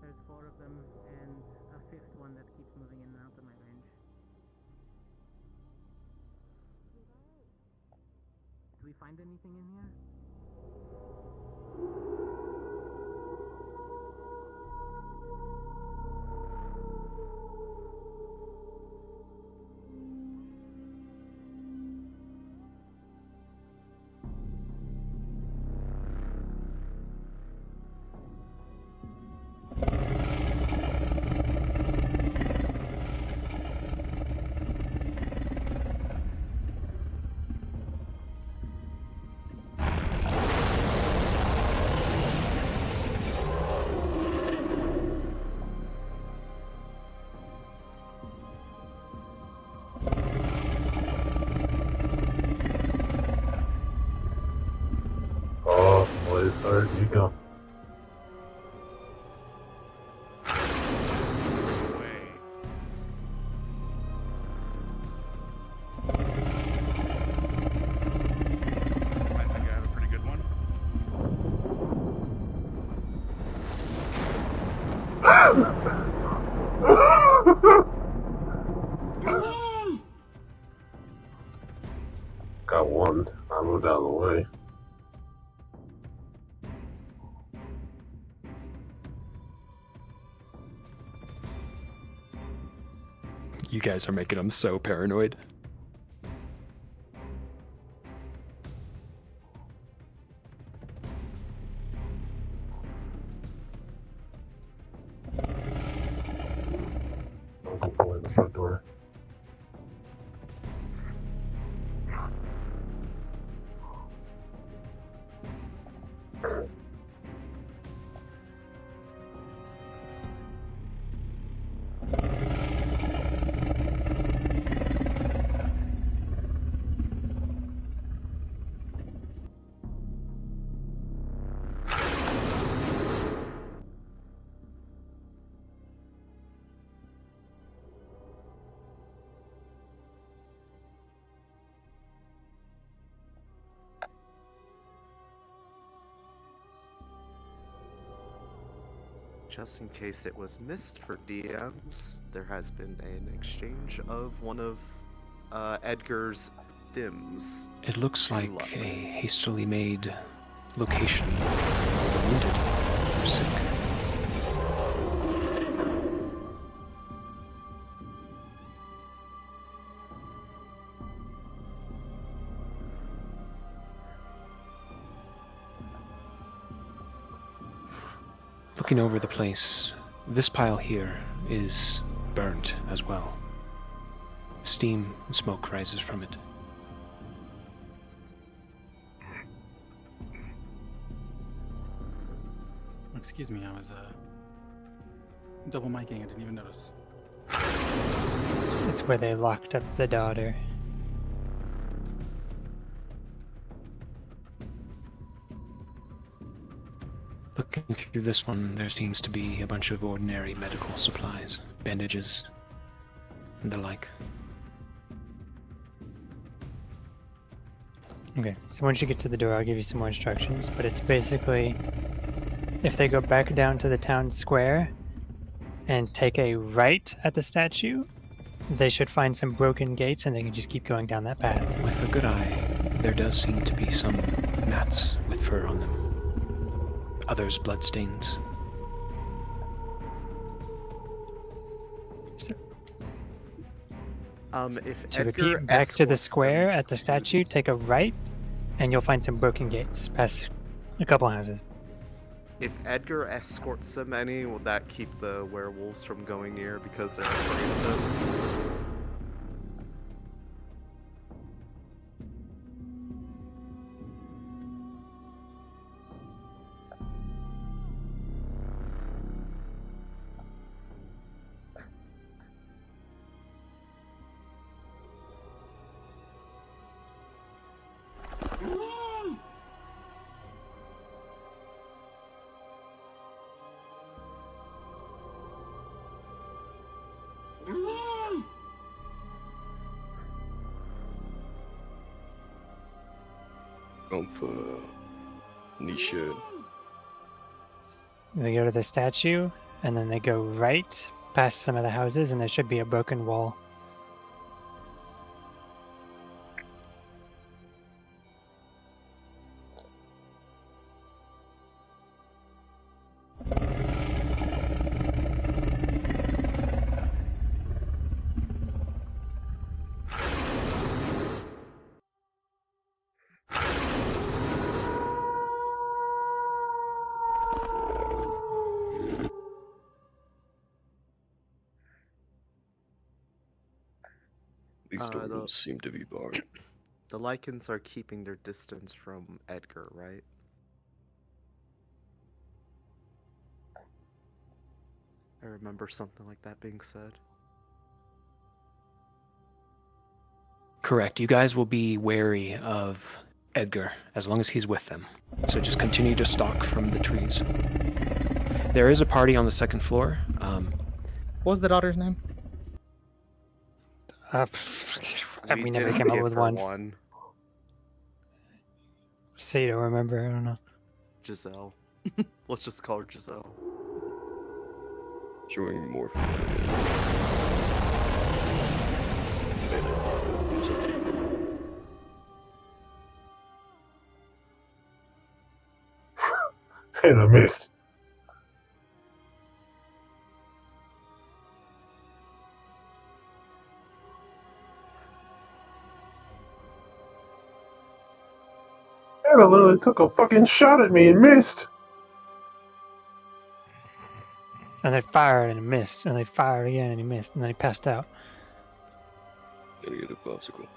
There's 4 of them, and a 5th one that keeps moving in and out of my range. Do we find anything in here? Where do you go? I think I have a pretty good one. Got one. I moved out of the way. You guys are making them so paranoid. I'll go in the front door. Just in case it was missed for DMs, there has been an exchange of one of Edgar's stims. It looks like Lux. a hastily made location for wounded or sick. Looking over the place, this pile here is burnt as well. Steam and smoke rises from it. Excuse me, I was double miking. I didn't even notice. It's where they locked up the daughter. Looking through this one, there seems to be a bunch of ordinary medical supplies, bandages, and the like. Okay, so once you get to the door, I'll give you some more instructions, but it's basically if they go back down to the town square and take a right at the statue, they should find some broken gates and they can just keep going down that path. With a good eye, there does seem to be some mats with fur on them. Others bloodstains. If To Edgar repeat, back to the escorts square them- at the statue, take a right, and you'll find some broken gates past a couple houses. If Edgar escorts them any, will that keep the werewolves from going near because they're afraid of him? Nisha. They go to the statue, and then they go right past some of the houses, and there should be a broken wall. These the- doors seem to be barred. The Lycans are keeping their distance from Edgar, right? I remember something like that being said. Correct. You guys will be wary of Edgar, as long as he's with them. So just continue to stalk from the trees. There is a party on the second floor. What was the daughter's name? We never didn't came up give with her one. Say you don't remember, I don't know. Giselle. Let's just call her Giselle. Showing more from it's up to you. And I missed. And I literally took a fucking shot at me and missed. And they fired and he missed, and they fired again and he missed, and then he passed out. Gonna get a popsicle.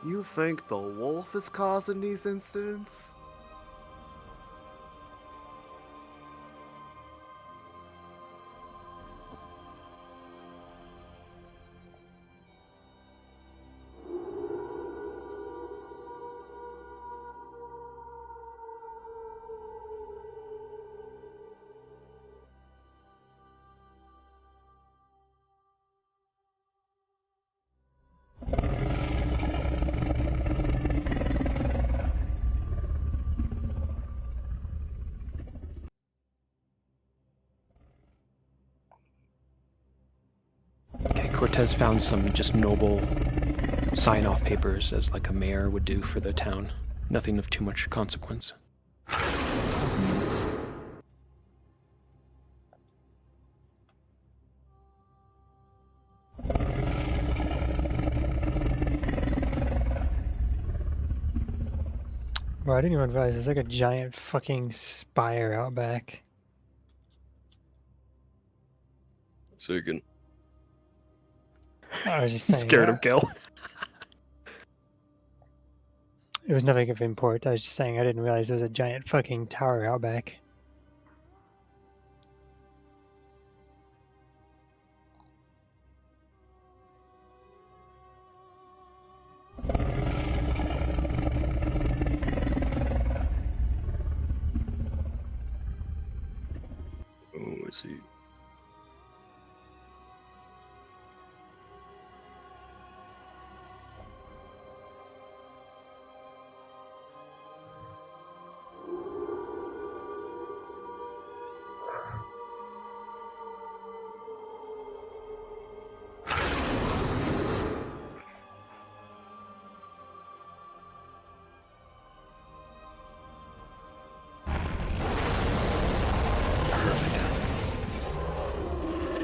You think the wolf is causing these incidents? Okay, Cortez found some just noble sign-off papers, as like a mayor would do for the town. Nothing of too much consequence. Bro, I didn't even realize there's like a giant fucking spire out back. So you can. I was just saying. Scared of Gil. It was nothing of import. I was just saying I didn't realize there was a giant fucking tower out back. Oh, I see.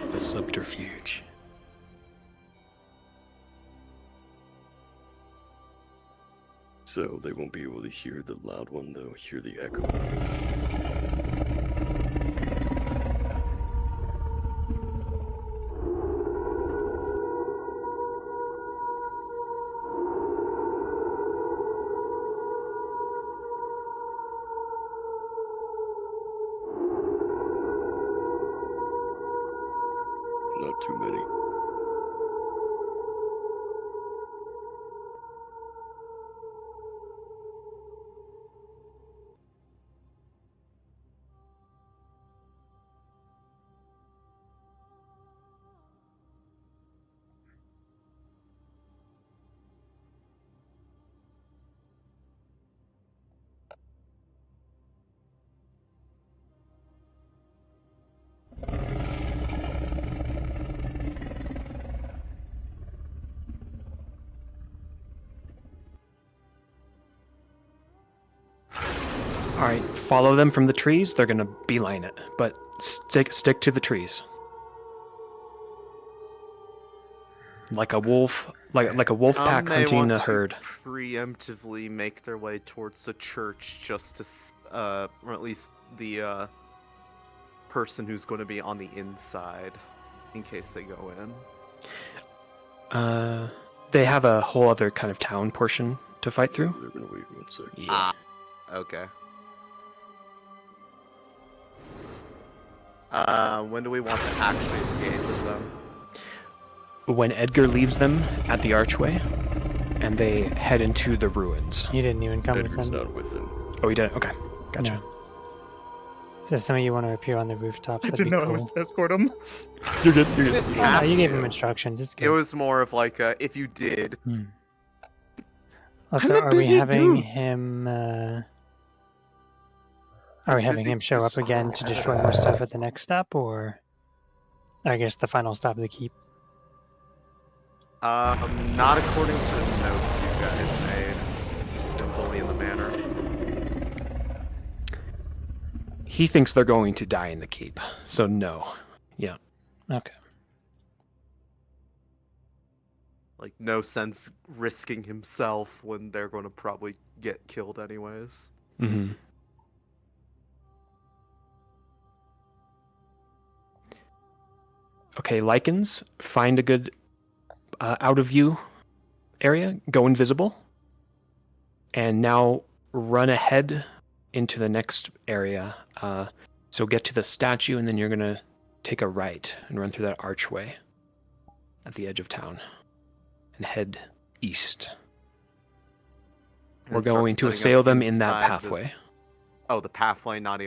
The subterfuge. So they won't be able to hear the loud one, though, hear the echo. Not too many. All right, follow them from the trees. They're gonna beeline it, but stick to the trees. Like a wolf, like a wolf pack hunting a herd. Preemptively make their way towards the church, just to, or at least the person who's going to be on the inside, in case they go in. They have a whole other kind of town portion to fight through. They're gonna wait 1 second. Yeah. Ah, okay. When do we want to actually engage with them? When Edgar leaves them at the archway, and they head into the ruins. You didn't even come with Edgar's them. not with them. Oh, you didn't? Okay, gotcha. No. So if some of you want to appear on the rooftops, I that'd didn't be know cool. I was to escort him. You're good. You're You good. didn't Oh, no, have you gave to. him instructions. It's good. It was more of like if you did. Also, I'm a are we busy having dude. him? Are we having busy him show up again to destroy more stuff at the next stop, or I guess the final stop of the keep? Not according to the notes you guys made. It was only in the manor. He thinks they're going to die in the keep, so no. Yeah. Okay. Like, no sense risking himself when they're going to probably get killed anyways. Mm-hmm. Okay, lichens, find a good out of view area, go invisible, and now run ahead into the next area. So get to the statue, and then you're going to take a right and run through that archway at the edge of town and head east. We're And start going to setting up assail them in that inside the- pathway. Oh, the pathway, not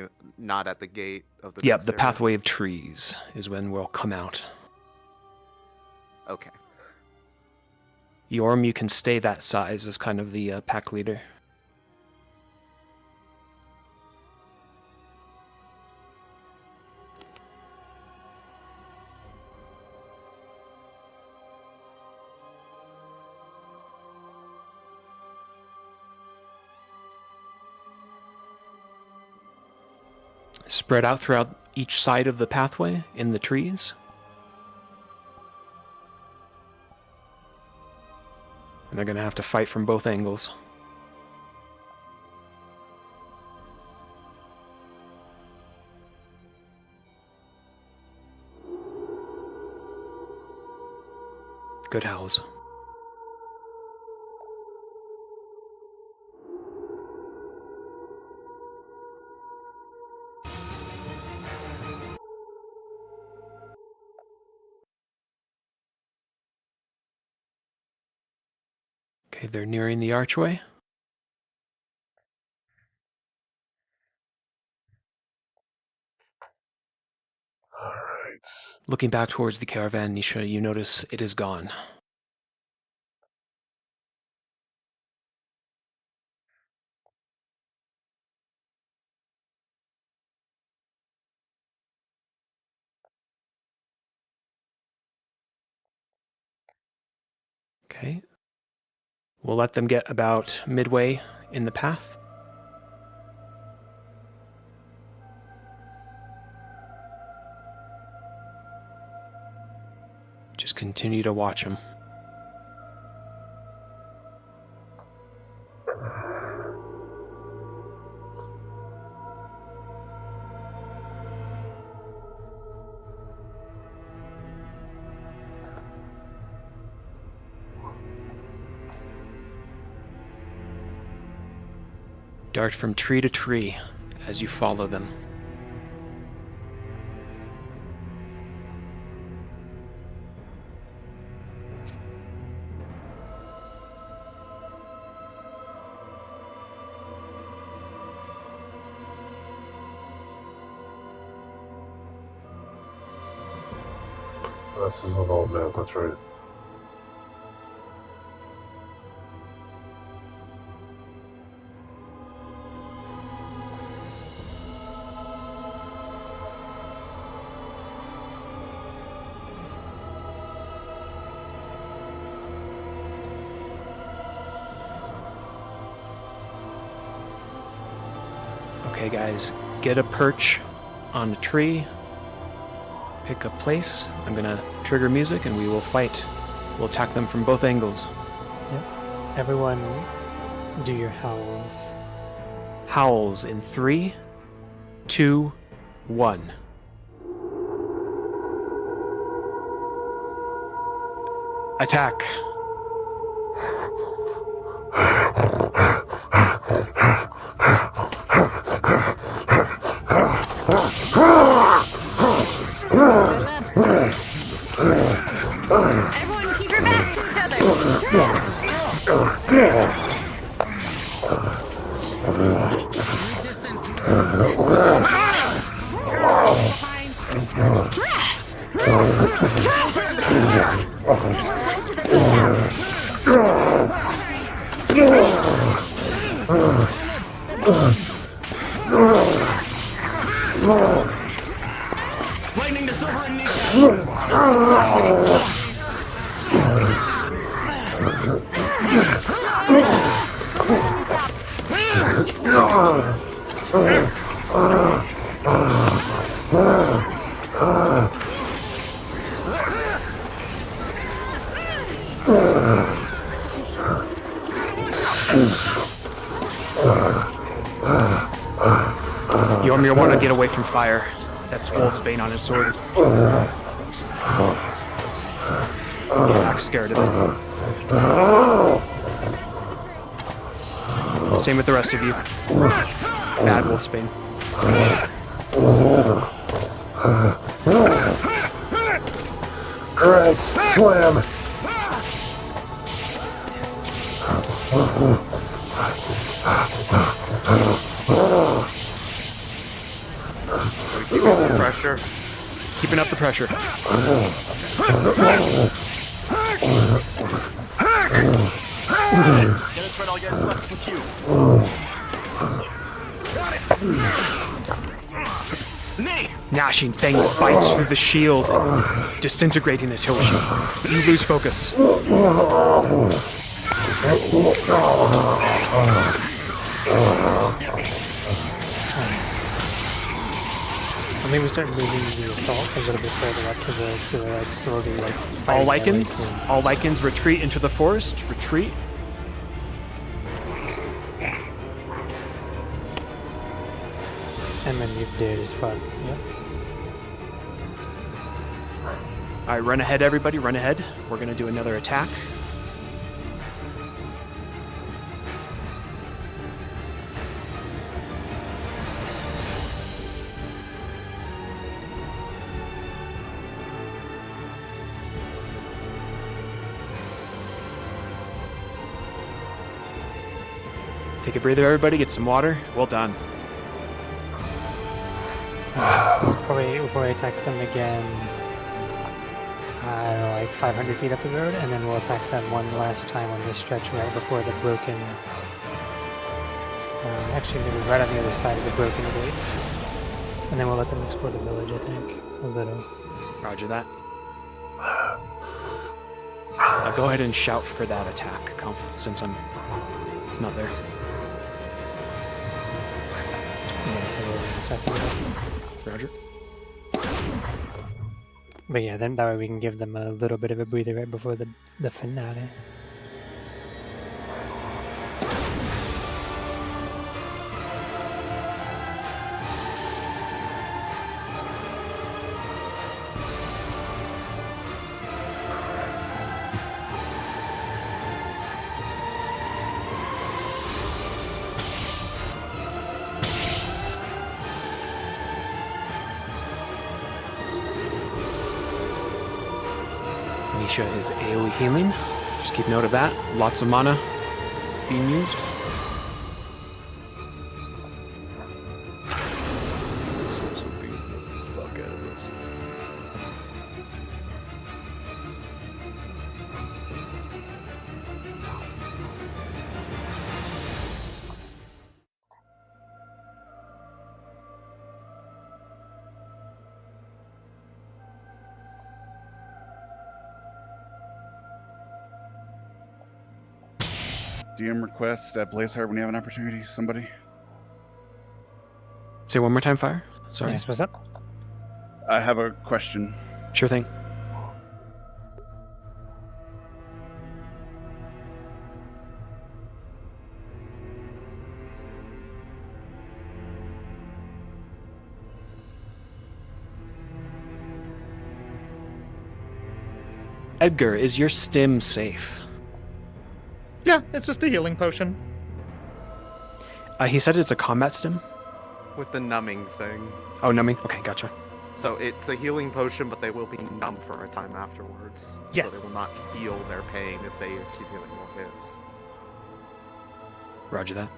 at the gate of the. Yep, base the area? pathway of trees is when we'll come out. Okay. Yorm, you can stay that size as kind of the pack leader. Spread out throughout each side of the pathway in the trees. And they're going to have to fight from both angles. Good howls. Okay, they're nearing the archway. All right. Looking back towards the caravan, Nisha, you notice it is gone. Okay. We'll let them get about midway in the path. Just continue to watch them. Dart from tree to tree as you follow them. This is an old map, that's right. Okay, guys, get a perch on a tree. Pick a place. I'm gonna trigger music and we will fight. We'll attack them from both angles. Yep. Everyone, do your howls. Howls in 3, 2, 1. Attack. Everyone keep your backs to each other. Lightning to silver and kneecap. Yormir want to get away from fire. That's Wolf's Bane on his sword. Yeah, I'm scared of it. Same with the rest of you. Bad Wolf's Bane. Grand slam! Keeping up the pressure. Keeping up the pressure. Get it, all guys left in queue. Gnashing fangs bites through the shield, disintegrating Itoshi. You lose focus. I think we start moving the assault a little bit further up to like slowly like All fighting their way Lycans, through. all Lycans retreat into the forest. Retreat. And then you're dead as fuck. Yep. All right, run ahead, everybody. Run ahead. We're gonna do another attack. Take a breather, everybody. Get some water. Well done. We'll probably attack them again. I don't know, like 500 feet up the road, and then we'll attack them one last time on this stretch right before the broken. Actually, maybe right on the other side of the broken gates, and then we'll let them explore the village. I think a little. Roger that. Go ahead and shout for that attack, Conf, since I'm not there. Yes, I will start to do that. Roger. But yeah, then that way we can give them a little bit of a breather right before the finale. Nisha is AoE healing. Just keep note of that. Lots of mana being used. Fuck out of this. DM requests at Blazeheart when you have an opportunity. Somebody. Say one more time, Fire. Sorry. Yes, what's up? I have a question. Sure thing. Edgar, is your stim safe? Yeah, it's just a healing potion. He said it's a combat stim? With the numbing thing. Oh, numbing? Okay, gotcha. So it's a healing potion, but they will be numb for a time afterwards. Yes. So they will not feel their pain if they keep getting more hits. Roger that.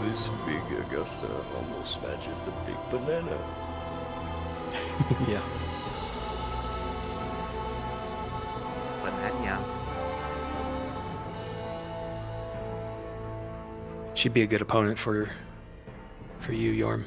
This big Augusta almost matches the big banana. Yeah. Banana. She'd be a good opponent for you, Yorm.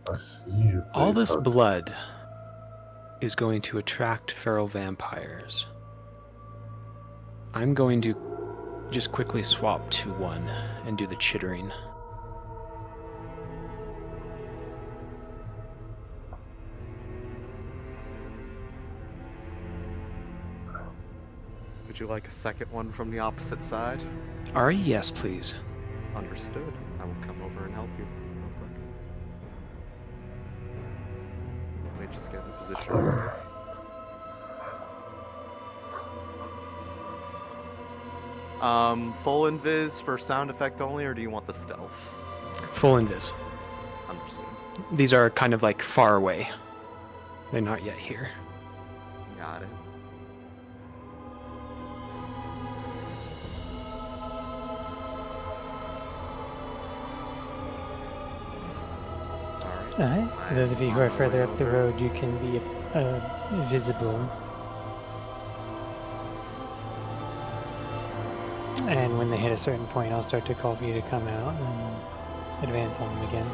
I see you. All please, this Hudson. blood is going to attract feral vampires. I'm going to just quickly swap to one and do the chittering. Would you like a second one from the opposite side? Ari, yes, please. Understood. I will come over and help you real quick. Let me just get in position real quick. Full invis for sound effect only, or do you want the stealth? Full invis. Understood. These are kind of like far away. They're not yet here. Got it. Alright, for those of you who are further up the road, you can be visible. And when they hit a certain point, I'll start to call for you to come out and advance on them again.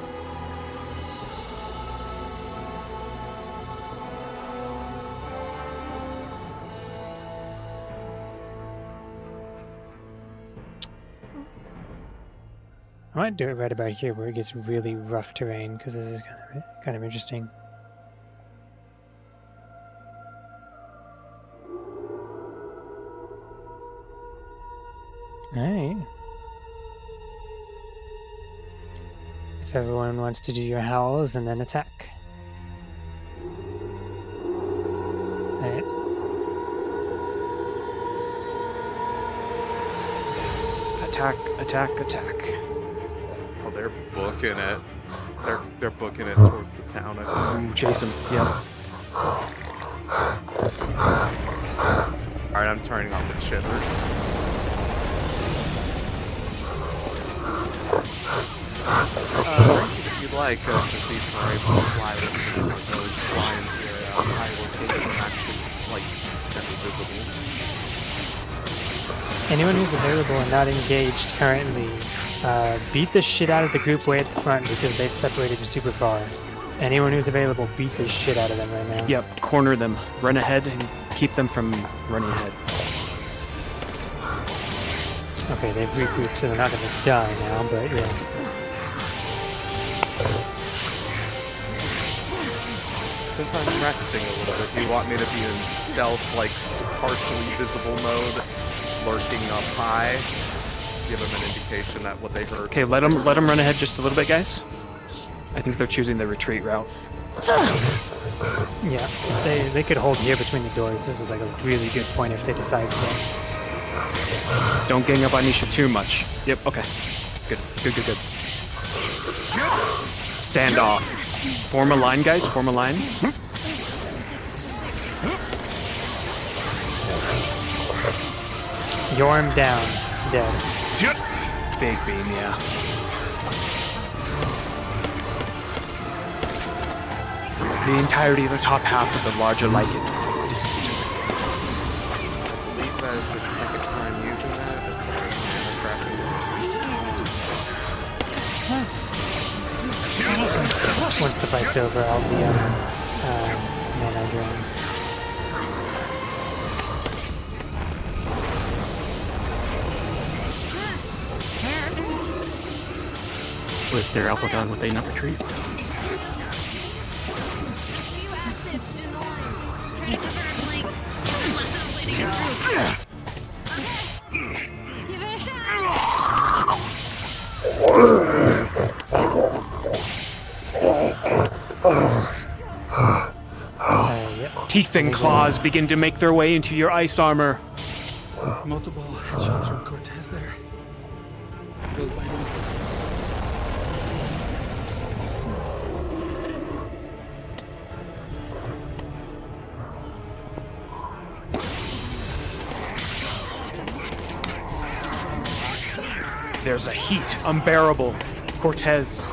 I might do it right about here where it gets really rough terrain, because this is kind of interesting. Alright. If everyone wants to do your howls and then attack. Alright. Attack, attack, attack. Oh, they're booking it. They're booking it towards the town. I think. Ooh, chase him. Yep. Alright, I'm turning on the chitters. If you'd like, because these are able to fly with those fly into your high location, actually, like, semi-visible. Anyone who's available and not engaged currently, beat the shit out of the group way at the front because they've separated super far. Anyone who's available, beat the shit out of them right now. Yep, corner them. Run ahead and keep them from running ahead. Okay, they've regrouped, so they're not going to die now, but yeah. Since I'm resting a little bit, do you want me to be in stealth, like, partially visible mode, lurking up high? Give them an indication that what they heard. Okay, let them run ahead just a little bit, guys. I think they're choosing the retreat route. Yeah, they could hold here between the doors. This is like a really good point if they decide to. Don't gang up on Nisha too much. Yep, okay. Good. Stand off. Form a line, guys. Form a line. Yorm down. Dead. Big beam, yeah. The entirety of the top half of the larger lichen disintegrated. I believe that is their second time using that as far as mana trapping goes. Once the fight's over, I'll be mana drain. Was their Alpha would they not retreat? Teeth and claws begin to make their way into your ice armor. Multiple headshots from Cortez there. Goes by them. There's a heat unbearable. Cortez.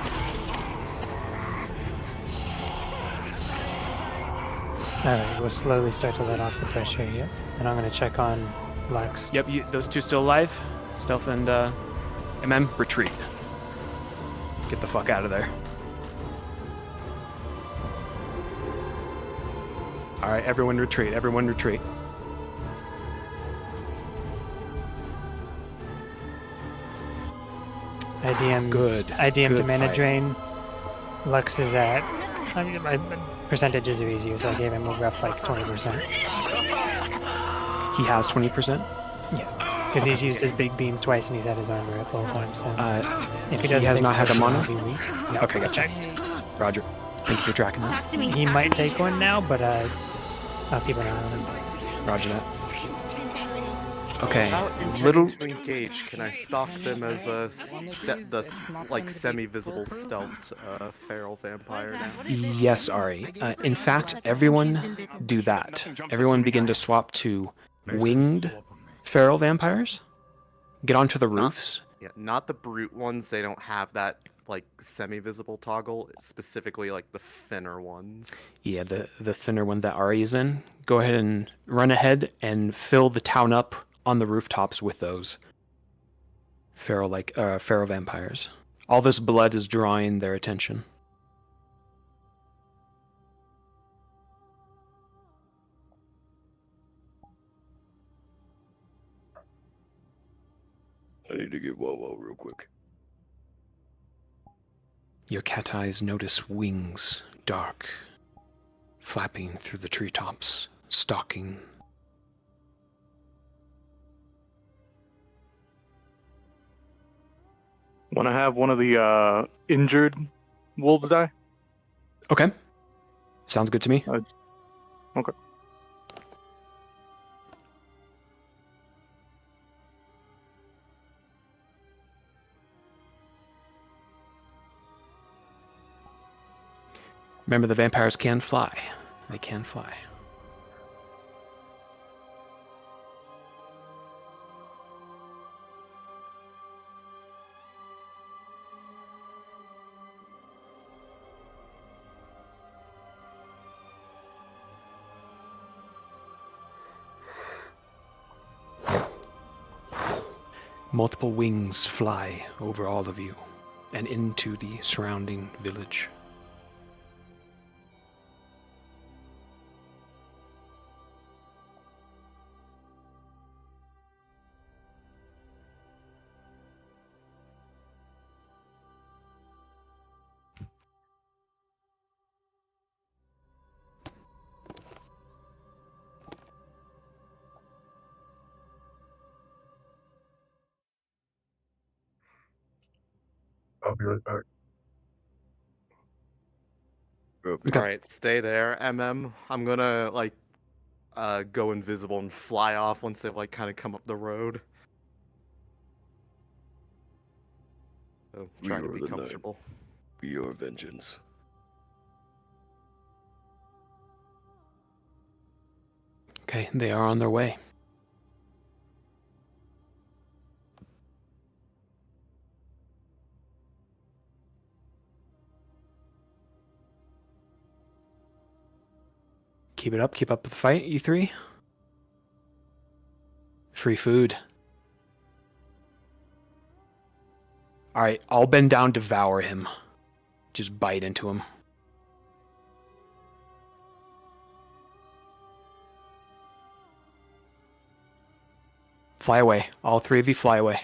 Alright, we'll slowly start to let off the pressure here. And I'm going to check on Lux. Yep, those two still alive. Stealth and MM, retreat. Get the fuck out of there. Alright, everyone retreat, everyone retreat. I DM'd, Good. I DM'd Good a mana fight. drain. Lux is at... my percentages are easier, so I gave him a rough like 20%. He has 20%? Yeah, because he's used his big beam twice and he's had his armor up all the time, so... if he doesn't has take not had a pressure, mana? he'll be weak. Yeah, Okay, gotcha. Roger. Thank you for tracking that. He might take one now, but I'll keep an eye on him. Roger that. Okay, Without intending little... to engage, can I stalk them as a like semi-visible stealthed feral vampire now? Yes, Ari. In fact, everyone do that. Everyone begin to swap to winged feral vampires. Get onto the roofs. Yeah, not the brute ones. They don't have that like semi-visible toggle. It's specifically like the thinner ones. Yeah, the thinner one that Ari is in. Go ahead and run ahead and fill the town up on the rooftops with those feral vampires. All this blood is drawing their attention. I need to get Wawa real quick. Your cat eyes notice wings, dark, flapping through the treetops, stalking. Want to have one of the injured wolves die? Okay. Sounds good to me. Okay. Remember, the vampires can fly. They can fly. Multiple wings fly over all of you and into the surrounding village. I'll be right back. All right, stay there, MM. I'm gonna like go invisible and fly off once they've like kind of come up the road. So We trying to are be the Nine. comfortable. Be your vengeance. Okay, they are on their way. Keep up the fight, you three. Free food. Alright, I'll bend down, devour him. Just bite into him. Fly away. All three of you fly away.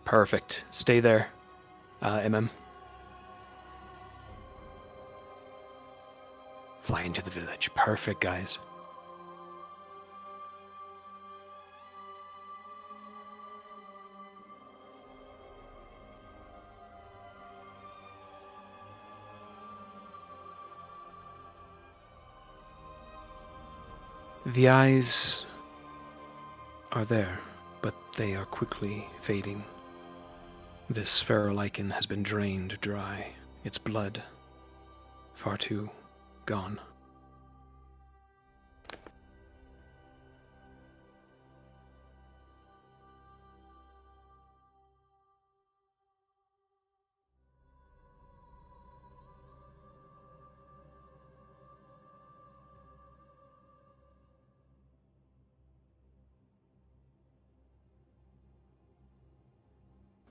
Perfect. Stay there, MM. Fly into the village. Perfect, guys. The eyes are there, but they are quickly fading. This feral lichen has been drained dry. Its blood far too gone.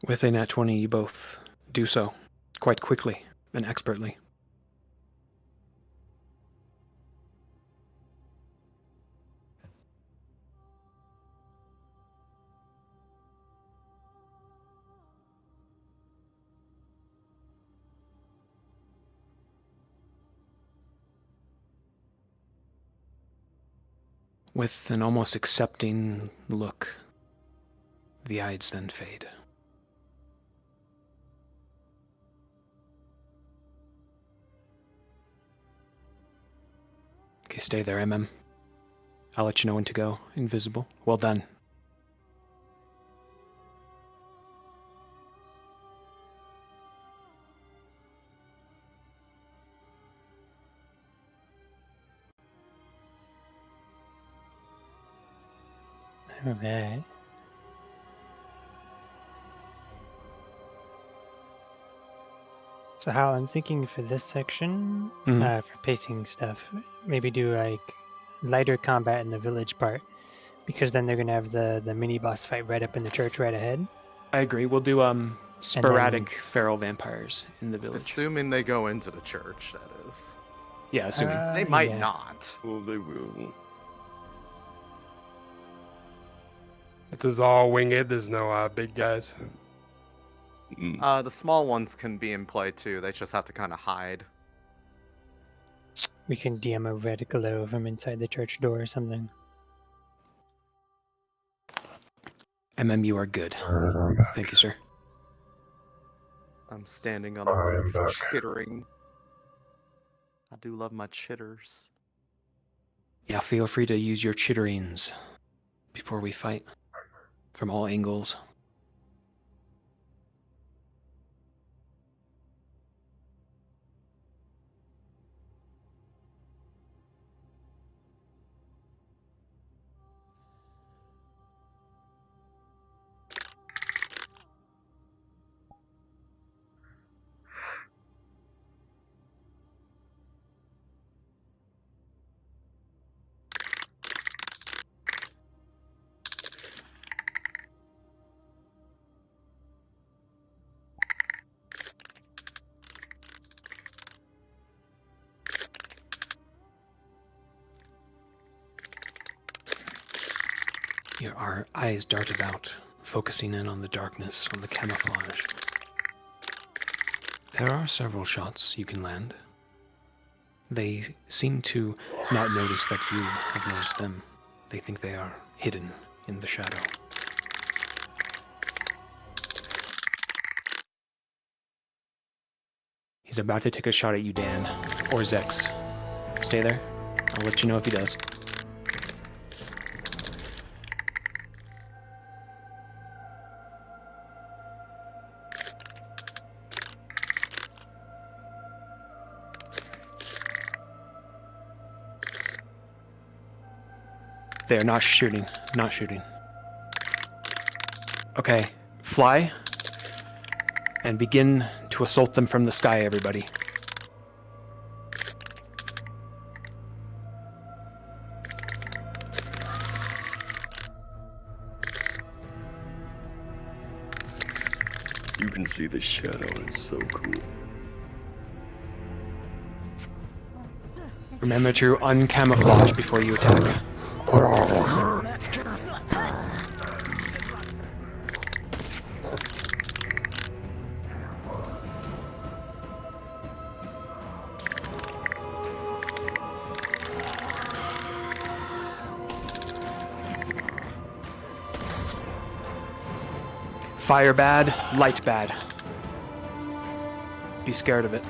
With a nat 20, you both do so quite quickly and expertly. With an almost accepting look, the eyes then fade. Okay, stay there, MM. I'll let you know when to go. Invisible. Well done. Alright. So how I'm thinking for this section, Mhm. for pacing stuff, maybe do like lighter combat in the village part, because then they're gonna have the mini boss fight right up in the church right ahead. I agree. We'll do sporadic feral vampires in the village. Assuming they go into the church, that is. Yeah, assuming. They might yeah. not. Well, they will. This is all winged. There's no big guys. The small ones can be in play too. They just have to kind of hide. We can DM a red glow from inside the church door or something. MM, you are good. Alright, I'm back. Thank you, sir. I'm standing on the I am roof, back. chittering. I do love my chitters. Yeah, feel free to use your chitterings before we fight. From all angles. Our eyes dart about, focusing in on the darkness, on the camouflage. There are several shots you can land. They seem to not notice that you have noticed them. They think they are hidden in the shadow. He's about to take a shot at you, Dan, or Zex. Stay there. I'll let you know if he does. They are not shooting. Not shooting. Okay, fly. And begin to assault them from the sky, everybody. You can see the shadow, and it's so cool. Remember to uncamouflage before you attack. Fire bad, light bad. Be scared of it.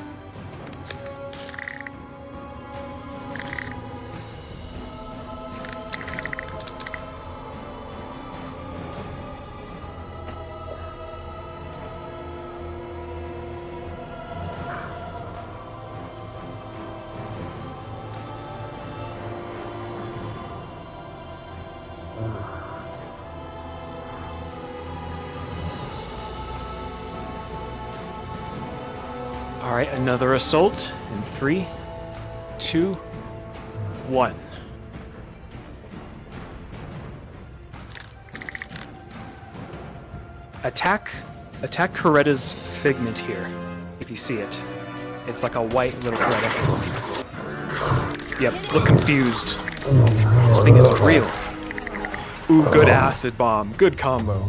All right, another assault in 3, 2, 1. Attack Coretta's figment here, if you see it. It's like a white little Coretta. Yep, look confused. This thing isn't real. Ooh, good acid bomb. Good combo.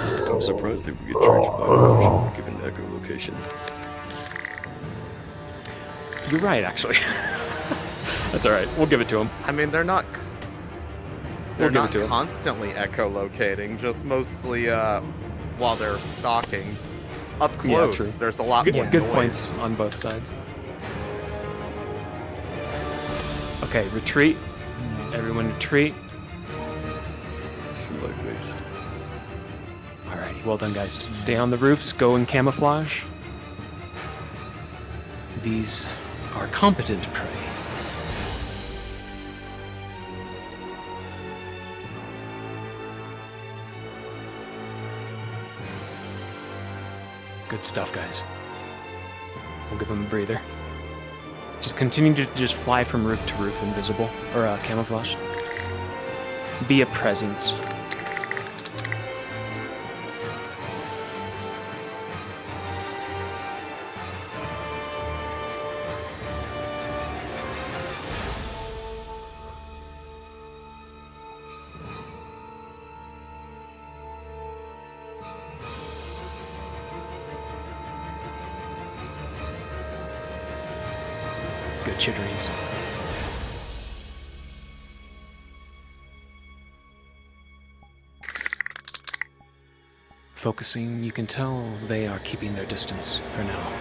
I'm surprised that we get charged by potion given echolocation. You're right, actually. That's alright. We'll give it to him. I mean, they're not We'll give it to him. constantly echolocating, just mostly while they're stalking. Up close, true. there's a lot more Good noise. points on both sides. Okay, retreat. Everyone retreat. Slug waste. Alrighty, well done, guys. Stay on the roofs. Go in camouflage. These are competent prey. Good stuff, guys. We'll give them a breather. Just continue to just fly from roof to roof invisible, or camouflage. Be a presence. Good chitterings. Focusing, you can tell they are keeping their distance for now.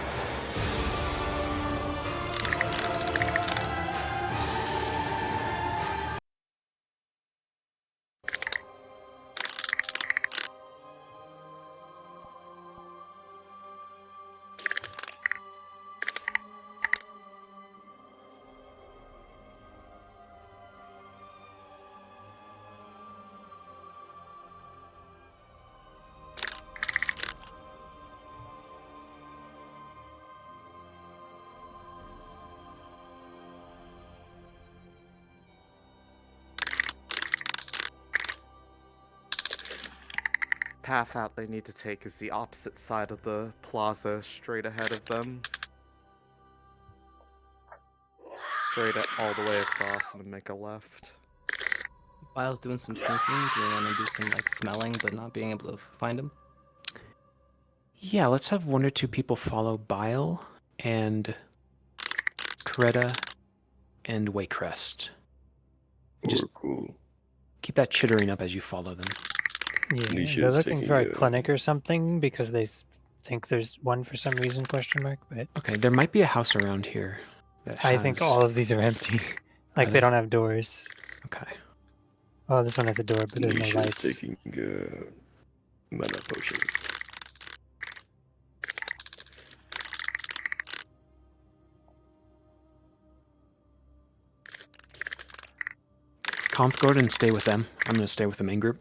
Path out they need to take is the opposite side of the plaza, straight ahead of them. Straight all the way across and then make a left. Bile's doing some sneaking. Do you want to do some like smelling, but not being able to find him? Yeah, let's have 1 or 2 people follow Bile and Coretta and Waycrest. Just cool. Keep that chittering up as you follow them. Yeah, Nisha's they're looking taking for a a- clinic or something because they think there's one for some reason, question mark, but Okay, there might be a house around here that has... I think all of these are empty. Like, Are they they? don't have doors. Okay. Oh, this one has a door, but there's no Nisha's lights. taking mana potion. Conf, go ahead and stay with them. I'm going to stay with the main group.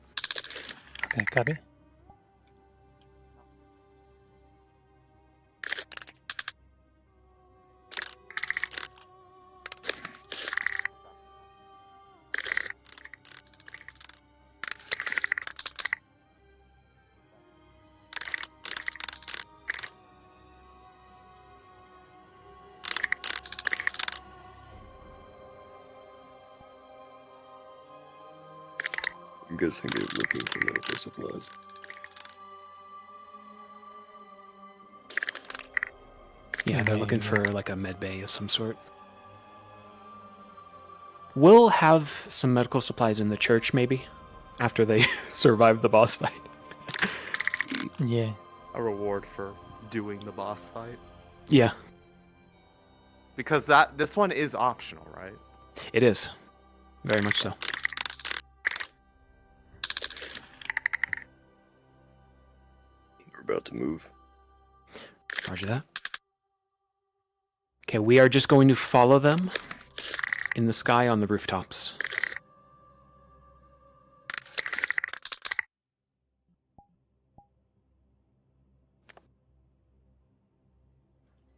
Okay, copy. I'm guessing they're looking for medical supplies. Yeah, they're looking for like a med bay of some sort. We'll have some medical supplies in the church, maybe, after they survive the boss fight. Yeah. A reward for doing the boss fight. Yeah, Because this one is optional, right? it is. Very much so. We're about to move. Roger that. Okay, we are just going to follow them in the sky on the rooftops.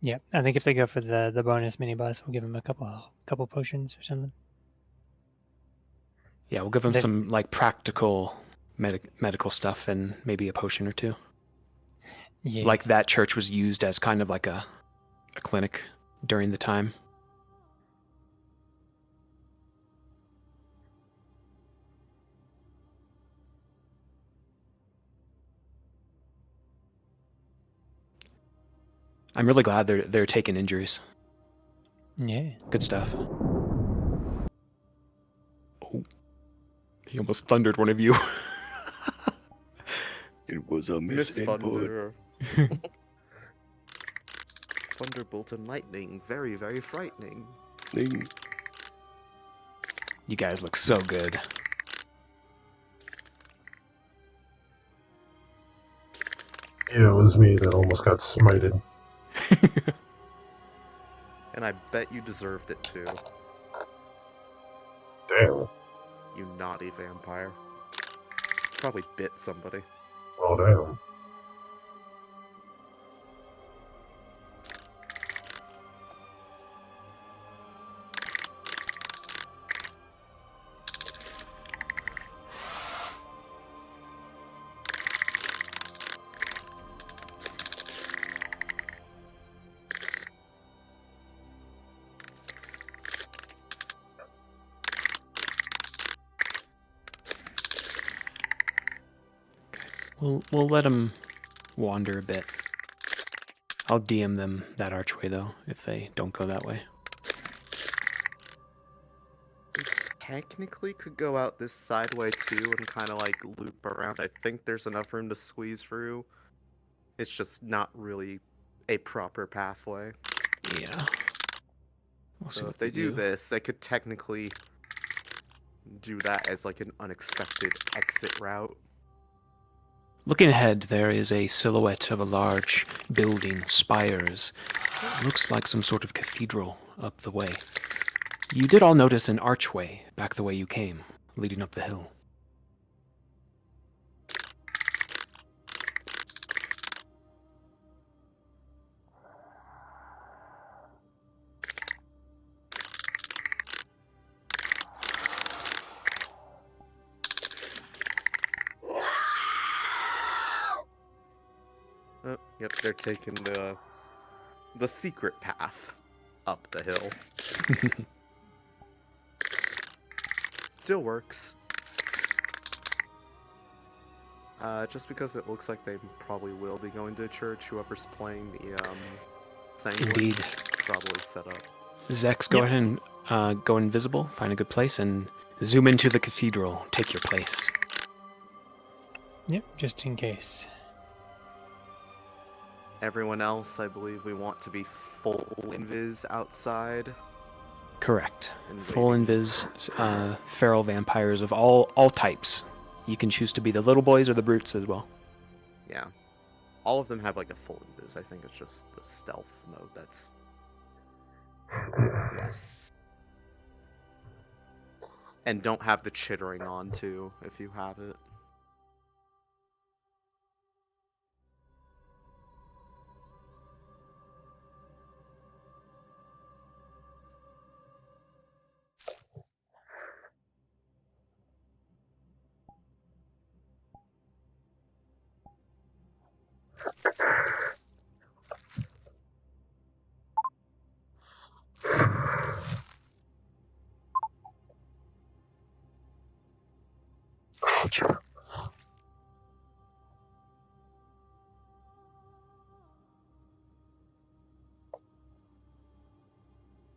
Yeah, I think if they go for the bonus minibus, we'll give them a couple potions or something. Yeah, we'll give them They've- some like practical medical stuff and maybe a potion or two. Yeah. Like that church was used as kind of like a clinic during the time. I'm really glad they're taking injuries. Yeah. Good stuff. Oh, he almost thundered one of you. It was a Miss misinput. Thunder. Thunderbolt and lightning, very, very frightening. You guys look so good. Yeah, it was me that almost got smited. And I bet you deserved it too. Damn. You naughty vampire. Probably bit somebody. Oh, damn. We'll let them wander a bit. I'll DM them that archway though, if they don't go that way. Technically could go out this side way too and kind of like loop around. I think there's enough room to squeeze through. It's just not really a proper pathway. Yeah. We'll see So what if they do this, they could technically do that as like an unexpected exit route. Looking ahead, there is a silhouette of a large building, spires. Looks like some sort of cathedral up the way. You did all notice an archway back the way you came, leading up the hill. Oh, yep, they're taking the secret path up the hill. Still works. Just because it looks like they probably will be going to church, whoever's playing the Sanguine Indeed. probably set up. Zex, go ahead and go invisible, find a good place, and zoom into the cathedral. Take your place. Yep, just in case. Everyone else, I believe we want to be full invis outside. Correct. Full invis, feral vampires of all types. You can choose to be the little boys or the brutes as well. Yeah. All of them have like a full invis. I think it's just the stealth mode that's less. And don't have the chittering on too, if you have it.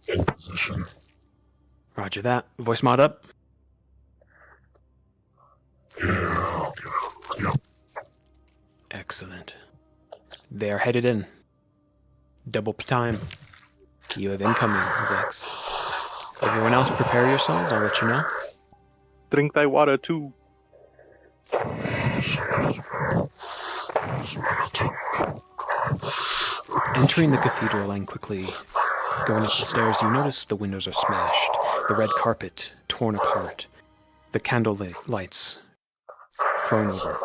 In position. Roger that. Voice mod up. Yeah. Excellent. They are headed in. Double time. You have incoming, Zex. Everyone else, prepare yourselves. I'll let you know. Drink thy water too. Entering the cathedral and quickly going up the stairs, you notice the windows are smashed, the red carpet torn apart, the candle lights thrown over.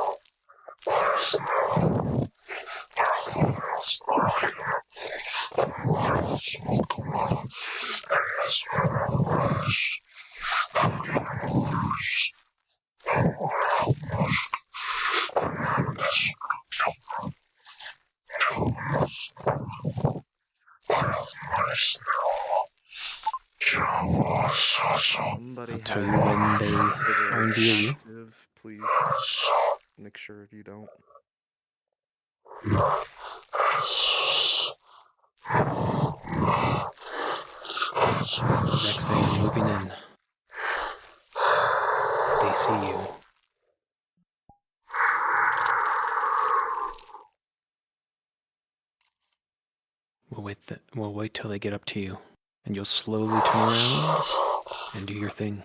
Somebody I'll tell you has when they Quiver are in VOE. active. Please make sure you don't. Zex, they are moving in. They see you. We'll wait till they get up to you, and you'll slowly turn around and do your thing.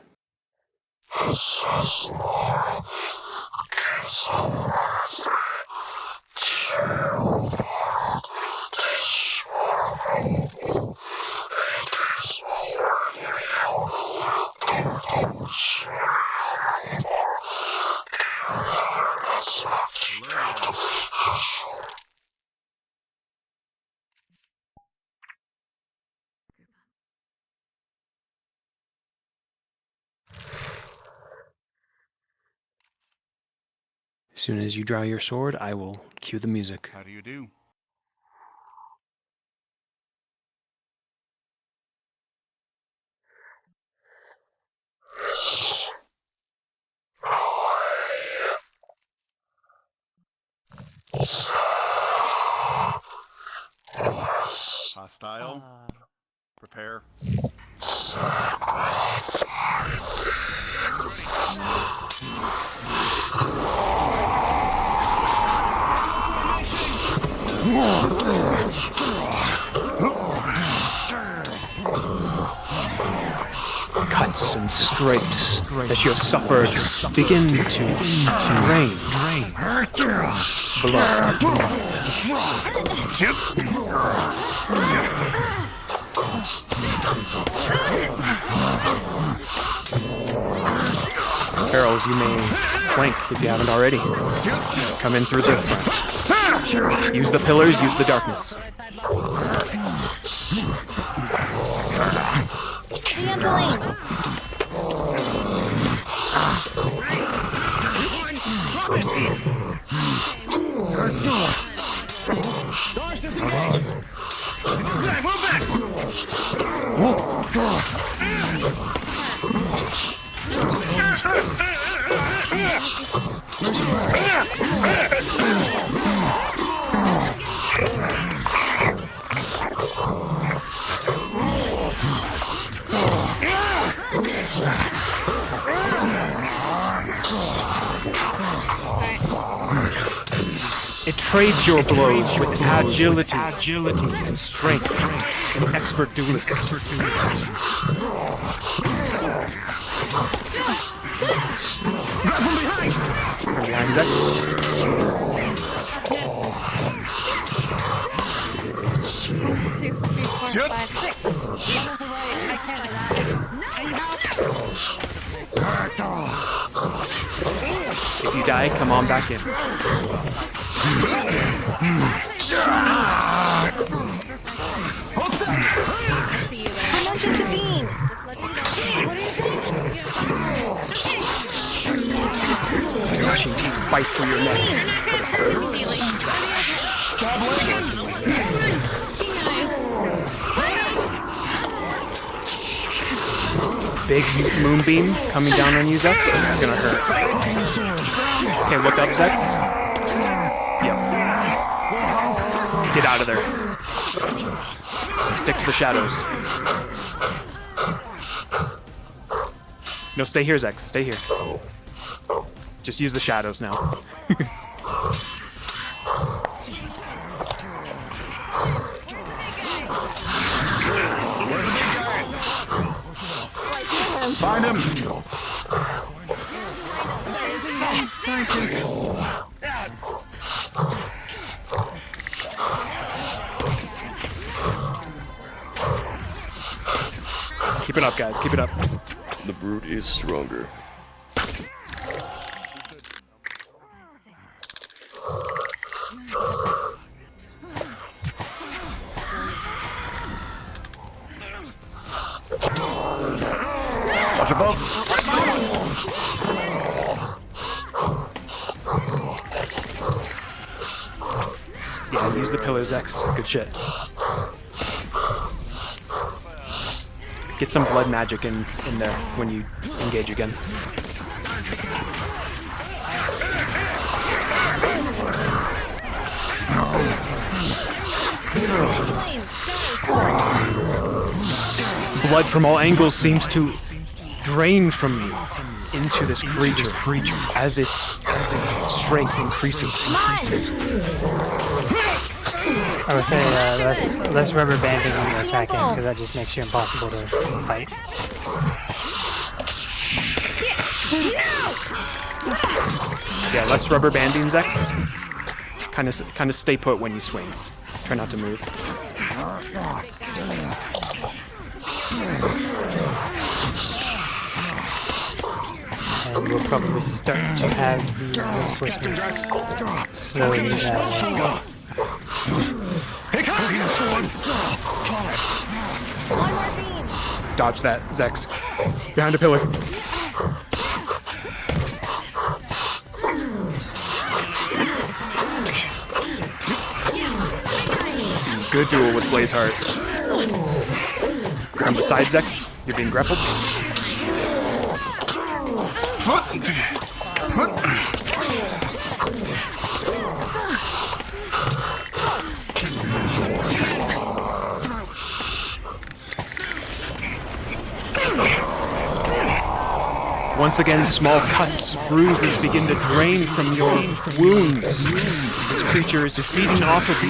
As soon as you draw your sword, I will cue the music. How do you do? Hostile. Prepare. Cuts and scrapes that you have suffered begin to drain blood. Ferals, you may flank if you haven't already. Come in through the front. Use the pillars, use the darkness. It trades your blows with agility and strength. An expert duelist. From behind Zex. If you die, come on back in. Gnashing teeth bite through your neck, but it hurts. Big moonbeam coming down on you, Zex. It's gonna hurt. Okay, look up, Zex. Yep. Get out of there. Stick to the shadows. No, stay here, Zex. Stay here. Just use the shadows now. Find him! Keep it up, guys. Keep it up. The brute is stronger. Use the pillars, X. Good shit. Get some blood magic in there when you engage again. Blood from all angles seems to drain from you into this creature as its strength increases. I would say less rubber banding when you're attacking, because that just makes you impossible to fight. Yeah, less rubber banding, Zex. Kind of stay put when you swing. Try not to move. And we'll probably start to have these reinforcements slowly Dodge that, Zex. Behind a pillar. Good duel with Blazeheart. From the side, Zex. You're being grappled. Once again, small cuts, bruises begin to drain from your wounds. This creature is feeding off of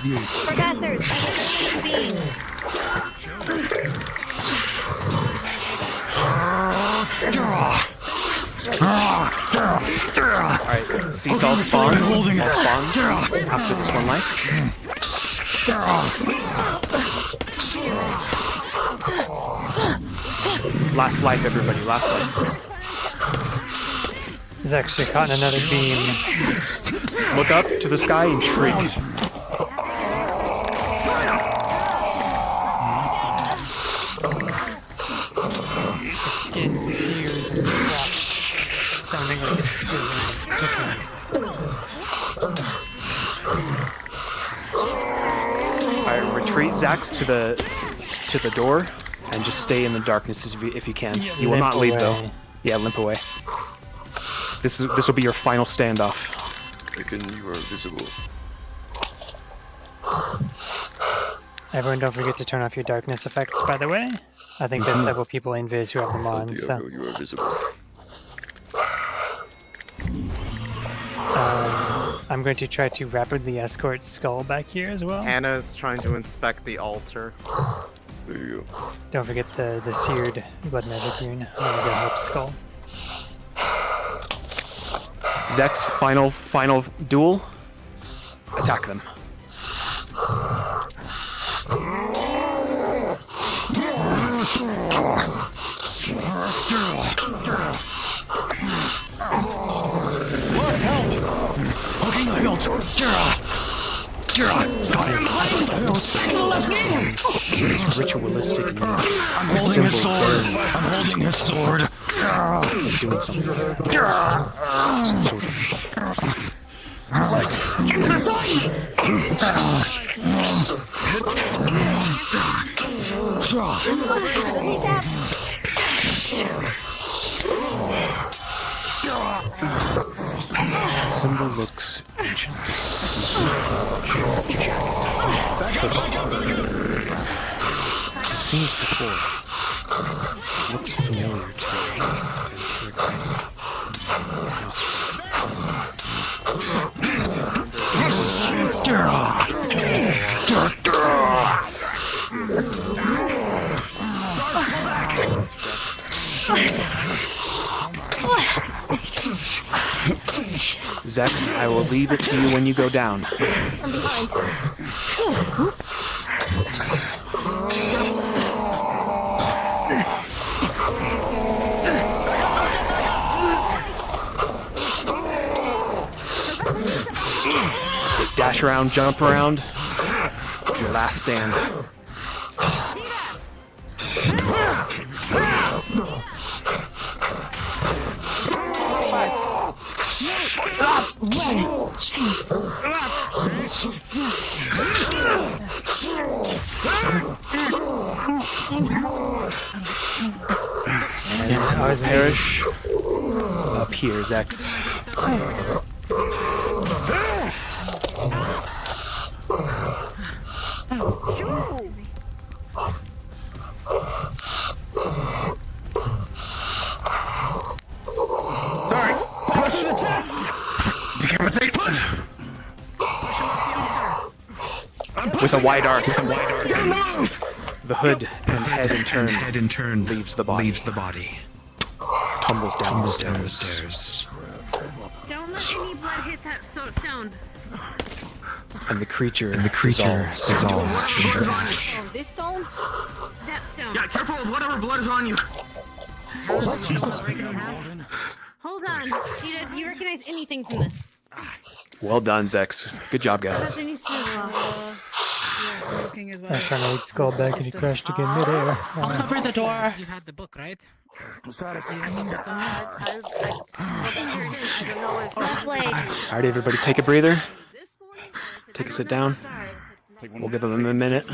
you. Professors, Alright, cease all spawns. All spawns cease after this one life. Last life, everybody. Last life. He's actually caught in another beam. Look up to the sky and shriek. Skin sears and drops, sounding like it's sizzling and cooking. Alright, retreat, Zax, to the door, and just stay in the darkness if you can. You will not leave, though. Yeah, limp away. This will be your final standoff. Reckon you are visible. Everyone, don't forget to turn off your darkness effects, by the way. I think there's several people in Viz who have them on, so... You are visible. I'm going to try to rapidly escort Skull back here as well. Anna's trying to inspect the altar. There you go. Don't forget the seared blood magic rune. I'm gonna go help Skull. Zex, final duel. Attack them. Lux, help! Hooking the hilt! It's ritualistic in nature. I'm holding his sword. I'm holding his sword. He's doing something. Some sort of... The symbol looks ancient. Some sort of jacket. I've seen this before. It looks familiar to me. Zex, I will leave it to you when you go down. I'm behind. Dash around, jump around. Your last stand. And Parrish appears X. Sorry. Push the test. Decapitate. Push. With a wide arc. The hood and head in turn leaves the body. Tumbles down the stairs. Don't let any blood hit that stone. And the creature dissolves into ash. Oh, this stone? That stone. Yeah, careful with whatever blood is on you. Hold on. Gina, do you recognize anything from this? Well done, Zex. Good job, guys. I was trying to lead Skull back and he crashed again midair. I'll cover the door. You had the book, right? Alright, everybody, take a breather. Take a sit down. We'll give them a minute.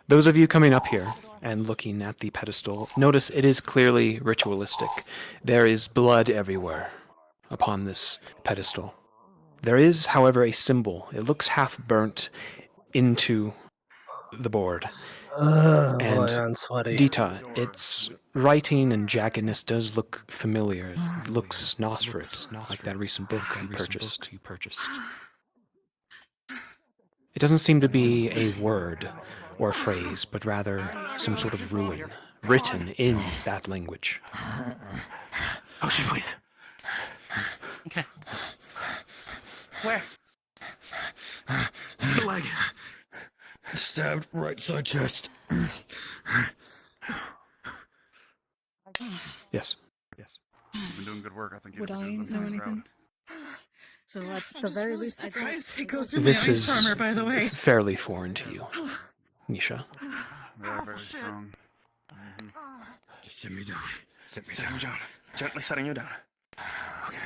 Those of you coming up here and looking at the pedestal, notice it is clearly ritualistic. There is blood everywhere upon this pedestal. There is, however, a symbol. It looks half burnt into the board. And boy, I'm sweaty. Dita, its writing and jaggedness does look familiar. It looks Nosferatu, like that recent book you purchased. It doesn't seem to be a word or a phrase, but rather some sort of ruin written in that language. Oh, shit, wait. Okay. Where? The leg. Stabbed right side chest. Yes. You've been doing good work. I think Would I know anything? So at the very least, I Guys, it goes through This my is ice armor, by the way. fairly foreign to you, Nisha. Very, very strong. Just sit me down. Sit me down. Gently setting you down. Okay.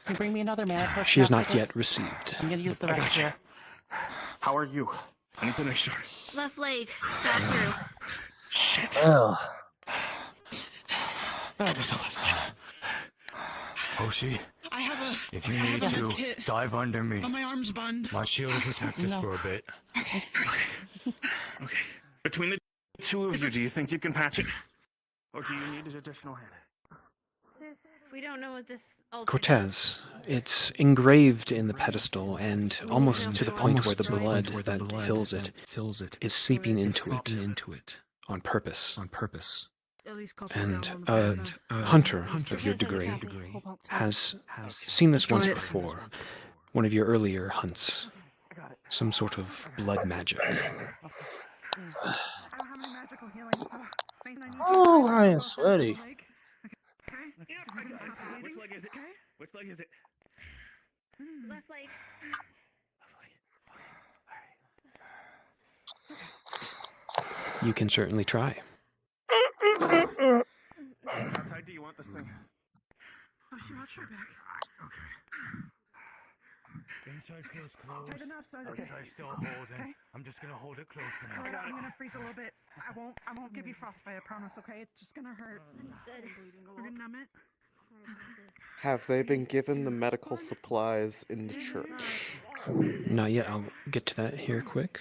Can you bring me another mana? She is not yet received. I'm gonna use the rest here. How are you? I need to make sure. Left leg. Back through. Shit. Oh. That was the left leg. Hoshi, I have a. if you I need have a to, hit dive under me. On my arm's bund. My shield will protect us for a bit. Okay. Okay. Between the two of you, do you think you can patch it? Or do you need an additional hand? We don't know what this. Cortez, it's engraved in the pedestal and almost to the point where the blood that fills it is seeping into it on purpose. And a hunter of your degree has seen this once before, one of your earlier hunts, some sort of blood magic. Oh, I am sweaty. Which leg is it? Which leg is it? Left leg. You can certainly try. How tight do you want this thing? Oh, she watched her back. Okay. Inside feels closed. Tight enough so that Outside still holding. I'm just gonna hold it close for now. I'm gonna freeze a little bit. I won't give you frostbite. I promise. Okay, it's just gonna hurt. We're gonna numb it. Have they been given the medical supplies in the church? Not yet, I'll get to that here quick.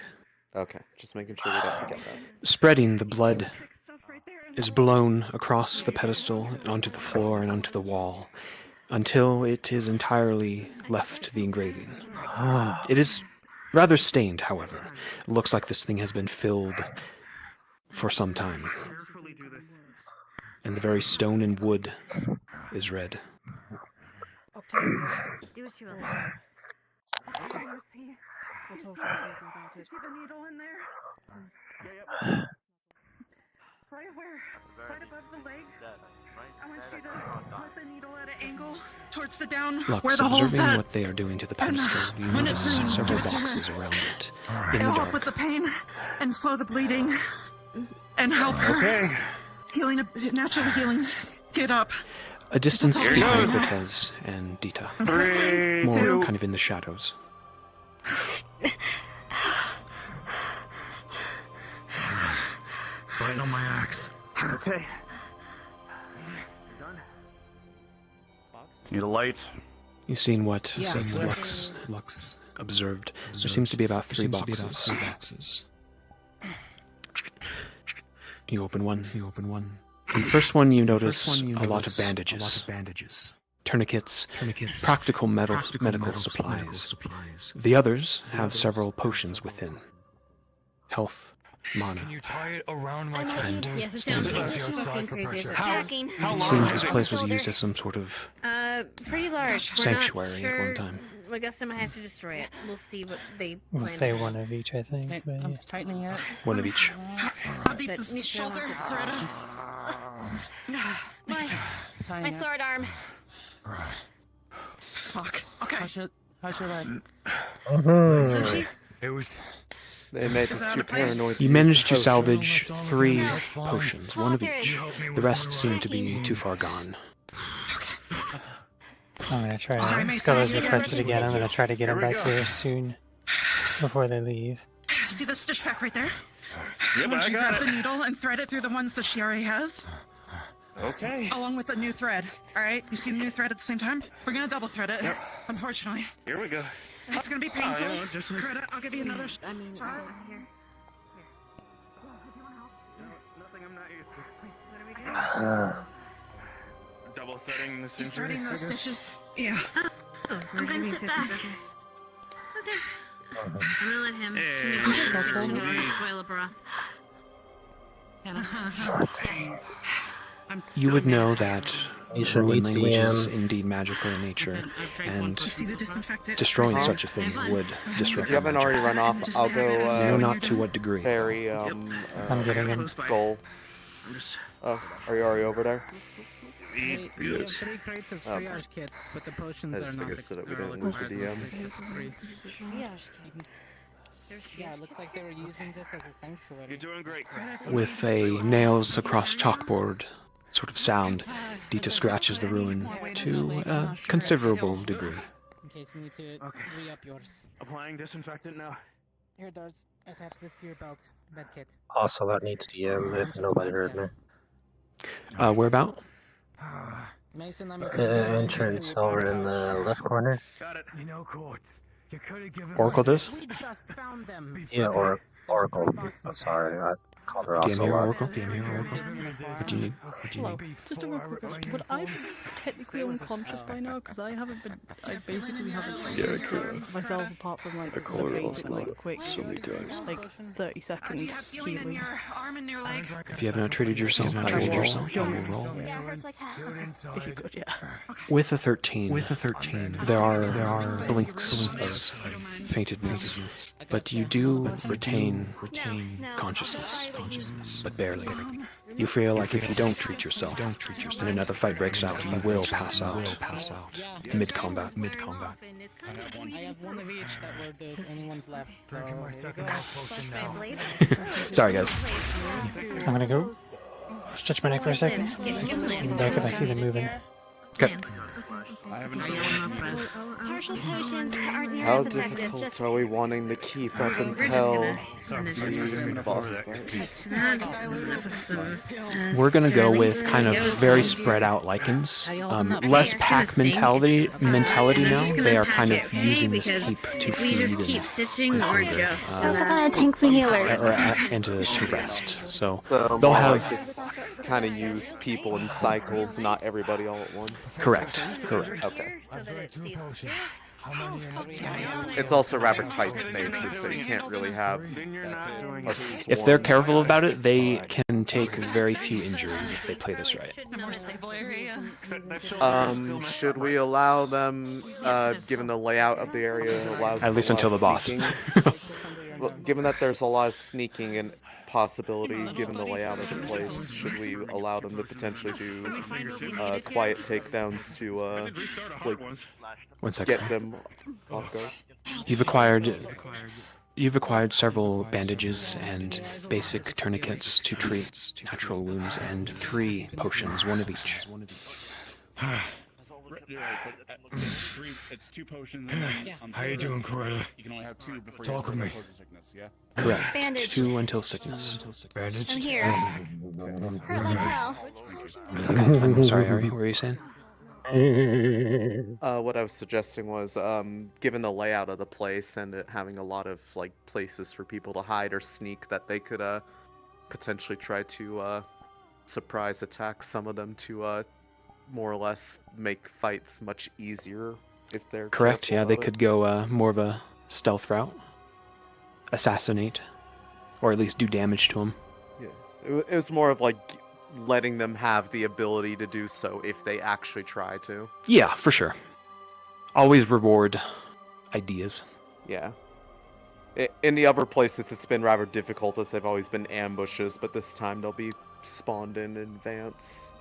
Okay, just making sure we don't forget that. Spreading the blood is blown across the pedestal, onto the floor, and onto the wall, until it is entirely left the engraving. It is rather stained, however. It looks like this thing has been filled for some time. And the very stone and wood is red. Do what you want. Is the needle in there? Right where? Right above the legs. I want you to Right. put the needle at an angle towards the down Lux, where the hole's observing at. what they are doing to the And, pedestal, you when it's notice in, several give it to her. boxes around it. In It'll the help with dark, the pain and slow the bleeding and help her healing, naturally healing. Get up. a distance Here you behind go. Cortez and Dita. 3, More 2. kind of in the shadows. Biting on my axe. Okay. Need a light? You've seen what Yeah, Lux observed. There seems to be about three boxes. You open one. In the first one, you notice a lot of bandages, tourniquets, practical medical supplies. The others have several potions within. Health, mana. Can you tie it around my chest? And Yes, it sounds standing fucking outside for crazy. pressure. It's attacking. It seems this place was used as some sort of Pretty large. We're sanctuary not at sure. one time. I guess I might have to destroy it. We'll see what they. We'll plan say to do. one of each, I think. But yeah. I'm tightening it. One of each. How deep is the shoulder, Greta? My sword arm. Fuck. Okay. How's your leg? It was. They made me too paranoid. You use managed to potions. salvage 3 That's fine. potions, one of each. The rest seem to be too far gone. I'm gonna try Sorry, to. Mason, Scudder's you requested ready? again. I'm gonna try to get him Here we back go. here soon, before they leave. See the stitch pack right there? Yep, Once I you got grab it. the needle and thread it through the ones that she already has, Okay. along with the new thread. All right, you see the new thread at the same time? We're gonna double thread it. Yep. Unfortunately, Here we go. it's gonna be Oh, painful. you know, just- Greta, I'll give you another I mean, shot. here. Nothing I'm not used to. What are we doing? Double threading this He's injury. threading those stitches. Yeah. Oh, I'm gonna sit back. Okay. I'm gonna let him to make Hey, sure that sure, we don't please. spoil a broth. You would know that Nisha ruin needs language is DM. indeed magical in nature, and You see the disinfectant? destroying right such a there? thing would disrupt If you haven't magic. already run off, Just I'll say hi go. to You Abby know when not you're to done. what degree. Very I'm getting him. goal. Oh, are you already over there? We have Yes. 3 crates of Okay. triage kits, but the potions I are just not figured so that we they're all didn't lose a expired. DM. Crates of 3. Triage kits. Yeah, it looks like they were using this as a sanctuary. You're doing great, Greta. With a nails across chalkboard sort of sound, Dita scratches the ruin to a considerable degree. In case you need to re-up yours. Applying disinfectant now. Here, Dars, attach this to your belt. Med kit. Also, that needs DM if nobody heard me. Whereabout? Mason, I'm Entrance over in the left corner. Got it. You know, Courts. You could have given. Oracle does? We just found them. Yeah, or Oracle. I'm sorry, I called her DM here, Ocelot. Oracle? DM here, Oracle? What do you need? Hello, just a real quick question. Would I be technically unconscious by now? Because I haven't been. I basically haven't Yeah, I could. myself apart from like I call her a basic, Ocelot like quick, so many times. like 30 seconds Do you have feeling in healing. your arm and your leg? If you have not treated yourself, I will roll. Yeah, it hurts like hell. If you could, yeah. With a 13, there are blinks of faintedness, but you do retain consciousness, but barely. You feel like if you don't treat yourself, and another fight breaks out, you will pass out mid-combat. I have one of each that were the only ones left, so here we go. Sorry, guys. I'm gonna go stretch my neck for a second. Come back if I see them moving. Okay. I haven't Partial potions aren't near How as effective. difficult Just are we wanting to keep up until the boss fight? We're gonna go with kind of very spread out lichens. Less pack mentality now. They are kind of using this keep to we just feed keep stitching or just tank for healers and to rest. So So they'll more have like kind of use people in cycles, not everybody all at once. correct. Okay. I've read 2 potions. How many It's also rather tight spaces, so you can't really have a If they're swarm. careful about it, they can take very few injuries if they play this right. A more stable area. Should we allow them, given the layout of the area allows At for least a lot until of the boss. sneaking? Well, given that there's a lot of sneaking and possibility, given the layout of the place, should we allow them to potentially do quiet takedowns to like One second. get them off guard? You've acquired several bandages and basic tourniquets to treat natural wounds, and 3 potions, one of each. You're right, but it's 2 potions. And then on How you doing, Coretta? You can only have 2 before Talk you with have me. potion sickness. Yeah. Correct. Bandage. 2 until sickness. Bandage? I'm here. Hurt like hell. Okay, I'm sorry, Ari. What were you saying? What I was suggesting was, given the layout of the place and it having a lot of like places for people to hide or sneak, that they could potentially try to surprise attack some of them to more or less make fights much easier if they're Correct, careful yeah, they about could it. go more of a stealth route. Assassinate. Or at least do damage to them. Yeah, it was more of like letting them have the ability to do so if they actually try to. Yeah, for sure. Always reward ideas. Yeah. In the other places, it's been rather difficult as they've always been ambushes, but this time they'll be spawned in advance.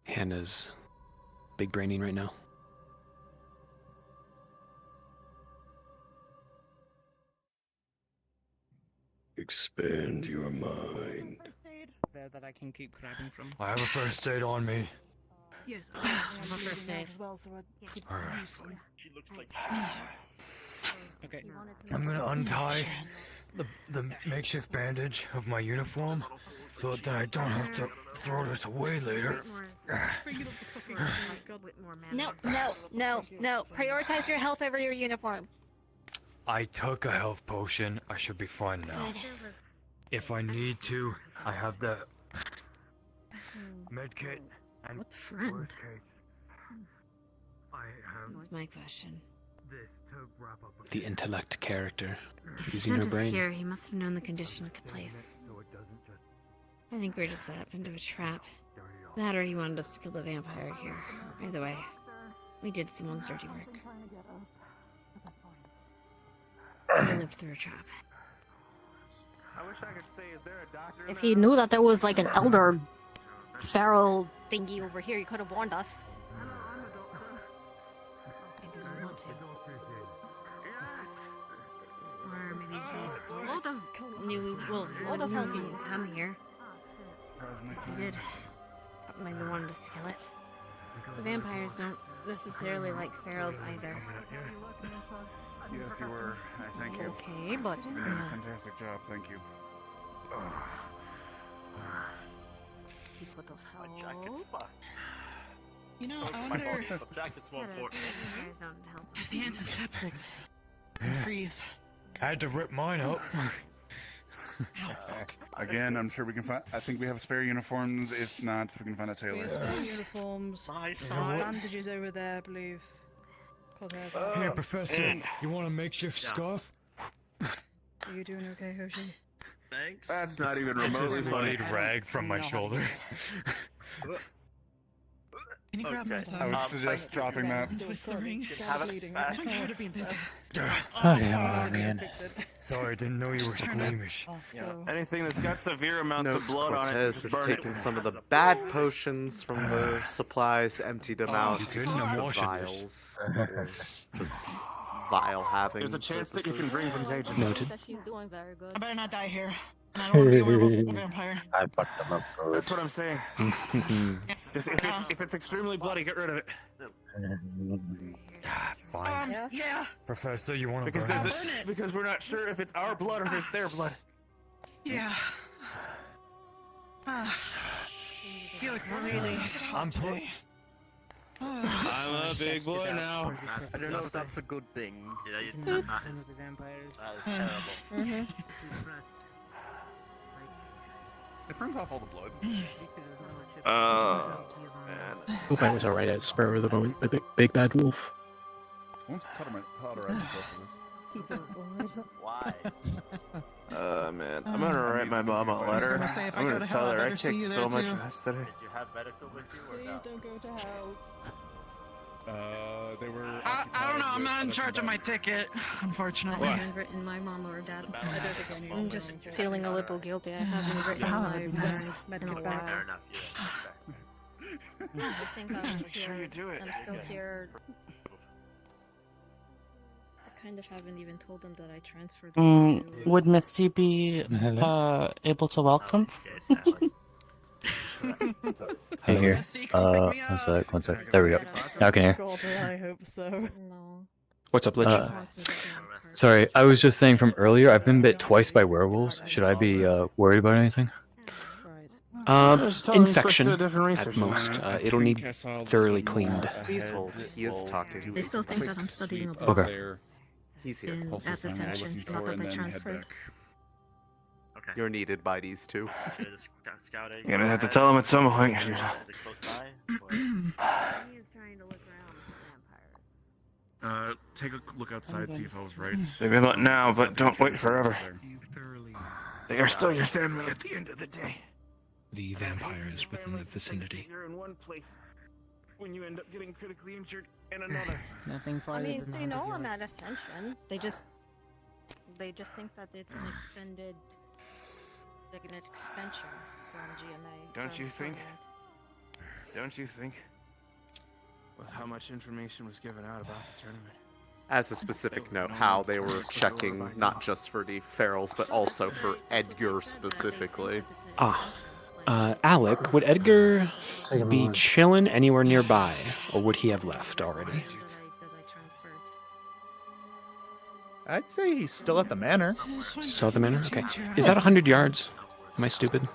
Hannah's big braining right now. Expand your mind. There that I can keep grabbing from. I have a first aid on me. Yes, I have a first aid. She looks like. Okay. I'm gonna untie the makeshift bandage of my uniform so that I don't have to throw this away later. No. Prioritize your health over your uniform. I took a health potion. I should be fine now. Good. If I need to, I have the medkit and What friend? worst case, I have That's my question. this to wrap up. The intellect character. He Using her sent us brain. here. He must have known the condition of the place. I think we're just set up into a trap. That or he wanted us to kill the vampire here. Either way, we did someone's dirty work. We lived through a trap. I wish I could say, is there a doctor? If he knew that there was like an elder feral thingy over here, he could have warned us. I didn't want to. Or maybe he would have knew we wouldn't come here. If he did, maybe wanted us to kill it. The vampires don't necessarily like ferals either. Yes, you were. Thank you. Okay, but You did a fantastic job. Thank you. People of hell. My jacket's fucked. You know, I My wonder. fault. The jacket's more important. Is the antiseptic? And freeze. I had to rip mine out. Again, I'm sure we can find. I think we have spare uniforms. If not, we can find a We tailor. have spare uniforms. Bandages over there, I believe. Hey, Professor, you want a makeshift scarf? Are you doing okay, Hoshi? Thanks. That's not even It's remotely a funny. bloodied rag from my shoulder. Can you grab my thumb? I would suggest dropping that. Twist the ring. Have it Bleeding. back. I'm tired of being dead. Oh, man. Sorry, I didn't know you were squeamish. Anything that's got severe amounts Note of blood on it, Cortez just has burn taken it. some of the bad potions from the supplies, emptied them out you to didn't? keep I'm the washing vials. Or just vial having There's a chance that you can purposes. bring contagion. Noted. She's doing very good. I better not die here. And I don't want to be a werewolf or a vampire. I fucked them up good. That's what I'm saying. Just if it's extremely bloody, get rid of it. Fine. Yeah. Professor, you want to Because burn there's this? because we're not sure if it's our blood or if it's their blood. Yeah. Feel like really. I'm today. I'm a big boy now. That's I don't know if disgusting. that's a good thing. Yeah, you, Boop. that Some is of the vampires. terrible. It burns off all the blood. Man. Hope I was alright as Sparrow the moment, the big bad wolf. Once cauterize myself for this. Why? Man, I'm gonna write my mom a letter. gonna say, if I I'm go gonna to tell hell, I her I better see kicked you so there, much too. yesterday. Did you have medical with you or no? Please don't go to hell. They were. I don't know. I'm not in charge of my ticket, unfortunately. I haven't written my mom or dad. I'm just feeling feeling a little guilty. I haven't written my parents goodbye. Fair enough. Yeah. I think I'm Sure you do it. I'm still here. I kind of haven't even told them that I transferred. Would Misty be able to welcome? Hey, here. One sec. There we go. Now I can hear. God, I hope so. No. What's up, Lich? Sorry, I was just saying from earlier, I've been bit twice by werewolves. Should I be worried about anything? Infection at most. It'll need thoroughly cleaned. Please hold. He is talking. They still think that I'm studying abroad. Okay. He's here. At Ascension, not that I transferred. Okay. You're needed by these two. You're gonna have to tell him at some point. Is it close by? Take a look outside, see if I was right. Maybe not now, but don't wait forever. They are still your family at the end of the day. The vampire is within the vicinity. You're in one place when you end up getting critically injured in another. Nothing I farther mean, than they know 100 I'm yards. at Ascension. They just think that it's an extended, like an extension from GMA. Don't from you think? tournament. Don't you think? With how much information was given out about the tournament. As a specific note, how they were checking not just for the ferals, but also for Edgar specifically. Alec, would Edgar be chilling anywhere nearby, or would he have left already? I'd say he's still at the manor. Still at the manor? Okay. Is that 100 yards? Am I stupid?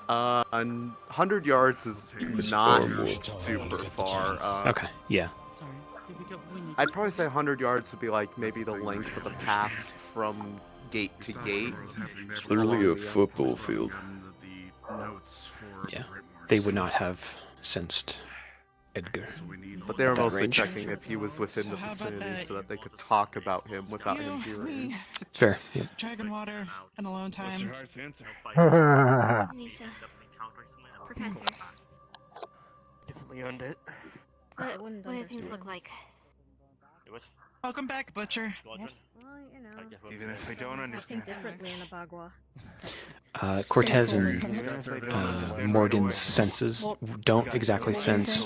100 yards is not super far. Okay, yeah. I'd probably say 100 yards would be like maybe the length of the path from gate to gate. It's literally a football field. Yeah. They would not have sensed Edgar. But they were at that mostly range. checking if he was within the vicinity so that they could talk about him without him hearing. Fair, yep. Dragon water and alone time. Nisha. Professor. Definitely earned it. What do things look like? Welcome back, Butcher. Well, you know. Even if we don't I understand. think differently in Abagua. Cortez and Morgan's senses don't exactly sense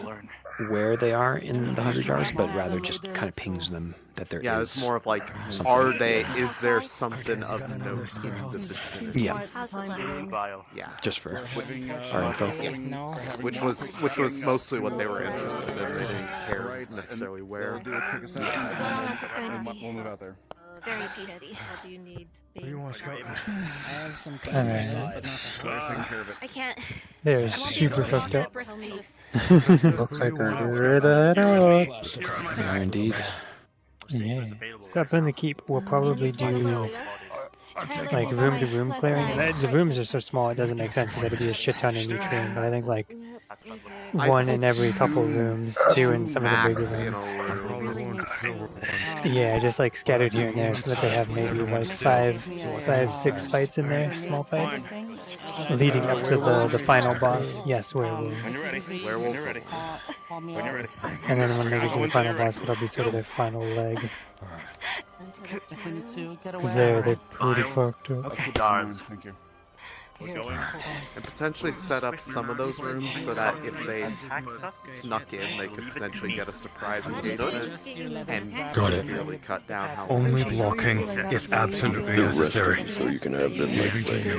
where they are in the 100 yards, but rather just kind of pings them that there is. Yeah, it's more of like, something. is there something of note in the vicinity? Yeah. Yeah. Just for our info. Which was mostly what they were interested in. They didn't care necessarily where. We'll do a quick assessment. We'll move out there. Very PC. What do you need? What do you want, Scott? I have some Alright. Taking care of it. I can't. They're super fucked up. Tell me this. Looks like I figured it out. They are indeed. Yeah. So up in the keep, we'll probably do like room-to-room clearing. The rooms are so small, it doesn't make sense for there to be a shit ton in each room. But I think like one in every couple rooms, two in some of the bigger rooms. Yeah, just like scattered here and there, so that they have maybe like five, 6 fights in there, small fights, leading up to the final boss. Yes, werewolves. Werewolves. When you're ready. And then when they get to the final boss, it'll be sort of their final leg. If we need to get away. Because they're pretty fucked up. Okay, guards. Thank you. And potentially set up some of those rooms so that if they snuck in, they could potentially get a surprise engagement and Got it. severely cut down how Only much- blocking if absolutely They're necessary. resting, so you can have them like laying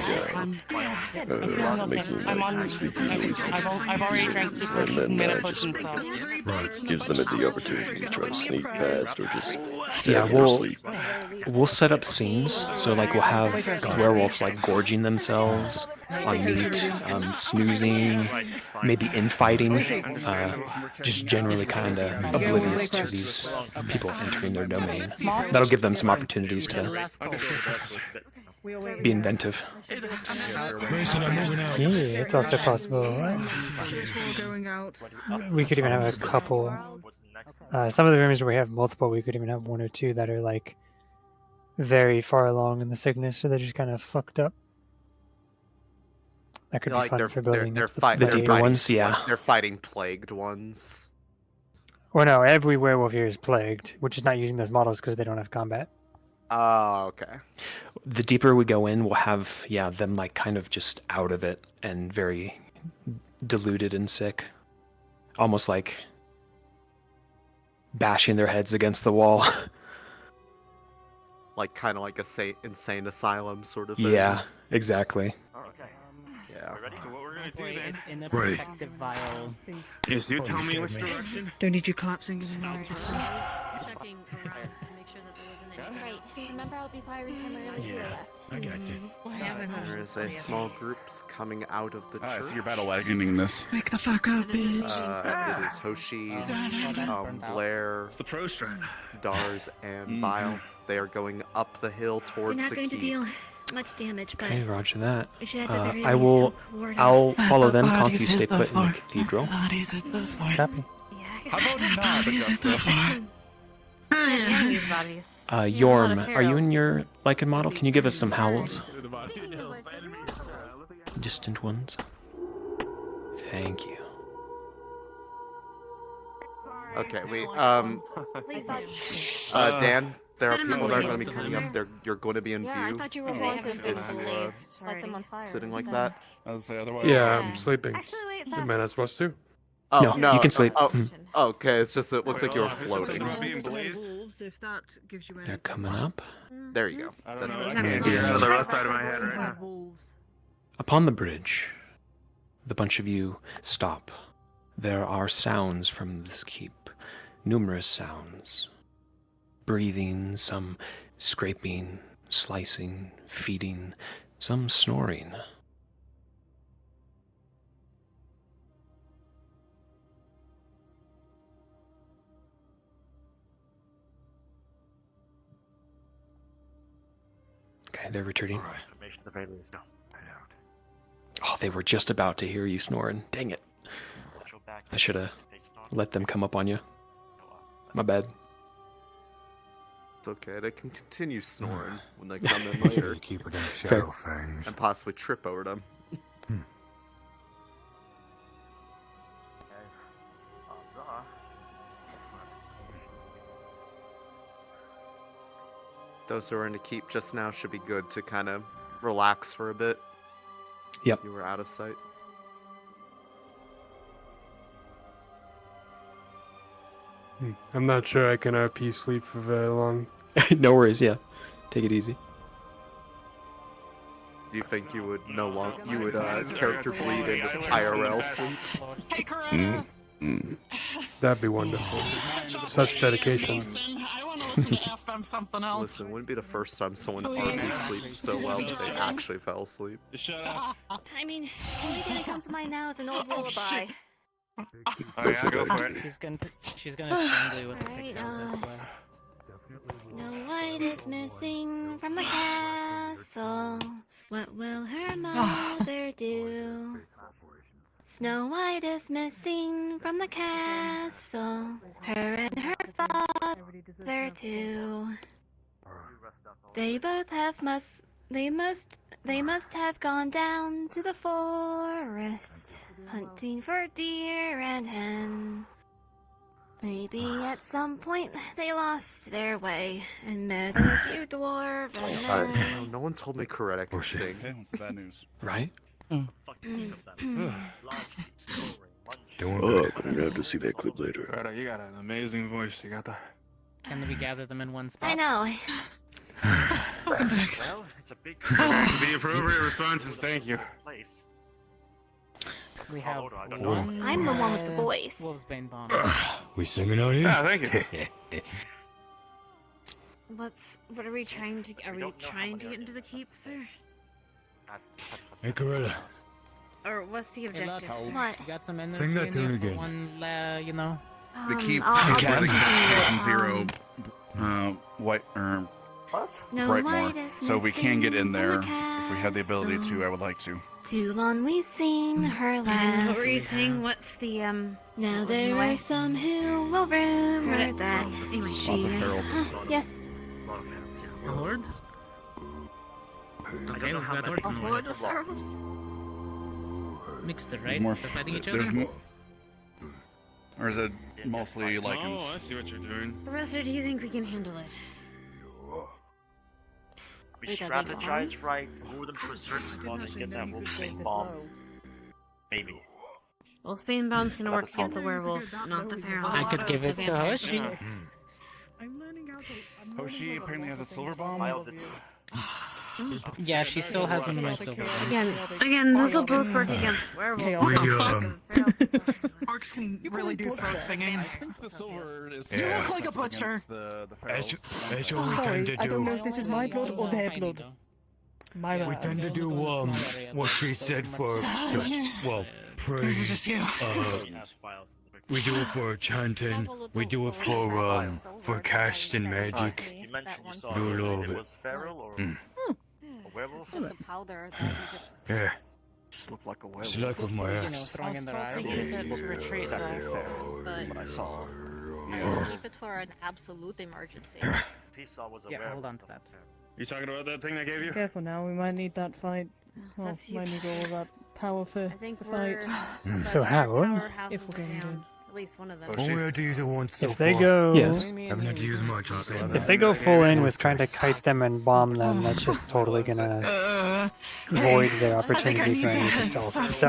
down, making like sleepy noises. I've already drank 2 And then mana potions, so. gives them the opportunity to try to sneak past or just stay Yeah, in their we'll sleep. set up scenes. So like we'll have werewolves like gorging themselves on meat, snoozing, maybe infighting, just generally kind of oblivious to these people entering their domain. That'll give them some opportunities to be inventive. Mason, I'm moving out. Yeah, it's also possible. Going out. We could even have a couple. Some of the rooms where we have multiple, we could even have one or two that are like very far along in the sickness, so they're just kind of fucked up. That could be fun for building up the deeper plague. ones, yeah. They're fighting plagued ones. Well, no, every werewolf here is plagued. We're just not using those models because they don't have combat. Oh, okay. The deeper we go in, we'll have, them like kind of just out of it and very deluded and sick. Almost like bashing their heads against the wall. Like kind of like a insane asylum sort of thing. Yeah, exactly. Yeah. So what we're gonna do then? In a Right. protective vial. Is you tell me which direction? Don't need you collapsing in the direction. Checking around to make sure that there wasn't any. Right, see, remember I'll be firing primarily to the left. I got you. There is a small group coming out of the church. So you're battle wagoning this. Wake the fuck up, bitch. It is Hoshi's, Blair, the pro strat, Dars, and Bile. They are going up the hill We're towards not the going to keep. deal much damage, but Okay, roger that. we should at the very I least will. help ward I'll off. follow them. Bodies Conf, you hit stay the put in the floor. cathedral. Bodies at the floor. Copy. How about Bodies at the floor. Enemies' bodies. Yorm, are you in your Lycan model? Can you give us some howls? Distant ones. Thank you. Okay, wait. Dan, there are people that are going to be coming up. You're going to be in Yeah, I view. thought you were They going have to been If you, released light them on fire. sitting like that. I was say otherwise. Yeah, I'm sleeping. Actually, wait, Am I not supposed to? Oh, No, no, you can sleep. Oh, Mm. okay, it's just it looked like you were floating. Wolves, if that gives you They're coming up. There you go. I don't That's know. what I can't hear out of the left side of my head right now. Upon the bridge, the bunch of you stop. There are sounds from this keep. Numerous sounds. Breathing, some scraping, slicing, feeding, some snoring. Okay, they're retreating. Information at the very least. Oh, they were just about to hear you snoring. Dang it. I should have let them come up on you. My bad. It's okay. They can continue snoring when they come in later. Keep it in Fair. shadow fangs. And possibly trip over them. Those who are in the keep just now should be good to kind of relax for a bit. Yep. You were out of sight. I'm not sure I can RP sleep for very long. No worries, yeah. Take it easy. Do you think you would character bleed into IRL sleep? Hey, Corona. That'd be wonderful. Such dedication. I want to listen to FM something else. Listen, it wouldn't be the first time someone Please. RP sleeps so well that they actually fell asleep. Shut up. I mean, the only thing that comes to mind now is an old Oh, lullaby. shit. Oh yeah, go for it. She's gonna strangely with the Alright, pictures, I swear. Snow White is missing from the castle. What will her mother do? Snow White is missing from the castle. Her and her father too. They both they must have gone down to the forest, hunting for deer and hen. Maybe at some point they lost their way and met a few dwarven men. No one told me Coretta could sing. That's bad news. Right? Fuck, I'm gonna have to see that clip later. Greta, you got an amazing voice. You got the. Can we gather them in one spot? I know. Well, it's a big. The appropriate response is thank you. Place. We have Hold on, I don't know. one. I'm the one with the voice. Wolfsbane bomb. We singing out here? Yeah, thank you. What are we trying to? Are we trying to get into the keep, sir? Hey, Gorilla. Or what's the objective? What? You got some energy Sing that in tune there for again. one, you know? The keep I'll where the do Patient it, Zero, White or Snow Brightmore, White is so we can get in missing there from if we had the ability to. castle. I would like to. Too long we've seen her And laugh. what were you saying? What's the Now what was in there the are way? some who will rumor that Anyway, she Lots of ferals. Yes. A horde? Okay, we've got horde A in the way. horde of ferals. Mixed it, There's right? more. They're fighting each There's other? more. Or is it mostly lichens? Oh, I see what you're doing. Professor, do you think we can handle it? We Wait, are they strategize bombs? right, move them to a certain spot and get that wolfsbane bomb. Maybe. Wolfbane bomb's gonna work against the werewolves, not the ferals. I could give it to vampires. Hoshi. I'm learning how to. Hoshi apparently has a silver bomb. Yeah, she still has one of my silver ones. Again, those will both work against werewolves. Orcs can really do throat singing. The silver is. You look like a butcher. The That's ferals. what we tend to I don't know do. if this is my blood or their blood. My We bad. tend to do what she said for, well, pray. Is it just you? We do it for chanting. We do it for casting magic. You mentioned you saw Do all of it it. was feral or Mm. a werewolf? Just the powder that you just Yeah. Look like a werewolf. It's like with my You know, ass. throwing in their eyes. to use it to retreat Exactly though, but what I saw. keep it for an absolute emergency. Esau was a Yeah, werewolf. hold on to that. You talking about that thing I gave you? Careful now, we might need that fight. Well, up to you. might need all that power for I think the we're. fight. So how? If we're going to. At least one of them. Only had to use it once so If they far. go, Yes. Haven't had to use much, I'm saying. if they go full in with trying to kite them and bomb them, that's just totally gonna void their opportunity for any stealth. So,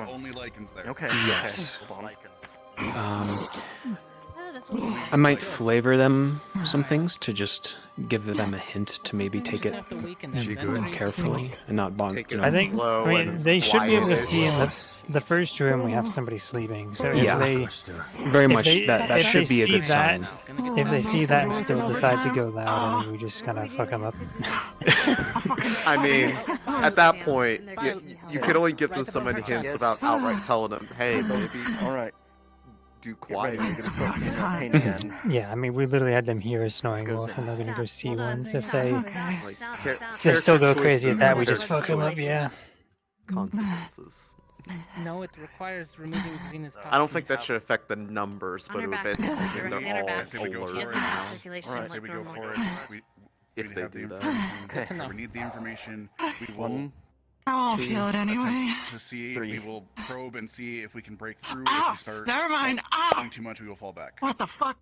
Only lichens there. Okay. Yes. Okay. I might flavor them some things to just give them a hint to maybe take it carefully and not bomb. Take it I think slow I mean and they should be able to quiet. see in the first room we have somebody sleeping. So if Yeah. they Very if much they, that if should they be a see good that, sign. if they see that and still decide to go loud, then we just kind of fuck them up. I mean, at that point, you can only give them so many hints without outright telling them, "Hey, maybe, all right, do quiet." You're gonna start feeling that pain again. Yeah, I mean we literally had them hear a snoring wolf, and they're gonna go see one. So if they Like, they still go character crazy at choices that, and we just character fuck them up. Yeah. choices. Consequences. No, it requires removing Venus I don't think that should affect the numbers, but it would basically mean You're they're on your back. all You have alert to have now. circulation Alright, like say we go normal. for it. If We they have the do that. information. Okay. We need the information. We will I won't feel it anyway. attempt to see. We will probe and see if we can break through. Ow! If we start Never mind. Ow! doing too much, we will fall back. What the fuck?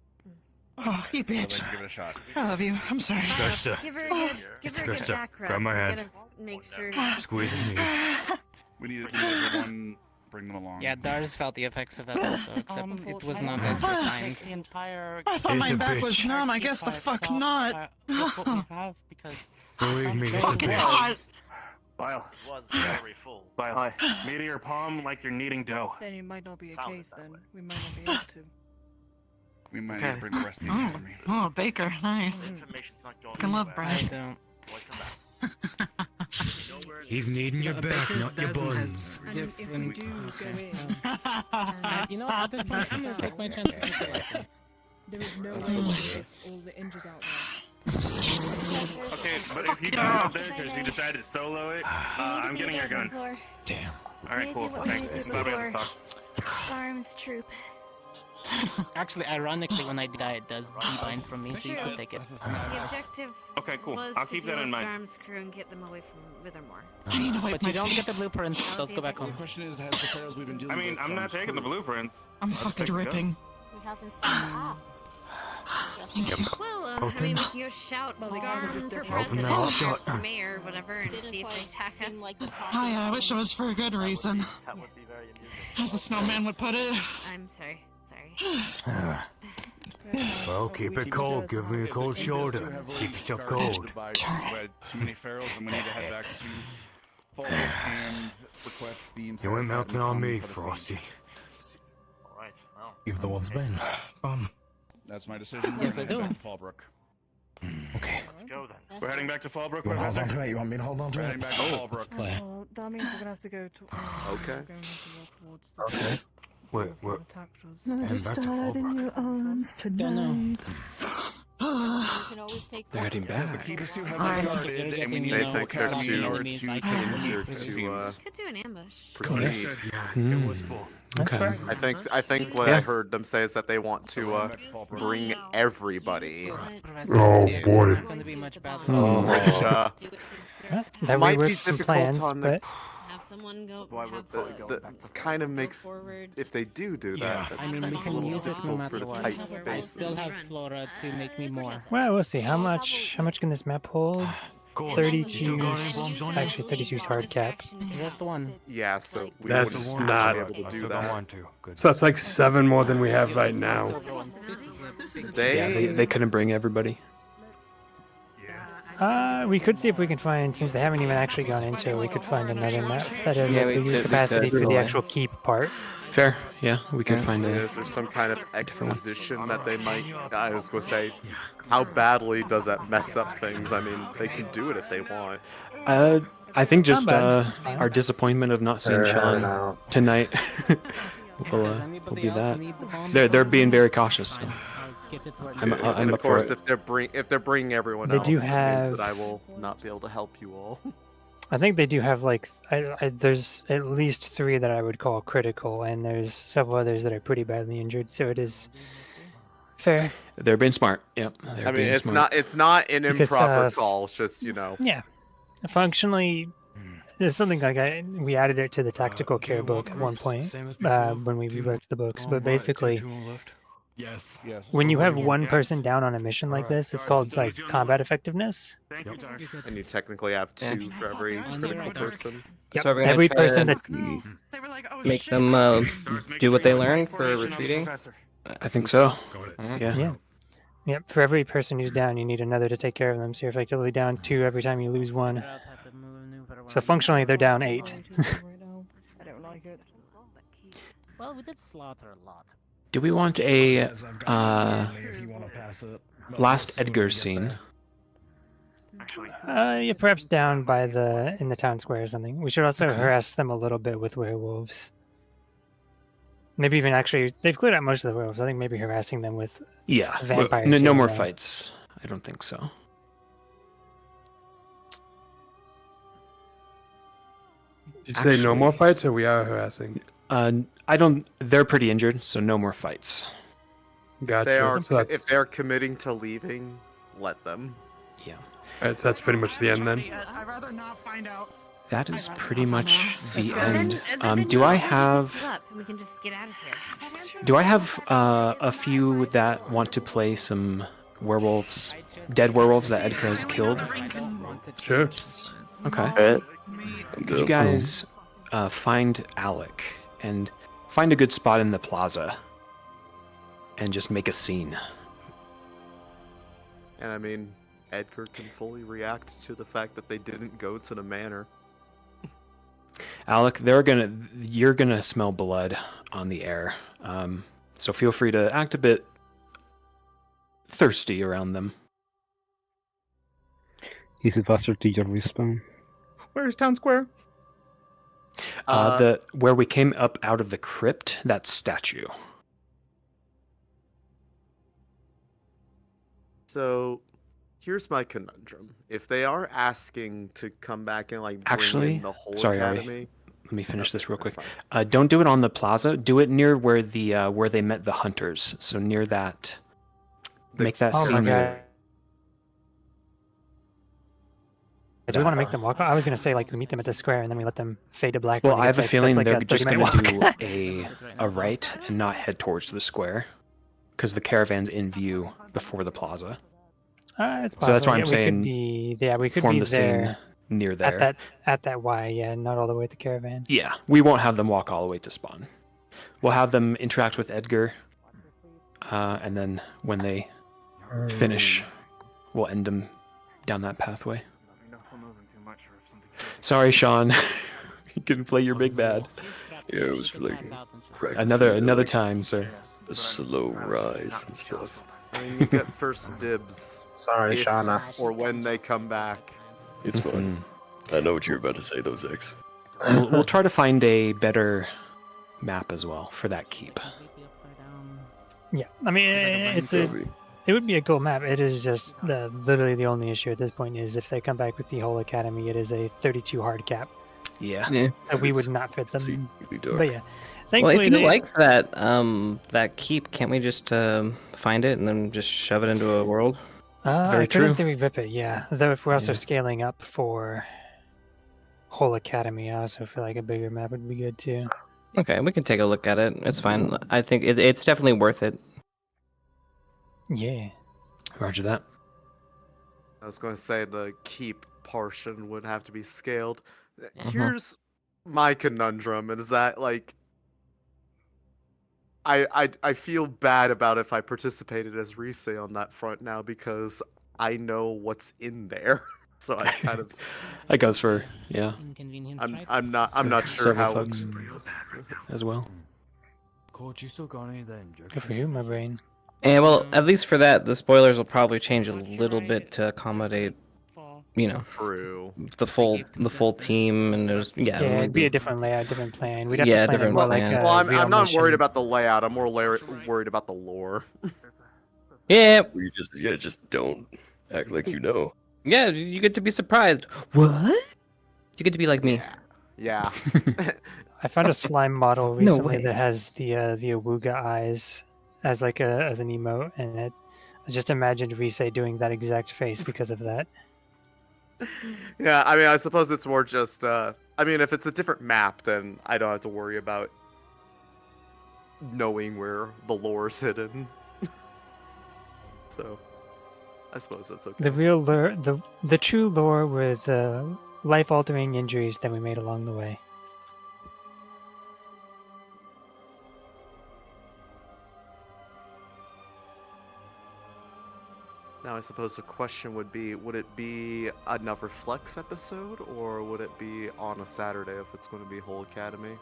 Oh, you I'd like bitch. to give it a shot. I love you. I'm sorry. Gotcha. Give her a good, give her a good Gotcha. back rub. Grab my We're hand. gonna make sure. Squeeze me. We need everyone bring them along. Yeah, Dars felt the effects of that also, except it was not as refined. The entire. I thought my back was numb. I guess the fuck not. Believe me, it's a Fucking bitch. hot. Bile. It was very full. Bile. Meteor palm like you're kneading dough. Then it might not be a Sounded case. that Then way. we might not be able to. We might need to bring the rest of the Oh, army. oh, Baker, nice. Information's not going Fucking love anywhere. I bread. don't. Boys, come back. He's needing your back, not your buns. And if we do go in, You know, at this point, I'm gonna take my chances with the weapons. there is no way to get all the injuries out there. Okay, but if he dies up there because he decided to solo it, I'm getting your gun. Damn. Alright, cool. Thanks. Glad we had to talk. Arms troop. Actually, ironically, when I die, it does debind from me, so you can take it. The objective Okay, cool. was I'll to keep deal that in with mind. Arms crew and get them away from Withermourne. I need to wipe But my you don't get face. the blueprints, those go back home. question is, has the pharaohs we've been dealing I mean, I'm not taking the blueprints. I'm Let's fucking take the gun. dripping. We haven't stopped to ask. Well, I Open. mean, we can go shout Well, they Garm gotta get for their Open president, the hot or shot. mayor, or whatever, and see if they attack us. Oh yeah, I wish it was for a good reason. That would be very amusing. As the snowman would put it. I'm sorry. Sorry. Well, keep it cold. Give me a cold shoulder. Keep yourself cold. We had too many pharaohs, and we need to head back to Falls and request the entire. You ain't melting on me, for the Frosty. siege. Alright, well. Give the wolves bane. That's my decision. Yes, I We're do. gonna head back to Fallbrook. Okay. Let's go then. We're heading back to Fallbrook. You want to hold Professor? on to it? You want me to hold on to We're it? heading back to Fallbrook. Oh, that means we're gonna have to go to. Okay. We're going to have to walk towards the Okay. We're attacked us. heading back to Fallbrook. your arms Don't You can always take They're heading back. Keep us too heavily guarded, and we need They a think they're academy too or two to injured leave. to Could do an ambush. proceed. It was full. That's Okay. fair. I think what Yeah. I heard them say is that they want to bring everybody. Oh It's boy. not going to be much better. Oh. Which That might we be worked some difficult plans, on but Have someone go. Why have would kind of makes forward. if they do Yeah. that, that's I mean, kind we of a can little use it no difficult matter for the what. tight I spaces. still have Flora to make me more. well, we'll see. How much can this map hold? Go on. 32. Got any bombs on you? Actually, 32 is hard cap. Just one. Yeah, so we That's wouldn't not- be able to do I that. want to. Good. So that's like 7 more than we have right now. They couldn't bring everybody. We could see if we can find, since they haven't even actually gone into it, we could find another map that has Yeah, a we bigger could- capacity for the actual keep part. Fair. Yeah, we can Yeah. find a. Is there some kind of exposition that they might? I was gonna say, how badly does that mess up things? I mean, they can do it if they want. I think just bad. It's fine. our disappointment of not seeing Sean tonight will be that. They're being very cautious. So. I'm And up of for course, it. if they're bringing everyone They else, do that means have- that I will not be able to help you all. I think they do have like there's at least 3 that I would call critical, and there's several others that are pretty badly injured. So it is fair. They're being smart. Yep. They're I mean, being it's smart. not an Because, improper call. It's just Yeah, functionally, there's something like we added it to the tactical care book at one point when we reworked the books. But basically, Yes. when you have one person down on a mission like this, it's called like combat effectiveness. and you technically have 2 for every critical person. Yep. So we're gonna Every try person and that's make them do what they learn for retreating. I think so. Yeah. Yeah. Yep. For every person who's down, you need another to take care of them. So you're effectively down 2 every time you lose 1. So functionally, they're down 8. I don't like it. Well, we did slaughter a lot. Do we want a last Edgar scene? Yeah, perhaps down by in the town square or something. We should also harass them a little bit with werewolves. Maybe even actually, they've cleared out most of the werewolves. I think maybe harassing them with Yeah. vampires. No here and more there. fights. I don't think so. Did you say no more fights, or we are harassing? I don't. They're pretty injured, so no more fights. Gotcha. If they're committing to leaving, let them. Yeah. Alright, so that's pretty much the end then. I'd rather not find out. That is pretty much the end. Then Do I have? up and we can just get out of here. Do I have a few that want to play some werewolves, dead werewolves that Edgar has killed? Sure. Okay. Could you guys find Alec and find a good spot in the plaza and just make a scene? And I mean, Edgar can fully react to the fact that they didn't go to the manor. Alec, you're gonna smell blood on the air. So feel free to act a bit thirsty around them. Is it faster to your respawn? Where's town square? Where we came up out of the crypt, that statue. So, here's my conundrum: if they are asking to come back and like bring Actually, in the whole sorry, Ari. academy, Let me finish this real quick. fine. Don't do it on the plaza. Do it near where where they met the hunters. So near that. Make that Oh my scene. god. Do we want to make them walk? I was gonna say like we meet them at the square and then we let them fade to black. Well, when I we have get a fixed. feeling That's like they're a just 30-minute going to do walk. a right and not head towards the square, because the caravan's in view before the plaza. It's So that's why I'm possible. saying We could form be the there scene near there. at that Y. Yeah, not all the way at the caravan. Yeah, we won't have them walk all the way to spawn. We'll have them interact with Edgar, and then when they finish, we'll end them down that pathway. Sorry, Sean. You couldn't play your big bad. Yeah, it was like practicing, Another like, time, sir. a slow rise and stuff. I mean, you get first dibs. Sorry, if Shauna. or when they come back. It's fine. I know what you're about to say, those X. We'll try to find a better map as well for that keep. Yeah, I mean, it would be a cool map. It is just literally the only issue at this point is if they come back with the whole academy, it is a 32 hard cap. Yeah. So we would not fit them. But yeah, Well, thankfully if you they, like that keep, can't we just find it and then just shove it into a world? I could in theory rip it. Yeah, though if we're also scaling up for whole academy, I also feel like a bigger map would be good too. Okay, we can take a look at it. It's fine. I think it's definitely worth it. Yeah. Roger that. I was going to say the keep portion would have to be scaled. Mhm. Here's my conundrum, and is that like I feel bad about if I participated as resale on that front now because I know what's in there. So I kind of That goes for I'm not sure several how folks as well. Good for you, my brain. And well, at least for that, the spoilers will probably change a little bit to accommodate, True. the full team, and there's Yeah, it'd be a different layout, different plan. We'd have Yeah, to plan it different more plan. like a Well, I'm real not mission. worried about the layout. I'm more worried about the lore. Yeah. We just don't act like you know. Yeah, you get to be surprised. What? You get to be like me. Yeah. I found a slime model No recently way. that has the awooga eyes as like as an emote, and I just imagined Rise doing that exact face because of that. Yeah, I mean, I suppose it's more just, I mean, if it's a different map, then I don't have to worry about knowing where the lore's hidden. So, I suppose that's okay. The real lore, the true lore with life-altering injuries that we made along the way. Now, I suppose the question would it be another Flex episode, or would it be on a Saturday if it's going to be Whole Academy?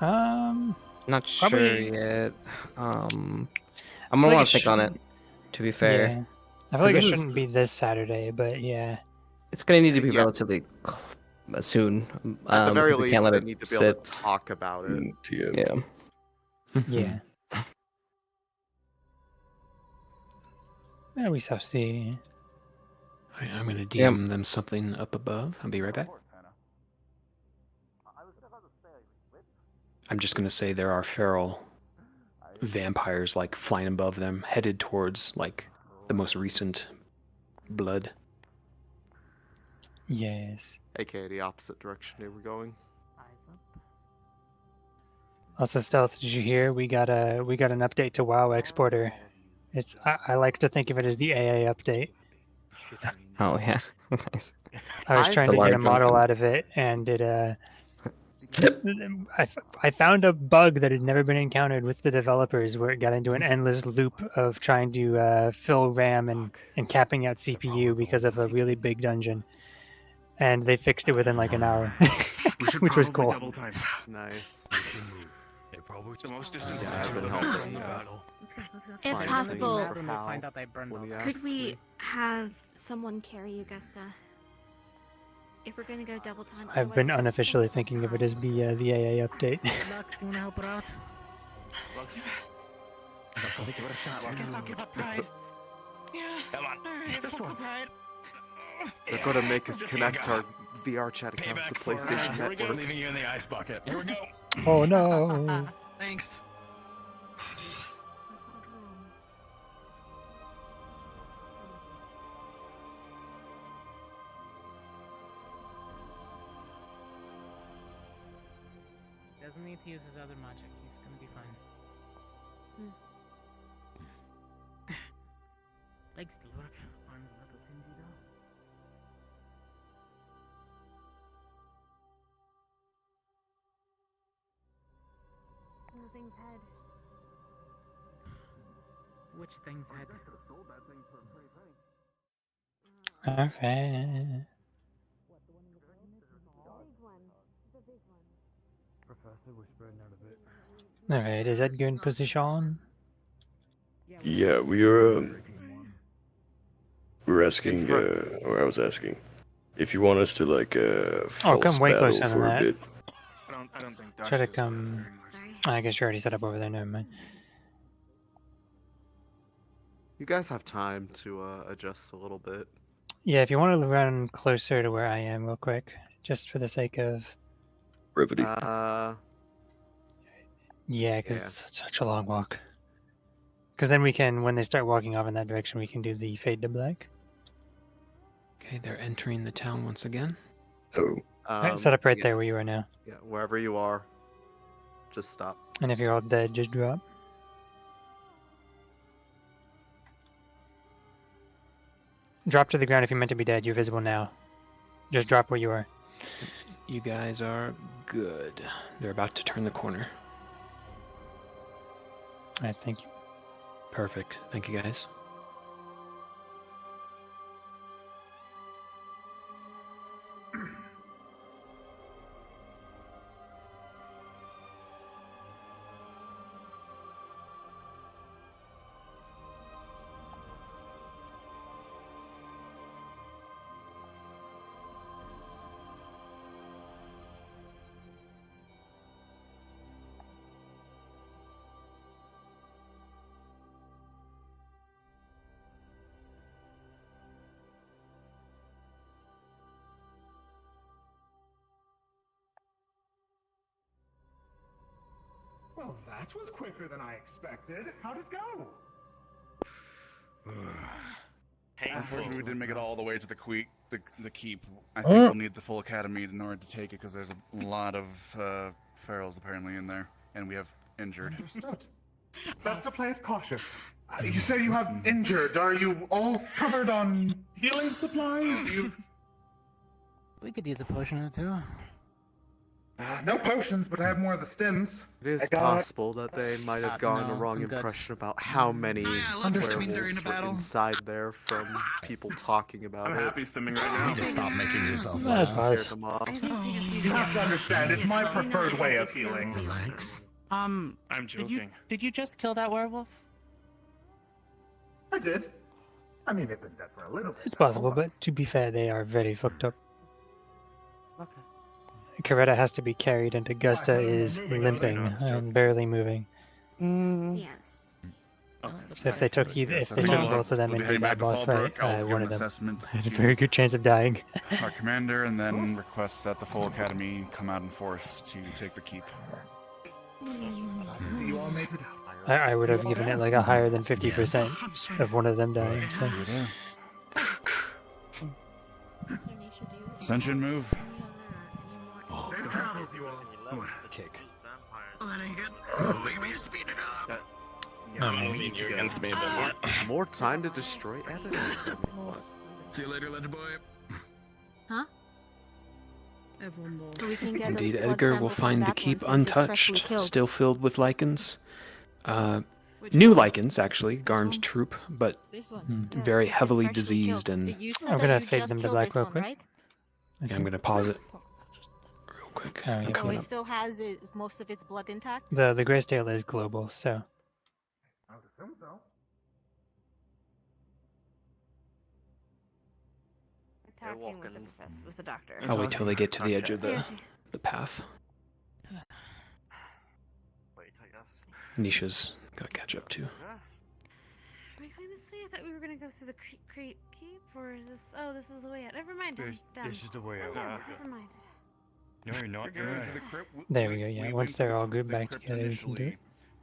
Not sure Probably- yet. I'm feel gonna like want it to think on it. shouldn't- To be fair, Yeah. I feel like it This is- shouldn't be this Saturday, but yeah. it's gonna need to be relatively soon. At the very because we can't least, let they it need to be able sit. to talk about it. Yeah. Yeah. Yeah, we shall see. I'm going to DM them something up above. I'll be right back. I'm just going to say there are feral vampires like flying above them, headed towards like the most recent blood. Yes. AKA the opposite direction they were going. Also, Stealth, did you hear? We got an update to WoW Exporter. It's I like to think of it as the AA update. Oh yeah, nice. I was trying to get a model one. out of it, and it I found a bug that had never been encountered with the developers, where it got into an endless loop of trying to fill RAM and capping out CPU because of a really big dungeon, and they fixed it within like an hour, which was cool. Double time. Nice. The most distance Yeah, I've been from helping the out. battle. If Find possible, things for Hal find out I burned when he them. could asks we me. have someone carry Augusta? If we're gonna go double time, I've been unofficially thinking of it as the AA update. Lux, you wanna help her out? I'll give up pride. Yeah. Come on. This one. Pride. They're going to make us connect our VR chat accounts to PlayStation Here we go, Network. leaving you in the ice bucket. Here we go. Oh no! Thanks. Doesn't need to use his other magic. He's gonna be fine. Legs still work. Arms a little pingy though. Thing's head. Which thing's head? Okay. Professor, we're spreading out a bit. All right, is that good in position? Yeah, we are We're asking, or I was asking, if you want us to like Oh, false come way battle closer than for a that. bit. I don't think Try to come. I guess you're already set up over there. Never mind. You guys have time to adjust a little bit. Yeah, if you want to run closer to where I am, real quick, just for the sake of brevity. Yeah, because it's such a long walk. Because then we can, when they start walking off in that direction, we can do the fade to black. Okay, they're entering the town once again. Oh. Alright, set up right there where you are now. Yeah, wherever you are, just stop. And if you're all dead, just drop. Drop to the ground if you're meant to be dead. You're visible now. Just drop where you are. You guys are good. They're about to turn the corner. Alright, thank you. Perfect. Thank you, guys. Well, that was quicker than I expected. How'd it go? Unfortunately, we didn't make it all the way to the keep. I think we'll need the full academy in order to take it because there's a lot of ferals apparently in there, and we have injured. Understood. Best to play it cautious. You say you have injured. Are you all covered on healing supplies? We could use a potion or two. No potions, but I have more of the stems. It is possible that they might have gotten a wrong I'm good. impression about how many stimming werewolves were inside there from people talking about I'm it. happy stimming right now. You just stop making yourself Scared them off. You have to understand, it's my preferred way of healing. Relax. I'm joking. Did you just kill that werewolf? I did. I mean, they've been dead for a little bit. It's possible, but to be fair, they are very fucked up. Okay. Coretta has to be carried, and Augusta is limping and barely moving. Yes. So if they took both of them We'll be into heading that back to boss Fallbrook. fight, I'll give one an of them assessment had a to very good chance of dying. our commander, and then request that the full academy come out in force to take the keep. See, you all made it out. I would have given it like a higher than 50% of one of them dying. So. Ascension move. Safe travels, you all. Kick. Oh, that ain't good. Look at me speed it up. You're against me a bit more. More time to destroy evidence. I mean, what? See you later, Ledger Boy. Huh? Everyone will. So we can get Indeed, those blood Edgar will samples find the back keep once it's freshly untouched, killed. still filled with lichens. New lichens, actually, Garm's troop, but very heavily diseased and... I'm gonna fade them to black real quick. Right? Yeah, I'm gonna pause it real quick. Oh, I'm yeah. So coming it up. still has most of its blood intact? The Grayscale is global, so I would assume so. Talking with the doctor. I'll wait till they get to the edge of the path. Wait, I guess. Nisha's gotta catch up too. Are we going this way? I thought we were gonna go through the keep, or is this? Oh, this is the way out. Never mind. This is the way out. Never mind. No, you're not. We're going to the crypt. there we go. Yeah, once went they're to all grouped the back crypt together, we can do it. initially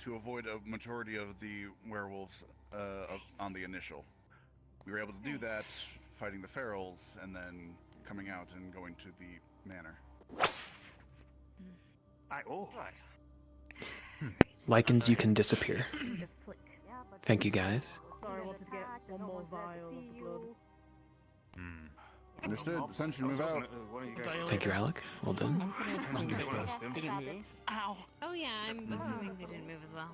to avoid a majority of the werewolves on the initial. We were able to do that, fighting the ferals, and then coming out and going to the manor. Right. Lichens, you can disappear. Thank you, guys. Sorry, I wanted to get one more vial of blood. Understood. Ascension, move out. Thank you, Alec. Well done. Ow. Oh yeah, I'm assuming they didn't move as well.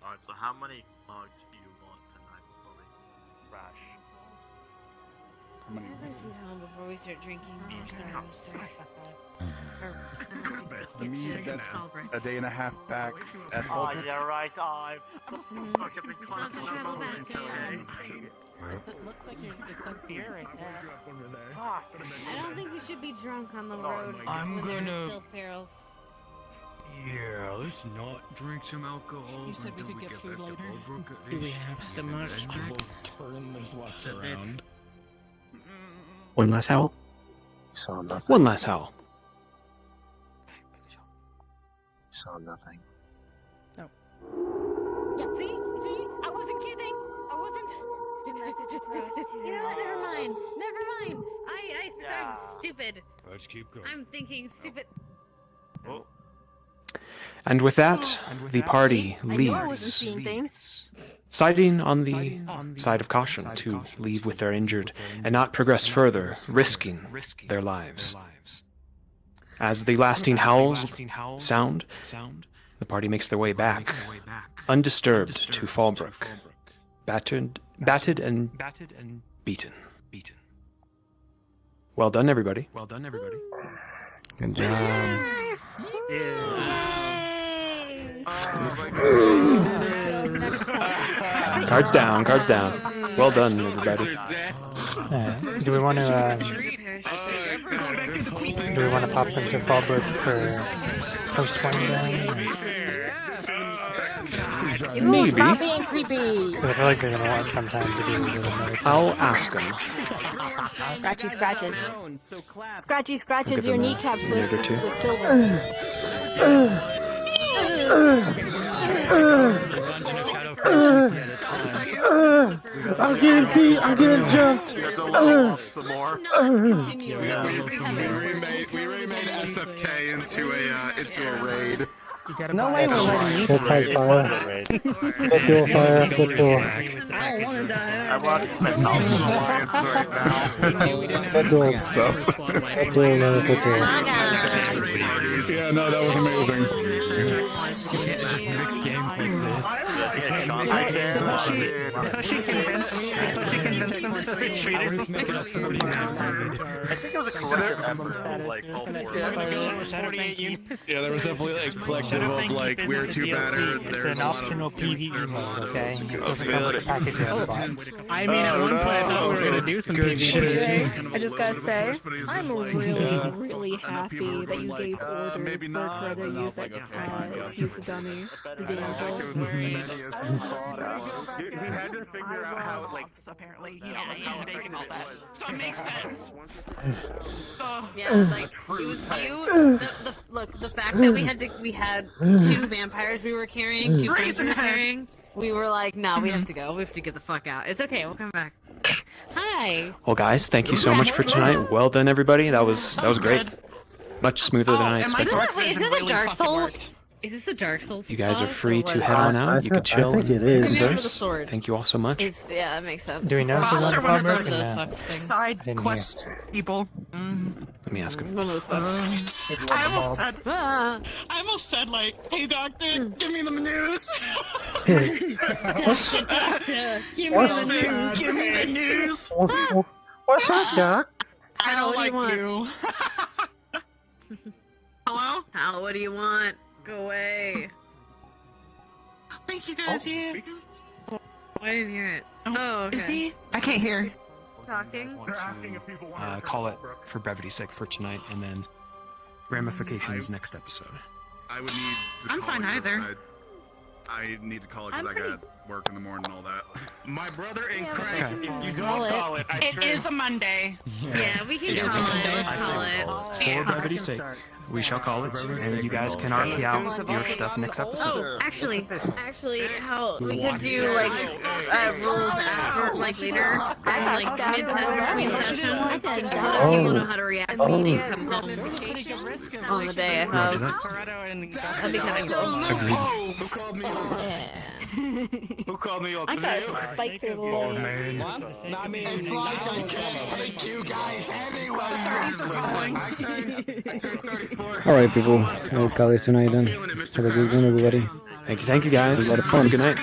Alright, so how many logs do you want tonight, Polly? Rash. money. I'd like to get home before we start drinking. I mean, that's a day and a half back at Oh, Fallbrook. yeah, right. Oh, Looks like it's some beer right there. I don't think we should be drunk on the road I'm when there are gonna- still perils. Yeah, let's not drink some alcohol You said we until could we get get food back to later? Fallbrook at Do we least. have to march back? Turn this left A bit. around. One last howl. Saw nothing. One last howl. Saw nothing. Yeah, see? I wasn't kidding. I wasn't. You know what? Never mind. I'm stupid. Let's keep going. I'm thinking stupid. And with that, the party I knew I wasn't leaves, seeing things. siding on the side of caution to leave with their injured and not progress further, risking their lives. As the lasting howls sound, the party makes their way back, undisturbed to Fallbrook, battered and beaten. Well done, everybody. Good job. Cards down, cards down. Well done, everybody. Do we want to? Do we want to pop them to Fallbrook for post 20 then? Maybe. Stop being creepy. I feel like they're gonna want some time to do it. I'll ask them. Scratchy scratches. Scratchy scratches your kneecaps with, Minute or two. with silver. I'm getting beat. I'm getting jumped. You have to level up some more. We remade SFK into a raid. No way we're letting you Good fight, fire. Good duel, fire. Good duel. I don't want to die. I want to spend Alliance right now. Good duel. Good duel, man. Good duel. Yeah, no, that was amazing. You can't just mix games like this. She convinced them to retreat or something. I think it was a collective effort of like all four of us. Yeah, there was definitely like a collective of like we're too battered. It's an optional PvE mode, okay? It doesn't come with a package on the box. I mean, at one point I thought we were gonna do some PvP. I just gotta say, I'm really happy that you gave orders for her to use it. Use the dummy, the damsels. He had to figure out how, like, apparently he had the bacon and all that. So it makes sense. Yeah, like it was you. Look, the fact that we had two vampires we were carrying, two friends we were carrying. We were like, no, we have to go. We have to get the fuck out. It's okay. We'll come back. Hi. Well, guys, thank you so much for tonight. Well done, everybody. That was great. Much smoother than I expected. Wait, is this a Dark Souls? Is this a Dark Souls? You guys are boss, free or to what? head on out. You can chill. I think it is. Come here for the sword. Thank you all so much. Yeah, that makes sense. Do we know if Boss we're or on one of Fallbrook or those no? fuck things. Side didn't quest people. Let me ask him. One of those fucks. I almost said. Ah. I almost said like, "Hey doctor, give me the news." Doctor, give me What's the news. Give me the news. What's up, Doc? I don't What do you like want? you. Hello? Hal, what do you want? Go away. Thank you guys here. I didn't hear it. Oh, okay. Is he? I can't hear. Talking? They're asking if people want to Call it for brevity's sake for tonight, and then ramifications next episode. I would need to I'm call fine it 'cause either. I need to call it because I got work in the morning and all that. My brother in Yeah, Christ, we if can you call don't it. call it, I It is a Monday. Yeah, we can call it. Let's call it. For brevity's sake, we shall call it, and you guys can RP out your stuff next episode. Oh, actually, how we could do like rules after, like later, like mid-session, between sessions, so that people know how to react when you come home on the day. I hope that'd be kind of cool. Who called me? Yeah. Who called me? I got spiked through the leg. It's like I can't take you guys anywhere. He's calling. All right, people. I'll call it tonight then. Have a good one, everybody. Thank you guys. A lot of fun. Good night.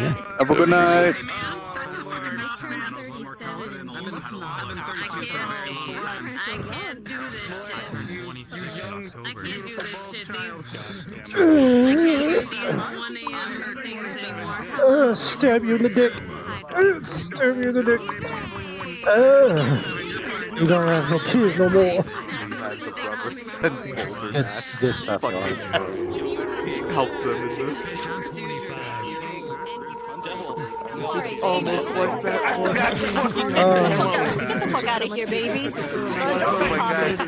Yeah. Have a good night. gonna stab you in the dick. Stab you in the dick. You don't have no kids no more. Good stuff, y'all. Help them in this. It's almost like that one. Get the fuck out of here, baby. Oh my god.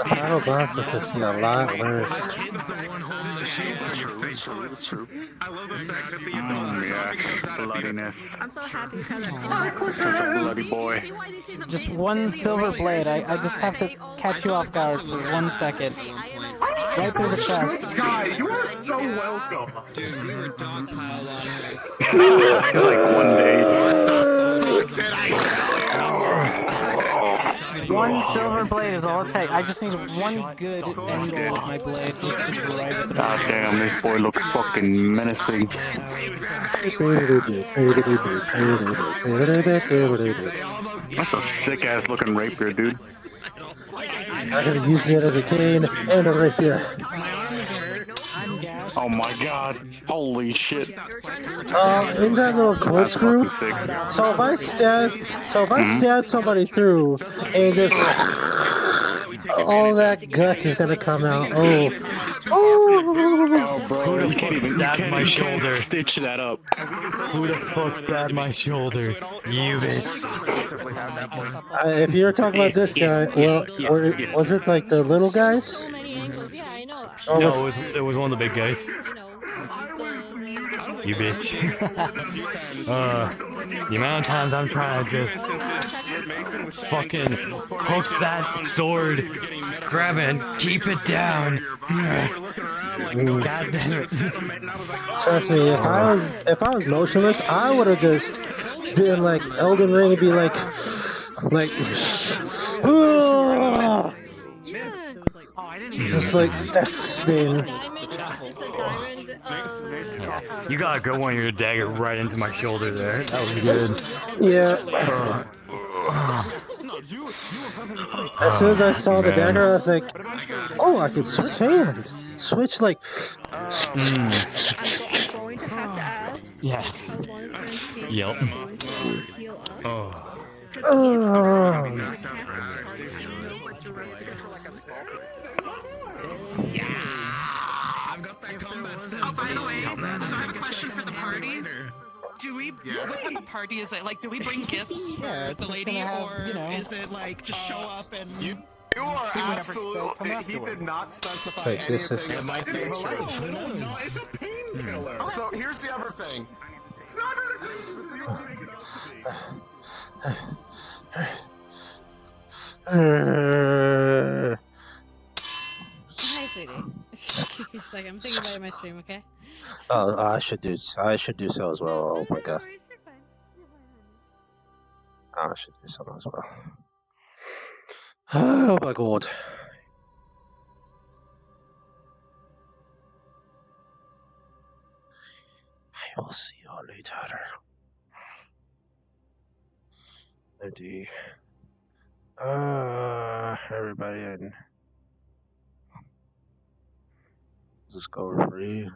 Final boss is just a lot worse. Yeah, bloodiness. I'm so happy because Such a bloody boy. Just one silver blade. I just have to catch you off guard for 1 second. Right through the chest. Guy, you are so welcome. Dude, we were dogpiled on like one day. One silver blade is all it takes. I just need one good angle with my blade just to drive it. God damn, this boy looks fucking menacing. That's a sick ass looking rapier, dude. I gotta use it as a cane and a rapier. Oh my god. Holy shit. In that little corkscrew, so if I stab somebody through, and just all that gut is gonna come out. Oh, bro, Who the fuck stabbed my shoulder? Stitch that up. Who the fuck stabbed my shoulder? You bitch. if you're talking about this guy, well, was it like the little guys? No, it was one of the big guys. You bitch. The amount of times I'm trying to just fucking hook that sword, grab it, and keep it down. God damn it. Trust me, if I was motionless, I would have just been like Elden Ring and be like, just like that spin. You got a good one, your dagger right into my shoulder there. That was good. Yeah. As soon as I saw the dagger, I was like, oh, I could switch hands. Switch like. Yeah. Yep. Oh. I've got that combat sense. Oh, by the way, so I have a question for the party. Do we, what type of party is it? Like, do we bring gifts for the lady, or is it like just show up and... You are absolutely... He did not specify Like, this anything is- in my table. Who knows? It's a painkiller. So here's the other thing. It's not Hi, sweetie. It's like, I'm thinking about my stream, okay? Oh, I should do so as well. Oh my god. I should do so as well. Oh my god. I will see you all later. Lady. Everybody in. Let's go free.